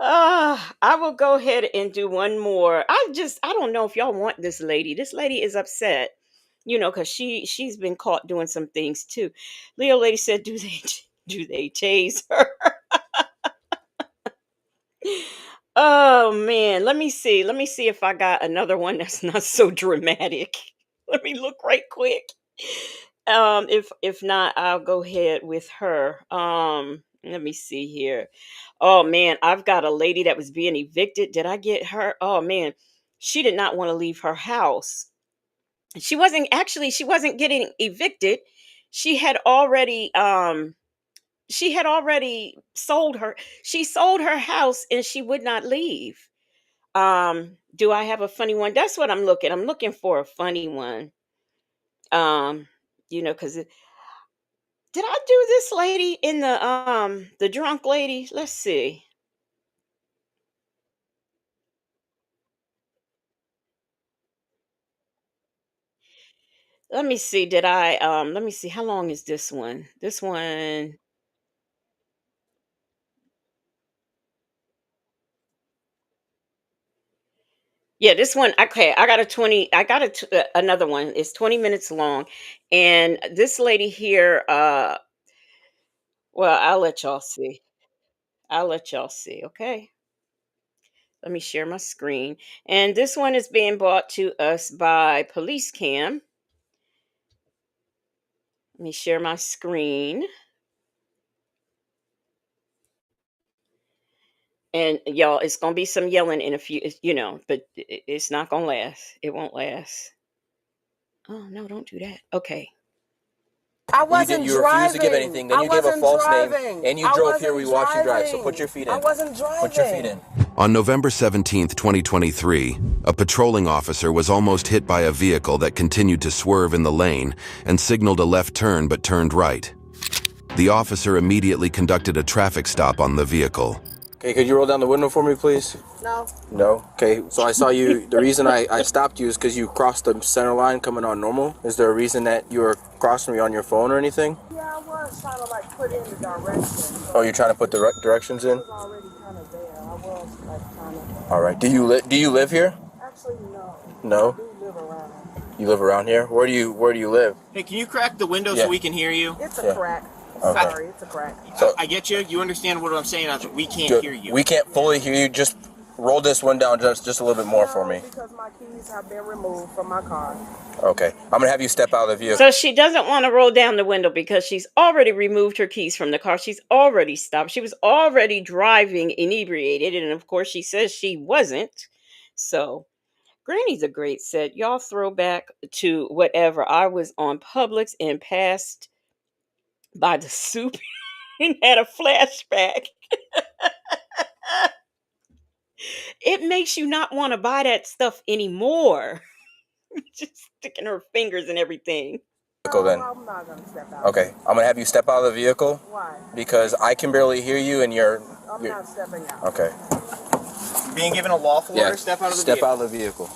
I will go ahead and do one more. I don't know if y'all want this lady. This lady is upset, because she's been caught doing some things too. Leo lady said, "Do they do they tase her?" Oh man, let me see. Let me see if I got another one that's not so dramatic. Let me look right quick. If not, I'll go ahead with her. Let me see here. Oh man, I've got a lady that was being evicted. Did I get her? Oh man, she did not want to leave her house. She wasn't getting evicted. She had already sold her house and she would not leave. Do I have a funny one? That's what I'm looking for a funny one. Um, because did I do this lady in the drunk lady? Let's see. Let me see. Did I let me see how long is this one? This one. Yeah, this one. Okay, I got a 20. I got another one. It's 20 minutes long, and this lady here. Well, I'll let y'all see. I'll let y'all see. Okay. Let me share my screen. And this one is being brought to us by Police Cam. Let me share my screen. And y'all, it's gonna be some yelling in a few, but it's not gonna last. It won't last. Oh no, don't do that. Okay. I wasn't You refused to give anything. Then you gave a false name, and you drove here. We watched you drive. So put your feet in. I wasn't driving. Put your feet in. On November 17th, 2023, a patrolling officer was almost hit by a vehicle that continued to swerve in the lane and signaled a left turn but turned right. The officer immediately conducted a traffic stop on the vehicle. Okay, could you roll down the window for me, please? No. No? Okay, so I saw you. The reason I stopped you is because you crossed the center line coming on normal. Is there a reason that you were crossing me on your phone or anything? Yeah, I was trying to put in the directions. Oh, you're trying to put the directions in? I was already kind of there. I was trying to. All right. Do you live here? Actually, no. No. I do live around. You live around here? Where do you live? Hey, can you crack the window Yeah. so we can hear you? It's a crack. Okay. Sorry, it's a crack. So, I get you. You understand what I'm saying? We can't hear you. We can't fully hear you. Just roll this one down just a little bit more for me. Because my keys have been removed from my car. Okay. I'm going to have you step out of the vehicle. So she doesn't want to roll down the window because she's already removed her keys from the car. She's already stopped. She was already driving inebriated. And of course, she says she wasn't. So Granny's a great set. Y'all throw back to whatever. I was on Publix and passed by the soup and had a flashback. It makes you not want to buy that stuff anymore. Just sticking her fingers and everything. Then. I'm not going to step out. Okay. I'm going to have you step out of the vehicle. Why? Because I can barely hear you and you're... I'm not stepping out. Okay. Being given a lawful order, step out of the vehicle. Step out of the vehicle.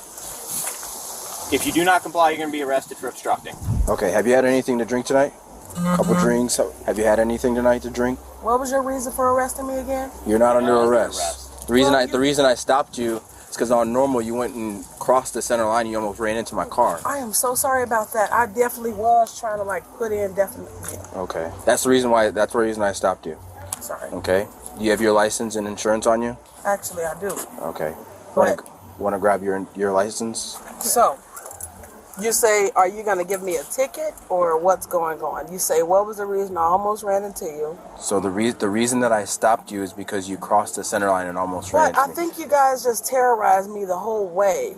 If you do not comply, you're going to be arrested for obstructing. Okay. Have you had anything to drink tonight? A couple drinks. Have you had anything tonight to drink? What was your reason for arresting me again? You're not under arrest. The reason I stopped you is because on normal you went and crossed the center line. You almost ran into my car. I am so sorry about that. I definitely was trying to put in definitely. Okay. That's the reason I stopped you. Sorry. Okay. Do you have your license and insurance on you? Actually, I do. Okay. Go ahead. Want to grab your license? So, you say, are you going to give me a ticket or what's going on? You say, what was the reason I almost ran into you? So the reason that I stopped you is because you crossed the center line and almost ran into me. I think you guys just terrorized me the whole way.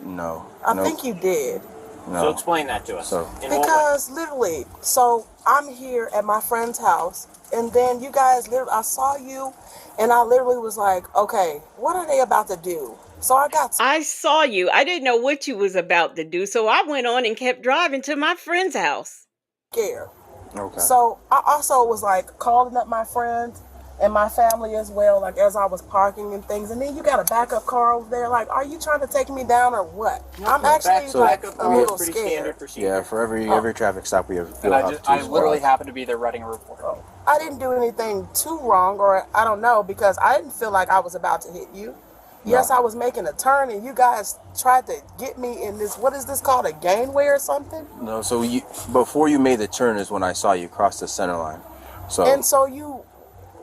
No. I think you did. No. So explain that to us. Because literally, so I'm here at my friend's house, and then you guys I saw you, and I literally was like, okay, what are they about to do? So I saw you. I didn't know what you was about to do, so I went on and kept driving to my friend's house. Scared. Okay. So I also was calling up my friends, and my family as well, like as I was parking and things. And then you got a backup car over there. Like, are you trying to take me down or what? I'm actually like a little scared. Yeah, for every traffic stop we have. And I literally happened to be there writing a report. Oh. I didn't do anything too wrong, or I don't know, because I didn't feel like I was about to hit you. Yes, I was making a turn, and you guys tried to get me in this, what is this called, a gangway or something? No, so before you made the turn is when I saw you cross the center line. And so you,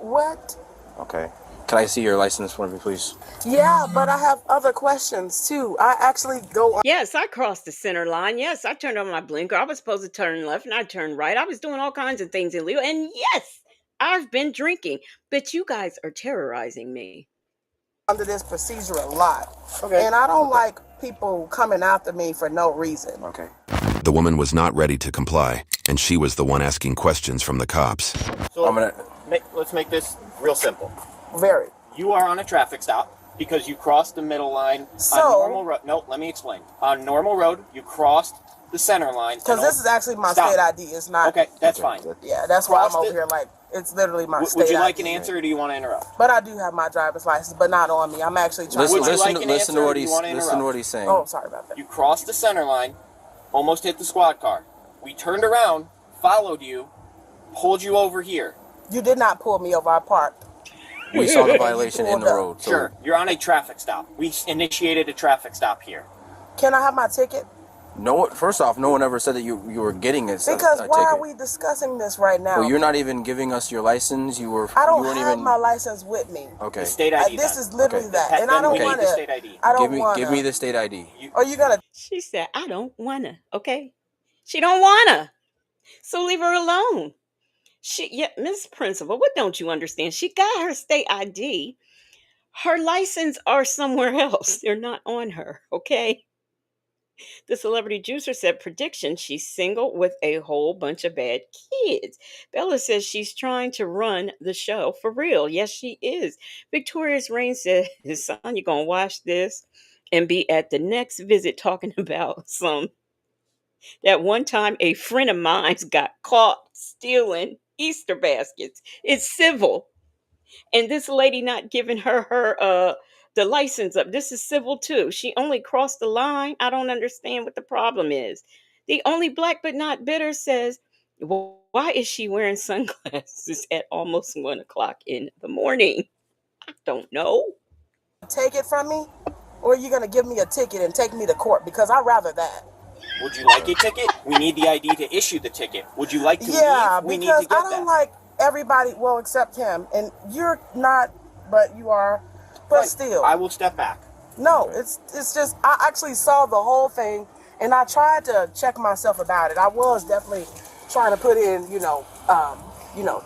what? Okay. Can I see your license for me, please? Yeah, but I have other questions, too. I actually go on. Yes, I crossed the center line. Yes, I turned on my blinker. I was supposed to turn left, and I turned right. I was doing all kinds of things illegal. And yes, I've been drinking. But you guys are terrorizing me. Under this procedure a lot. Okay. And I don't like people coming after me for no reason. Okay. The woman was not ready to comply, and she was the one asking questions from the cops. So let's make this real simple. Very. You are on a traffic stop because you crossed the middle line on normal road. No, let me explain. On normal road, you crossed the center line. Because this is actually my state ID. It's not. Okay, that's fine. Yeah, that's why I'm over here like, it's literally my state ID. Would you like an answer or do you want to interrupt? But I do have my driver's license, but not on me. I'm actually trying to... Listen to what he's saying. Oh, sorry about that. You crossed the center line, almost hit the squad car. We turned around, followed you, pulled you over here. You did not pull me over. I parked. We saw the violation in the road. So. Sure, you're on a traffic stop. We initiated a traffic stop here. Can I have my ticket? No. First off, no one ever said that you were getting it. Because why are we discussing this right now? Well, you're not even giving us your license. I don't have my license with me. Okay. The state ID. This is literally that, and I don't want to. I don't want to. Give me the state ID. Are you gonna? She said, "I don't wanna." Okay, she don't wanna. So leave her alone. Miss Principal, what don't you understand? She got her state ID. Her license are somewhere else. They're not on her. Okay. The celebrity juicer said prediction, she's single with a whole bunch of bad kids. Bella says she's trying to run the show for real. Yes, she is. Victoria's Reign said, son, you're going to watch this and be at the next visit talking about that one time a friend of mine's got caught stealing Easter baskets. It's civil. And this lady not giving her the license up. This is civil too. She only crossed the line. I don't understand what the problem is. The only black but not bitter says, why is she wearing sunglasses at almost 1 o'clock in the morning? I don't know. Take it from me, or are you gonna give me a ticket and take me to court? Because I'd rather that. Would you like a ticket? We need the ID to issue the ticket. Would you like to leave? We need to get I don't like everybody, well, except him, and you're not, but you are. But still, I will step back. No, it's just I actually saw the whole thing, and I tried to check myself about it. I was definitely trying to put in,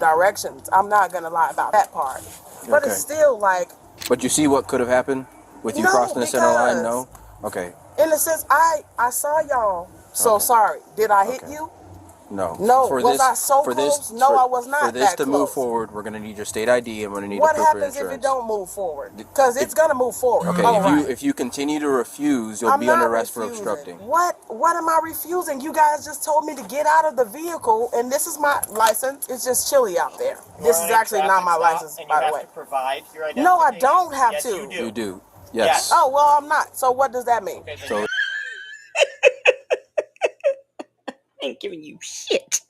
directions. I'm not gonna lie about that part, but it's still like. But you see what could have happened with you crossing the center line? No. Okay. In a sense, I saw y'all. So sorry. Did I hit you? No. No. Was I so close? No, I was not. For this to move forward, we're going to need your state ID and we're going to need what the proof of happens insurance. if it don't move forward? Because it's going to move forward. Okay. If you continue to refuse, you'll be under arrest for obstructing. What am I refusing? You guys just told me to get out of the vehicle, and this is my license. It's just chilly out there. This is actually not my license, by the way. To provide your identification. No, I don't have to. You do. You do. Yes. Oh well, I'm not. So what does that mean? So. I ain't giving you shit.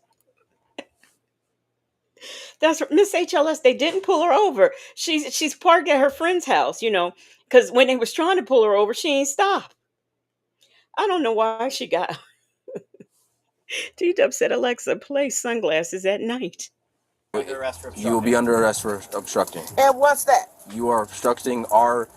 That's Miss HLS. They didn't pull her over. She's parked at her friend's house, because when they was trying to pull her over, she ain't stopped. I don't know why she got. T-Dub said, Alexa, play sunglasses at night. You will be under arrest for obstructing. And what's that? You are obstructing our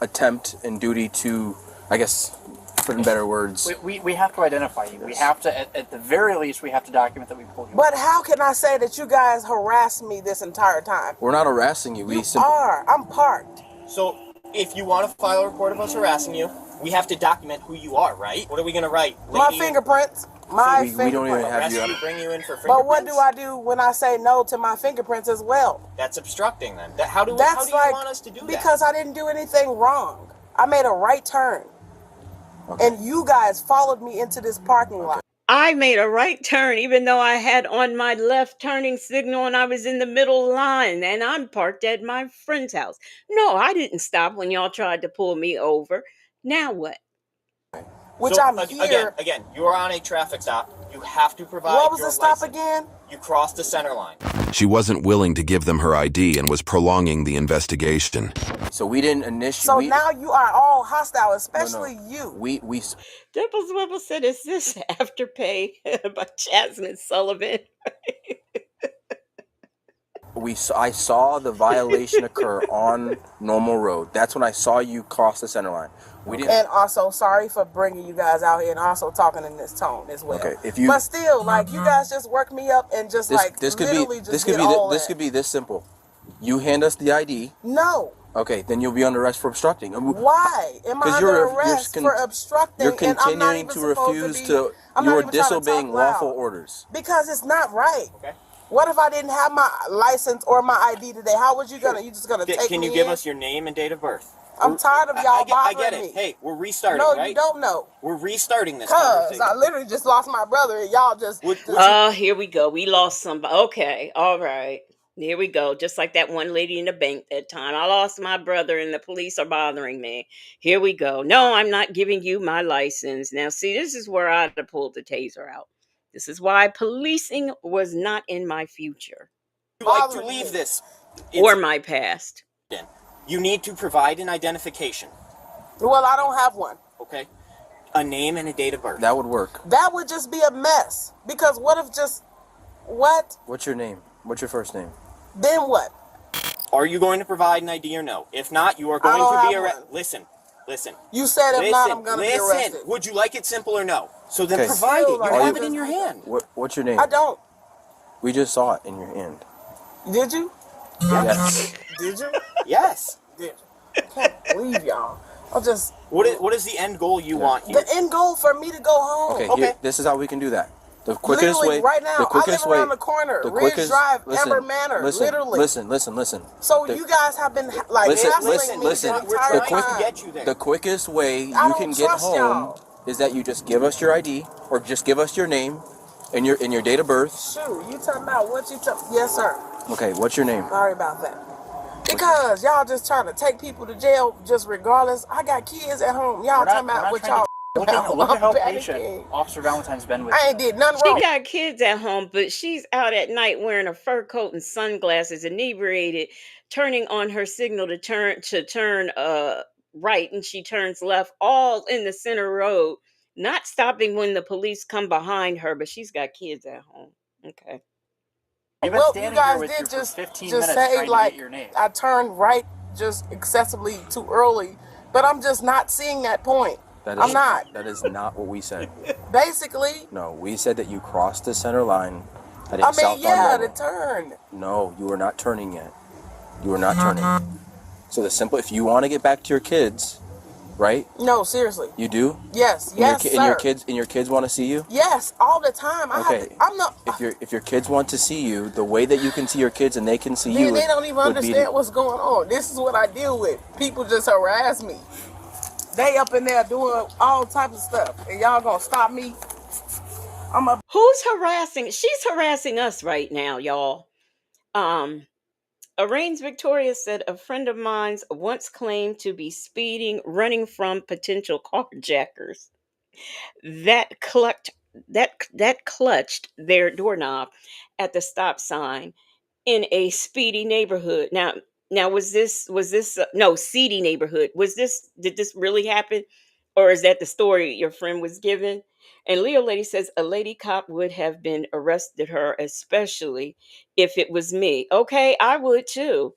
attempt and duty to, I guess, put in better words. We have to identify you. We have to, at the very least, we have to document that we pulled you. But how can I say that you guys harassed me this entire time? We're not harassing you. You are. I'm parked. So if you want to file a report of us harassing you, we have to document who you are, right? What are we going to write? My fingerprints. My fingerprints. We don't even have you. Bring you in for fingerprints. But what do I do when I say no to my fingerprints as well? That's obstructing then. How do you want us to do that? Because I didn't do anything wrong. I made a right turn. Okay. And you guys followed me into this parking lot. I made a right turn even though I had on my left turning signal and I was in the middle line and I'm parked at my friend's house. No, I didn't stop when y'all tried to pull me over. Now what? Which so, I'm here. Again, you're on a traffic stop. You have to provide. What was your the stop license. again? You crossed the center line. She wasn't willing to give them her ID and was prolonging the investigation. So we didn't initiate. So now you are all hostile, especially you. We Dibbles Wibble said, "Is this Afterpay by Jasmine Sullivan?" I saw the violation occur on Normal Road. That's when I saw you cross the center line. We didn't. And also, sorry for bringing you guys out here and also talking in this tone as well. Okay, but still, like you guys just work me up and just this could be this simple. You hand us the ID. No. Okay, then you'll be under arrest for obstructing. Why am I under arrest for obstructing? You're continuing to refuse to. You're disobeying lawful orders. Because it's not right. Okay. What if I didn't have my license or my ID today? How was you gonna? You just gonna take me? Can you give us your name and date of birth? I'm tired of y'all bothering me. I get it. Hey, we're restarting, no, right? No, you don't know. We're restarting this conversation. Because I literally just lost my brother and y'all just... Here we go. We lost somebody. Okay, all right. Here we go. Just like that one lady in the bank that time. I lost my brother and the police are bothering me. Here we go. No, I'm not giving you my license. Now, see, this is where I had to pull the taser out. This is why policing was not in my future. You like to leave this. Or my past. You need to provide an identification. Well, I don't have one. Okay. A name and a date of birth. That would work. That would just be a mess. Because what if just... What? What's your name? What's your first name? Then what? Are you going to provide an ID or no? If not, you are going to be arrested. Listen. You said if not, I'm going to be arrested. Would you like it simple or no? So then provide it. You have it in your hand. What's your name? I don't. We just saw it in your hand. Did you? Yes. Did you? Yes. I can't believe y'all. I'll just... What is the end goal you want here? The end goal for me to go home. Okay. Here, this is how we can do that. The quickest literally, way. Right now, the quickest I live around way, the corner. The Ridge quickest, Drive, listen, Amber Manor. Listen, literally. Listen. So you guys have been like hassling me the entire time. Get you there. The quickest way you can get home is that you just give us your ID or just give us your name and your date of birth. Shoot, you talking about what you talking? Yes, sir. Okay, what's your name? Sorry about that. Because y'all just trying to take people to jail just regardless. I got kids at home. Y'all talking about what y'all... Look at how patient Officer Valentine's been with I ain't did nothing wrong. She got kids at home, but she's out at night wearing a fur coat and sunglasses, inebriated, turning on her signal to turn right, and she turns left, all in the center road, not stopping when the police come behind her, but she's got kids at home. Okay. Well, you guys did just say like I turned right just excessively too early, but I'm just not seeing that point. I'm not. That is not what we said. Basically. No, we said that you crossed the center line. The turn. No, you are not turning yet. You are not turning. So if you want to get back to your kids, right? No, seriously. You do? Yes, yes, sir. And your kids want to see you? Yes, all the time. I'm not. If your kids want to see you, the way that you can see your kids and they can see you, they don't even understand what's going on. This is what I deal with. People just harass me. They up in there doing all types of stuff, and y'all gonna stop me? Who's harassing? She's harassing us right now, y'all. Arraigns Victoria said a friend of mine's once claimed to be speeding, running from potential carjackers that clutched their doorknob at the stop sign in a speedy neighborhood. Now was this no seedy neighborhood? Did this really happen, or is that the story your friend was given? And Leo Lady says a lady cop would have been arrested her, especially if it was me. Okay, I would too.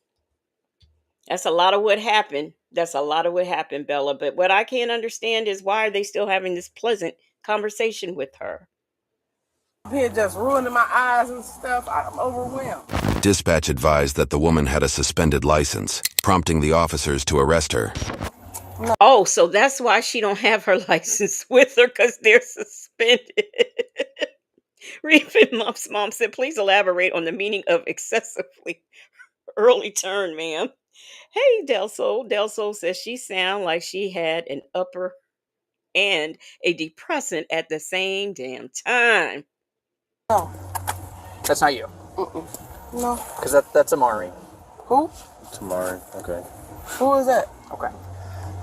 That's a lot of what happened. Bella. But what I can't understand is why are they still having this pleasant conversation with her? Here just ruining my eyes and stuff. I'm overwhelmed. Dispatch advised that the woman had a suspended license, prompting the officers to arrest her. Oh, so that's why she don't have her license with her, because they're suspended. Reefing Mump's mom said, please elaborate on the meaning of excessively early turn, ma'am. Hey, Del Sol. Del Sol says she sound like she had an upper and a depressant at the same damn time. No. That's not you. No. Because that's Amari. Who? It's Amari. Okay. Who is that? Okay.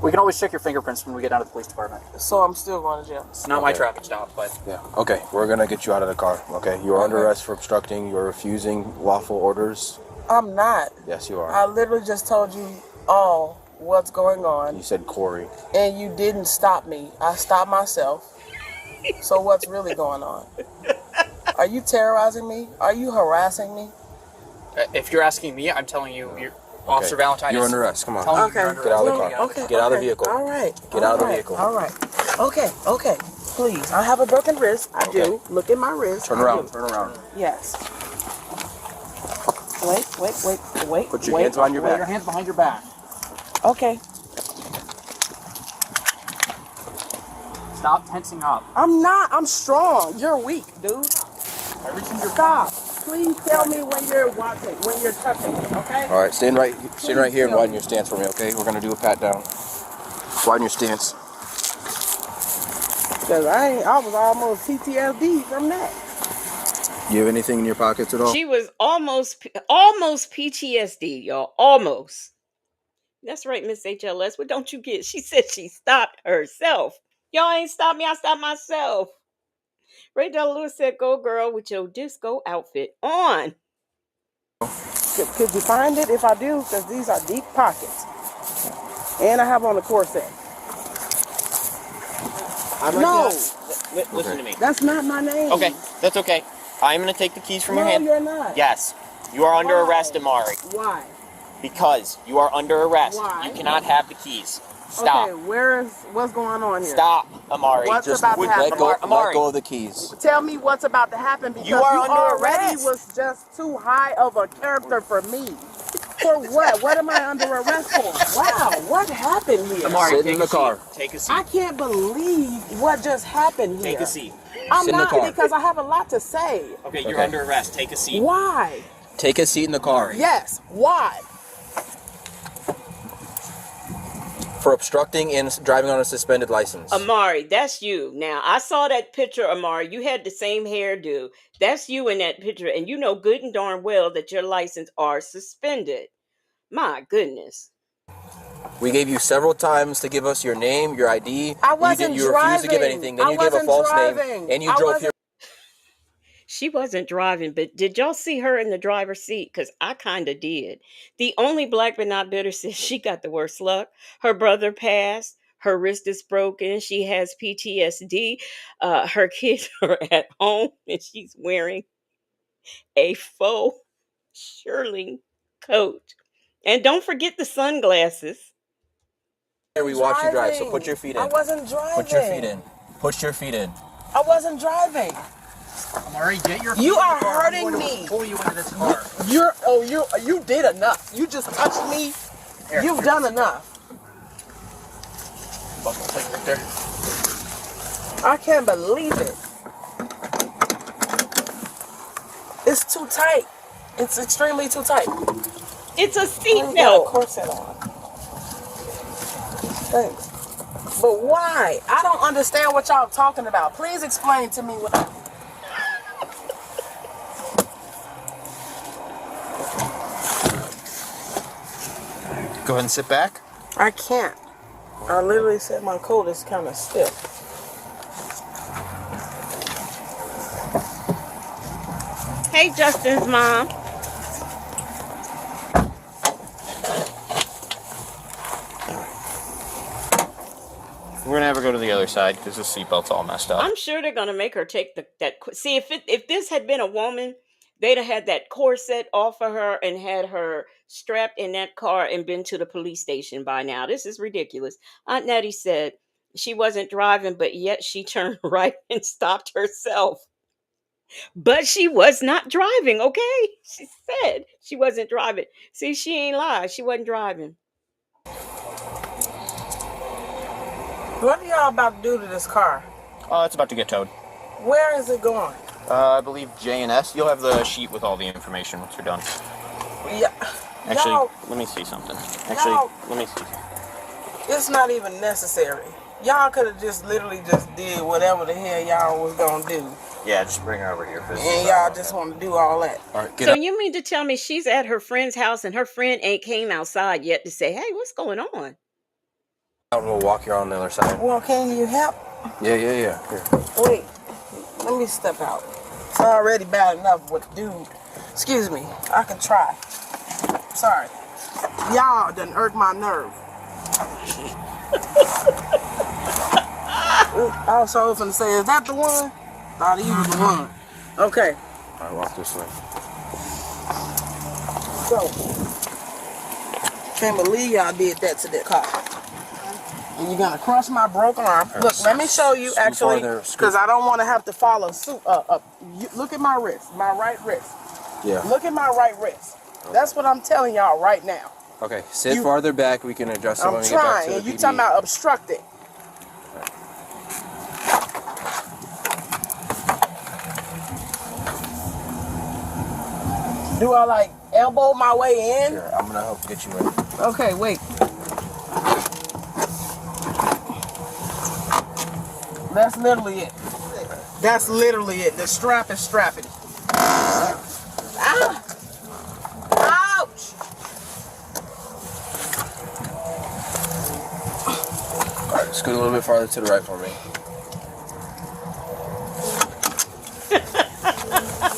We can always check your fingerprints when we get down to the police department. So I'm still going to jail. It's not my traffic stop, but... Yeah. Okay, we're gonna get you out of the car. Okay. You are under arrest for obstructing. You're refusing lawful orders. I'm not. Yes, you are. I literally just told you all what's going on. You said Corey. And you didn't stop me. I stopped myself. So what's really going on? Are you terrorizing me? Are you harassing me? If you're asking me, I'm telling you, Officer Valentine. You're under arrest. Come on. Okay. Get out of the car. Okay. Get out of the vehicle. All right. Get out of the vehicle. All right. Okay. Please. I have a broken wrist. I do. Look at my wrist. Turn around. Turn around. Yes. Wait. Put your hands behind your back. Put your hands behind your back. Okay. Stop tensing up. I'm not. I'm strong. You're weak, dude. Stop. Please tell me when you're watching, when you're touching me, okay? All right, stand right here and widen your stance for me, okay? We're gonna do a pat down. Widen your stance. Cause I was almost PTSD from that. You have anything in your pockets at all? She was almost PTSD, y'all. Almost. That's right, Miss HLS. What don't you get? She said she stopped herself. Y'all ain't stopped me. I stopped myself. Ray Del Lewis said, "Go, girl, with your disco outfit on." Could you find it if I do? Because these are deep pockets. And I have on a corset. No. Listen to me. That's not my name. Okay, that's okay. I'm going to take the keys from your No, hand. you're not. Yes. You are under arrest, Amari. Why? Because you are under arrest. Why? You cannot have the keys. Stop. Okay, what's going on here? Stop, Amari. What's about to happen? Let go of the keys. Tell me what's about to happen because You are under already arrest. was just too high of a character for me. For what? What am I under arrest for? Wow, what happened here? Amari, Sit in the car. Take a seat. I can't believe what just happened here. Take a seat. I'm Sit in the not car. because I have a lot to say. Okay, you're under arrest. Take a seat. Why? Take a seat in the car. Yes, why? For obstructing and driving on a suspended license. Amari, that's you. Now, I saw that picture, Amari. You had the same hairdo. That's you in that picture. And you know good and darn well that your license are suspended. My goodness. We gave you several times to give us your name, your ID. I wasn't you refused to give driving. anything. Then I you gave a wasn't false driving. name. And you I drove wasn't- here. She wasn't driving, but did y'all see her in the driver's seat? Because I kind of did. The only black but not bitter says she got the worst luck. Her brother passed. Her wrist is broken. She has PTSD. Her kids are at home, and she's wearing a faux shearling coat. And don't forget the sunglasses. Here we watch you drive, so put your feet in. I wasn't driving. Put your feet in. Put your feet in. I wasn't driving. Amari, get your feet You in the are car. hurting I'm going me. to pull you into this car. You did enough. You just touched me. You've done enough. Buckle plate right there. I can't believe it. It's too tight. It's extremely too tight. It's a I got a seatbelt. corset on. Thanks. But why? I don't understand what y'all talking about. Please explain to me what. Go ahead and sit back. I can't. I literally said my coat is kind of stiff. Hey, Justin's mom. We're gonna have her go to the other side because the seatbelt's all messed up. I'm sure they're gonna make her take that. See, if this had been a woman, they'd have had that corset off of her and had her strapped in that car and been to the police station by now. This is ridiculous. Aunt Nettie said she wasn't driving, but yet she turned right and stopped herself. But she was not driving, okay? She said she wasn't driving. See, she ain't lied. She wasn't driving. What are y'all about to do to this car? It's about to get towed. Where is it going? I believe J&S. You'll have the sheet with all the information once you're done. Yeah. Actually, Y'all, let me see something. y'all- Let me see. it's not even necessary. Y'all could have just literally just did whatever the hell y'all was gonna do. Yeah, just bring her over here. And y'all just want to do all that. All right, So you mean to tell me she's at her friend's house and her friend ain't came outside yet to say, hey, what's going on? We'll walk you on the other side. Well, can you help? Yeah. Here. Wait, let me step out. It's already bad enough with the dude. Excuse me, I can try. Sorry. Y'all done irked my nerve. I was so finna say, is that the one? Thought he was the one. Okay. All right, walk this way. So, can't believe y'all did that to that car. And you're gonna crush my broken arm. Look, let me show you actually, because I don't want to have to follow suit. Look at my wrist, my right wrist. Yeah. Look at my right wrist. That's what I'm telling y'all right now. Okay, sit farther back. We can adjust it when I'm we get back trying, to and the you talking about obstructing. Do I like elbow my way in? Sure, I'm gonna help get you in. Okay, wait. That's literally it. That's literally it. The strap is strapping. Ah! Ouch! All right, scoot a little bit farther to the right for me.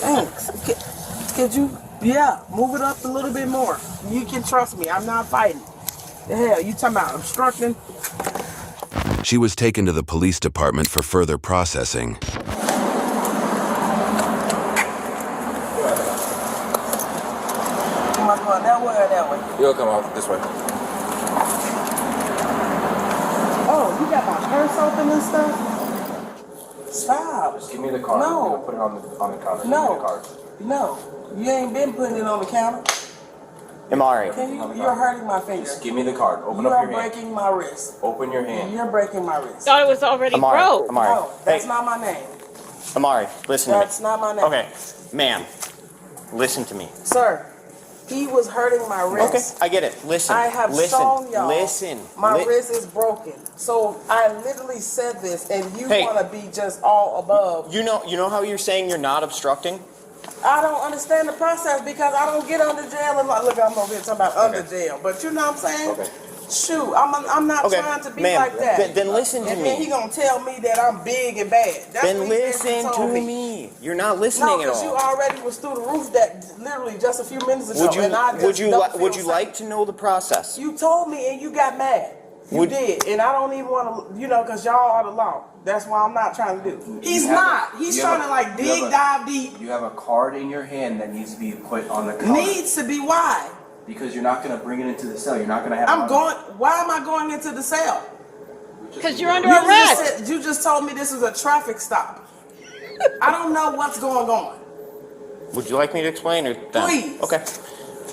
Thanks. Could you? Yeah, move it up a little bit more. You can trust me. I'm not fighting. The hell, you talking about obstructing? She was taken to the police department for further processing. Am I going that way or that way? You'll come out this way. Oh, you got my purse open and stuff? Stop. Just give me the card. No. I'm gonna put it on the counter. No. Give me the card. No. You ain't been putting it on the counter. Amari. You're hurting my finger. Just give me the card. Open You up are your hand. breaking my wrist. Open your hand. You're breaking my wrist. Thought it was already broke. Amari. No, that's not my name. Amari, listen to me. That's not my name. Okay, ma'am, listen to me. Sir, he was hurting my wrist. Okay, I get it. Listen. I have listen, shown y'all. Listen. My wrist is broken. So I literally said this, and you Hey. want to be just all above. You know how you're saying you're not obstructing? I don't understand the process because I don't get under jail. And look, I'm over here talking about under jail, but you know what I'm saying? Okay. Shoot, I'm not Okay, trying to be ma'am, like that. then listen to and me. then he gonna tell me that I'm big and bad. That's Then what listen told to me. You're not listening No, at because you all. already was through the roof that literally just a few minutes ago. Would you and I just would you don't would feel you safe. like to know the process? You told me and you got mad. You did, and I don't even want to, because y'all are the law. That's why I'm not trying to do. He's not. He's trying to like dive deep. You have a card in your hand that needs to be put on the counter. Needs to be why? Because you're not going to bring it into the cell. You're not going to have. Why am I going into the cell? Because you're under arrest. You just told me this was a traffic stop. I don't know what's going on. Would you like me to explain or then? Please. Okay.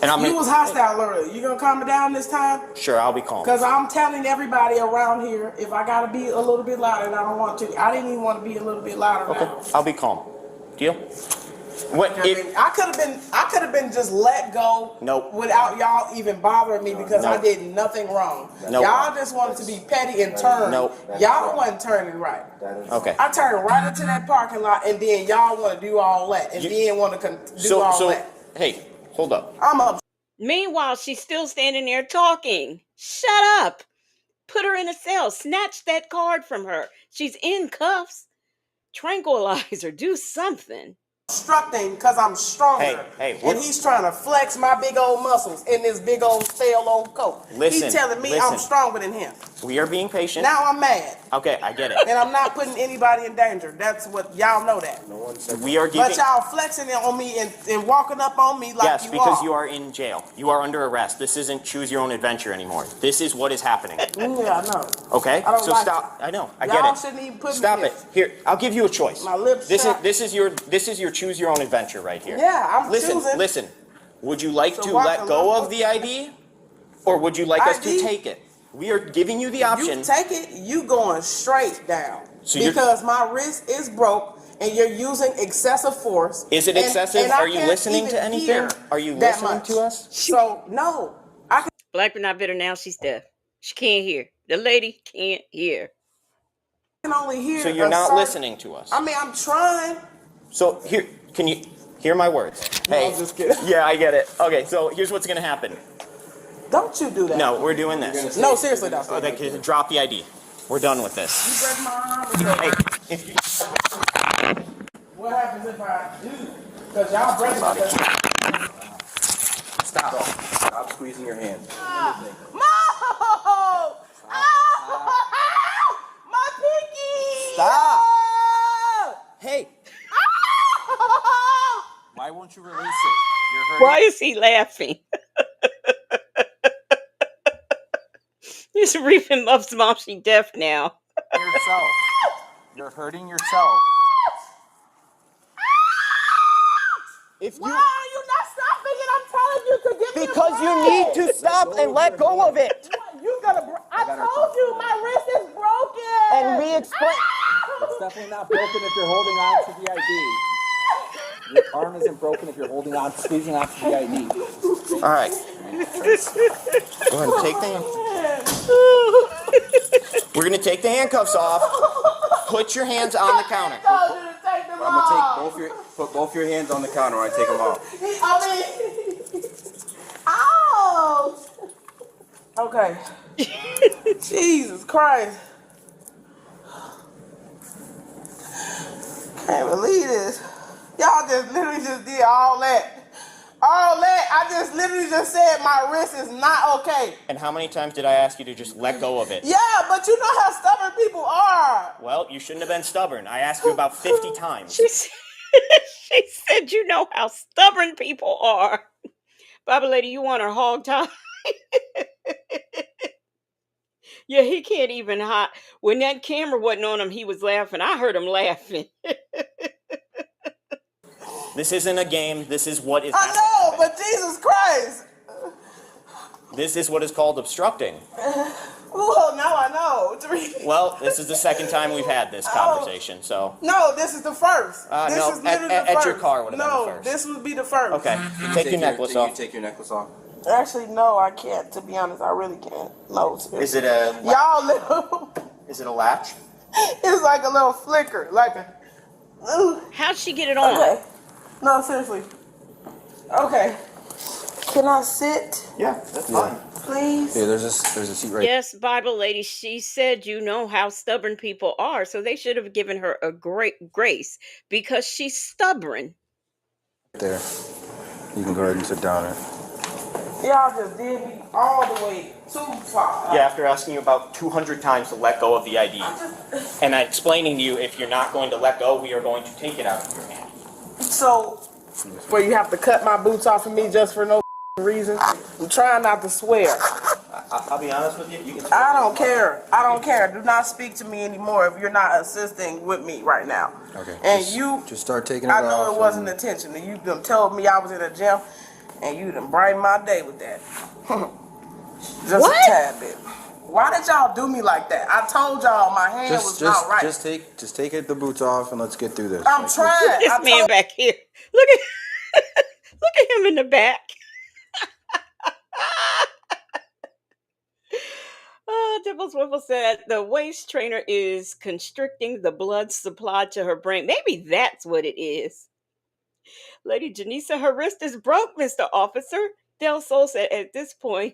And You was hostile earlier. You gonna calm it down this time? Sure, I'll be calm. Because I'm telling everybody around here, if I gotta be a little bit louder, and I don't want to. I didn't even want to be a little bit louder. Okay, Now. I'll be calm. Deal? What? I could have been just let go. Nope. Without y'all even bothering me because I Nope. did nothing wrong. Nope. Y'all just wanted to be petty and turn. Nope. Y'all wasn't turning right. Okay. I turned right into that parking lot, and then y'all want to do all that, and then want to do all that. Hey, hold up. I'm up. Meanwhile, she's still standing there talking. Shut up. Put her in a cell. Snatch that card from her. She's in cuffs. Tranquilize her. Do something. Obstructing because I'm stronger. Hey, and he's trying to flex my big old muscles in this big old stale old coat. Listen, He's telling me listen. I'm stronger than him. We are being patient. Now I'm mad. Okay, I get it. And I'm not putting anybody in danger. That's what y'all know that. We are giving. But y'all flexing it on me and walking up on me like Yes, you because are. you are in jail. You are under arrest. This isn't choose your own adventure anymore. This is what is happening. Yeah, I know. Okay? I don't So like stop. I know. I Y'all get it. shouldn't even put Stop me it. Here, I'll give you a choice. My lips This shut. is your choose your own adventure right here. Yeah, I'm listen, choosing. Listen. Would you like So to walk let go along. of the ID, or would you like us to ID? take it? We are giving you the option. You take it, you going straight down. So you're- because my wrist is broke and you're using excessive force. Is it and- excessive? and I Are you can't listening even to anything? hear Are you that listening much. to us? So, no. Black but not bitter. Now she's deaf. She can't hear. The lady can't hear. can only hear. So you're not certain- listening to us. I mean, I'm trying. So here, can you hear my words? Hey, I'm just kidding. yeah, I get it. Okay, so here's what's gonna happen. Don't you do that. No, we're doing this. No, seriously, don't. Drop the ID. We're done with this. You break my arm. Hey, if you, What happens if I do? Because y'all break my arm. Stop squeezing your hand. Mo! My pinky! Stop. Hey. Why won't you release it? You're hurting. Why is he laughing? He's reaping Muff's mom. She deaf now. Yourself. You're hurting yourself. Why are you not stopping it? I'm telling you to get because you need to stop and let go of it. You gotta. I told you my wrist is broken. And we explain. It's definitely not broken if you're holding on to the ID. Your arm isn't broken if you're holding on, squeezing onto the ID. All right. Go ahead and take the. We're gonna take the handcuffs off. Put your hands on the counter. I'm gonna put both your hands on the counter when I take them off. Ouch. Okay. Jesus Christ. Can't believe this. Y'all just literally just did all that. All that. I just literally just said my wrist is not okay. And how many times did I ask you to just let go of it? Yeah, but you know how stubborn people are. Well, you shouldn't have been stubborn. I asked you about 50 times. She said, you know how stubborn people are. Baba lady, you want her hog tie? Yeah, he can't even hide. When that camera wasn't on him, he was laughing. I heard him laughing. This isn't a game. This is what is I happening. know, but Jesus Christ. This is what is called obstructing. Well, now I know. Well, this is the second time we've had this conversation, so. No, this is the first. This No, is literally the at first. your car would have been the first. This would be the first. Okay, take your necklace off. Take your necklace off. Actually, no, I can't. To be honest, I really can't. No, seriously. Is it a? Y'all little. Is it a latch? It's like a little flicker, like a. How'd she get it on? Okay. No, seriously. Okay. Can I sit? Yeah, that's fine. Please. Here, there's a seat right. Yes, Bible lady, she said you know how stubborn people are, so they should have given her a great grace because she's stubborn. There. You can go ahead and sit down. Y'all just did me all the way too far. Yeah, after asking you about 200 times to let go of the ID. And I'm explaining to you, if you're not going to let go, we are going to take it out of your hand. So, where you have to cut my boots off of me just for no reason? I'm trying not to swear. I'll be honest with you. You can. I don't care. I don't care. Do not speak to me anymore if you're not assisting with me right now. Okay. And just start taking it off. I know it wasn't intentional. You done told me I was in the gym, and you done brightened my day with that. Just What? a tad bit. Why did y'all do me like that? I told y'all my hand was not right. Just take the boots off and let's get through this. I'm trying. Look at this man back here. Look at him in the back. Dibbles Wibble said the waist trainer is constricting the blood supply to her brain. Maybe that's what it is. Lady Janisa, her wrist is broke, Mr. Officer. Del Sol said at this point,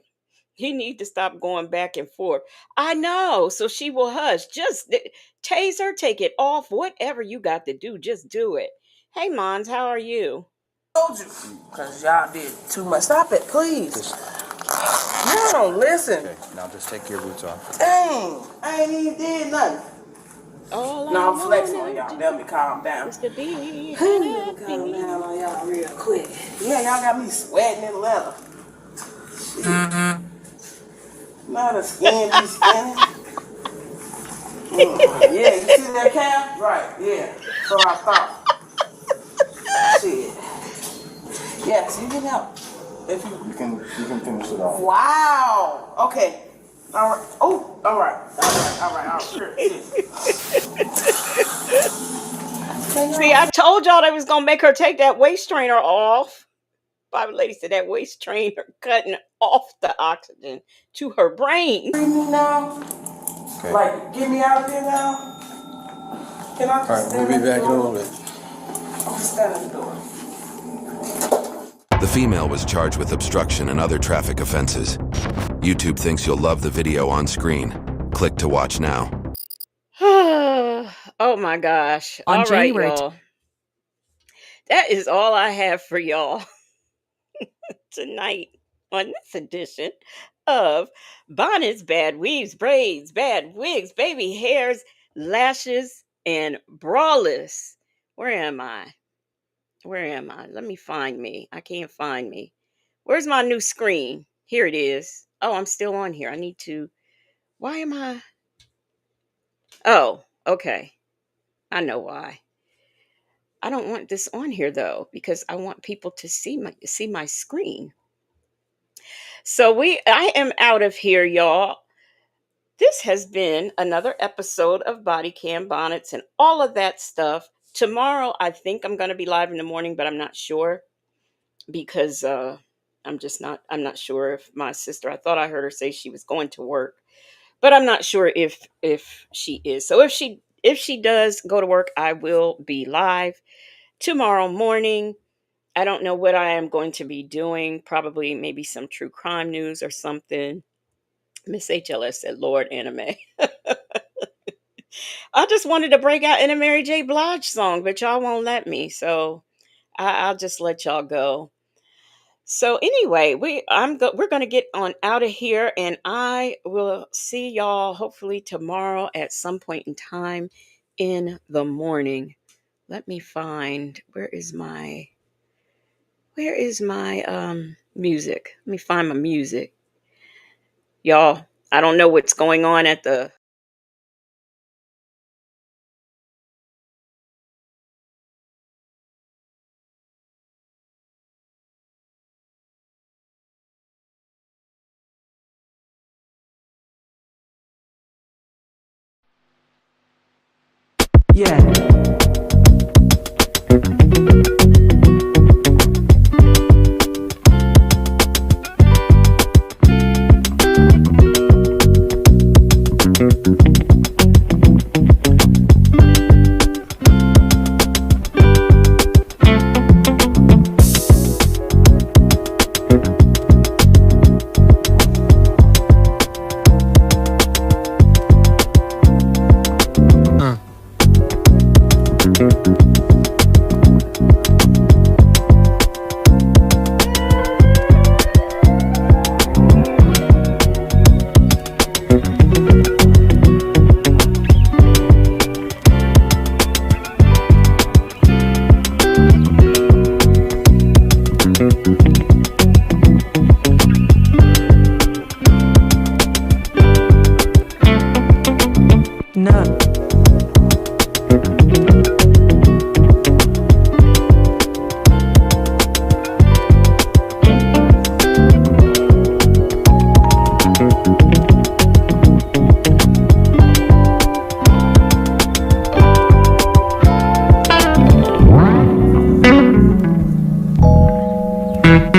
he need to stop going back and forth. I know, so she will hush. Just tase her, take it off, whatever you got to do, just do it. Hey, Mons, how are you? Told you. Because y'all did too much. Stop it, please. Y'all don't listen. Okay, now just take your boots off. Dang. I ain't even did nothing. All No, I'm I flexing wanna on y'all. Let me calm down. is to be Calm down on y'all real quick. Yeah, y'all got me sweating in leather. Now the skin be skinning. Yeah, you see that calf? Right, yeah. So I thought. Shit. Yes, you can help. If you can finish it off. Wow. Okay. All right. Oh, all right. All right. Sure. See, I told y'all they was gonna make her take that waist trainer off. Bible lady said that waist trainer cutting off the oxygen to her brain. Free me now. Okay. Like, get me out of here now. Can I All right, we'll be back in a little bit. I'll stand at the door. The female was charged with obstruction and other traffic offenses. YouTube thinks you'll love the video on screen. Click to watch now. Oh my gosh. On All right, January y'all. That is all I have for y'all tonight on this edition of Bonnets, Bad Weaves, Braids, Bad Wigs, Baby Hairs, Lashes, and Braless. Where am I? Where am I? Let me find me. I can't find me. Where's my new screen? Here it is. Oh, I'm still on here. I need to. Why am I? Oh, okay. I know why. I don't want this on here though, because I want people to see my screen. So I am out of here, y'all. This has been another episode of Body Cam Bonnets and all of that stuff. Tomorrow, I think I'm going to be live in the morning, but I'm not sure because I'm not sure if my sister, I thought I heard her say she was going to work, but I'm not sure if she is. So if she does go to work, I will be live tomorrow morning. I don't know what I am going to be doing. Probably maybe some true crime news or something. Miss HLS said, Lord Anime. I just wanted to break out in a Mary J. Blige song, but y'all won't let me. So I'll just let y'all go. So anyway, we're going to get on out of here, and I will see y'all hopefully tomorrow at some point in time in the morning. Let me find, where is my music? Let me find my music. Y'all, I don't know what's going on at the Yeah.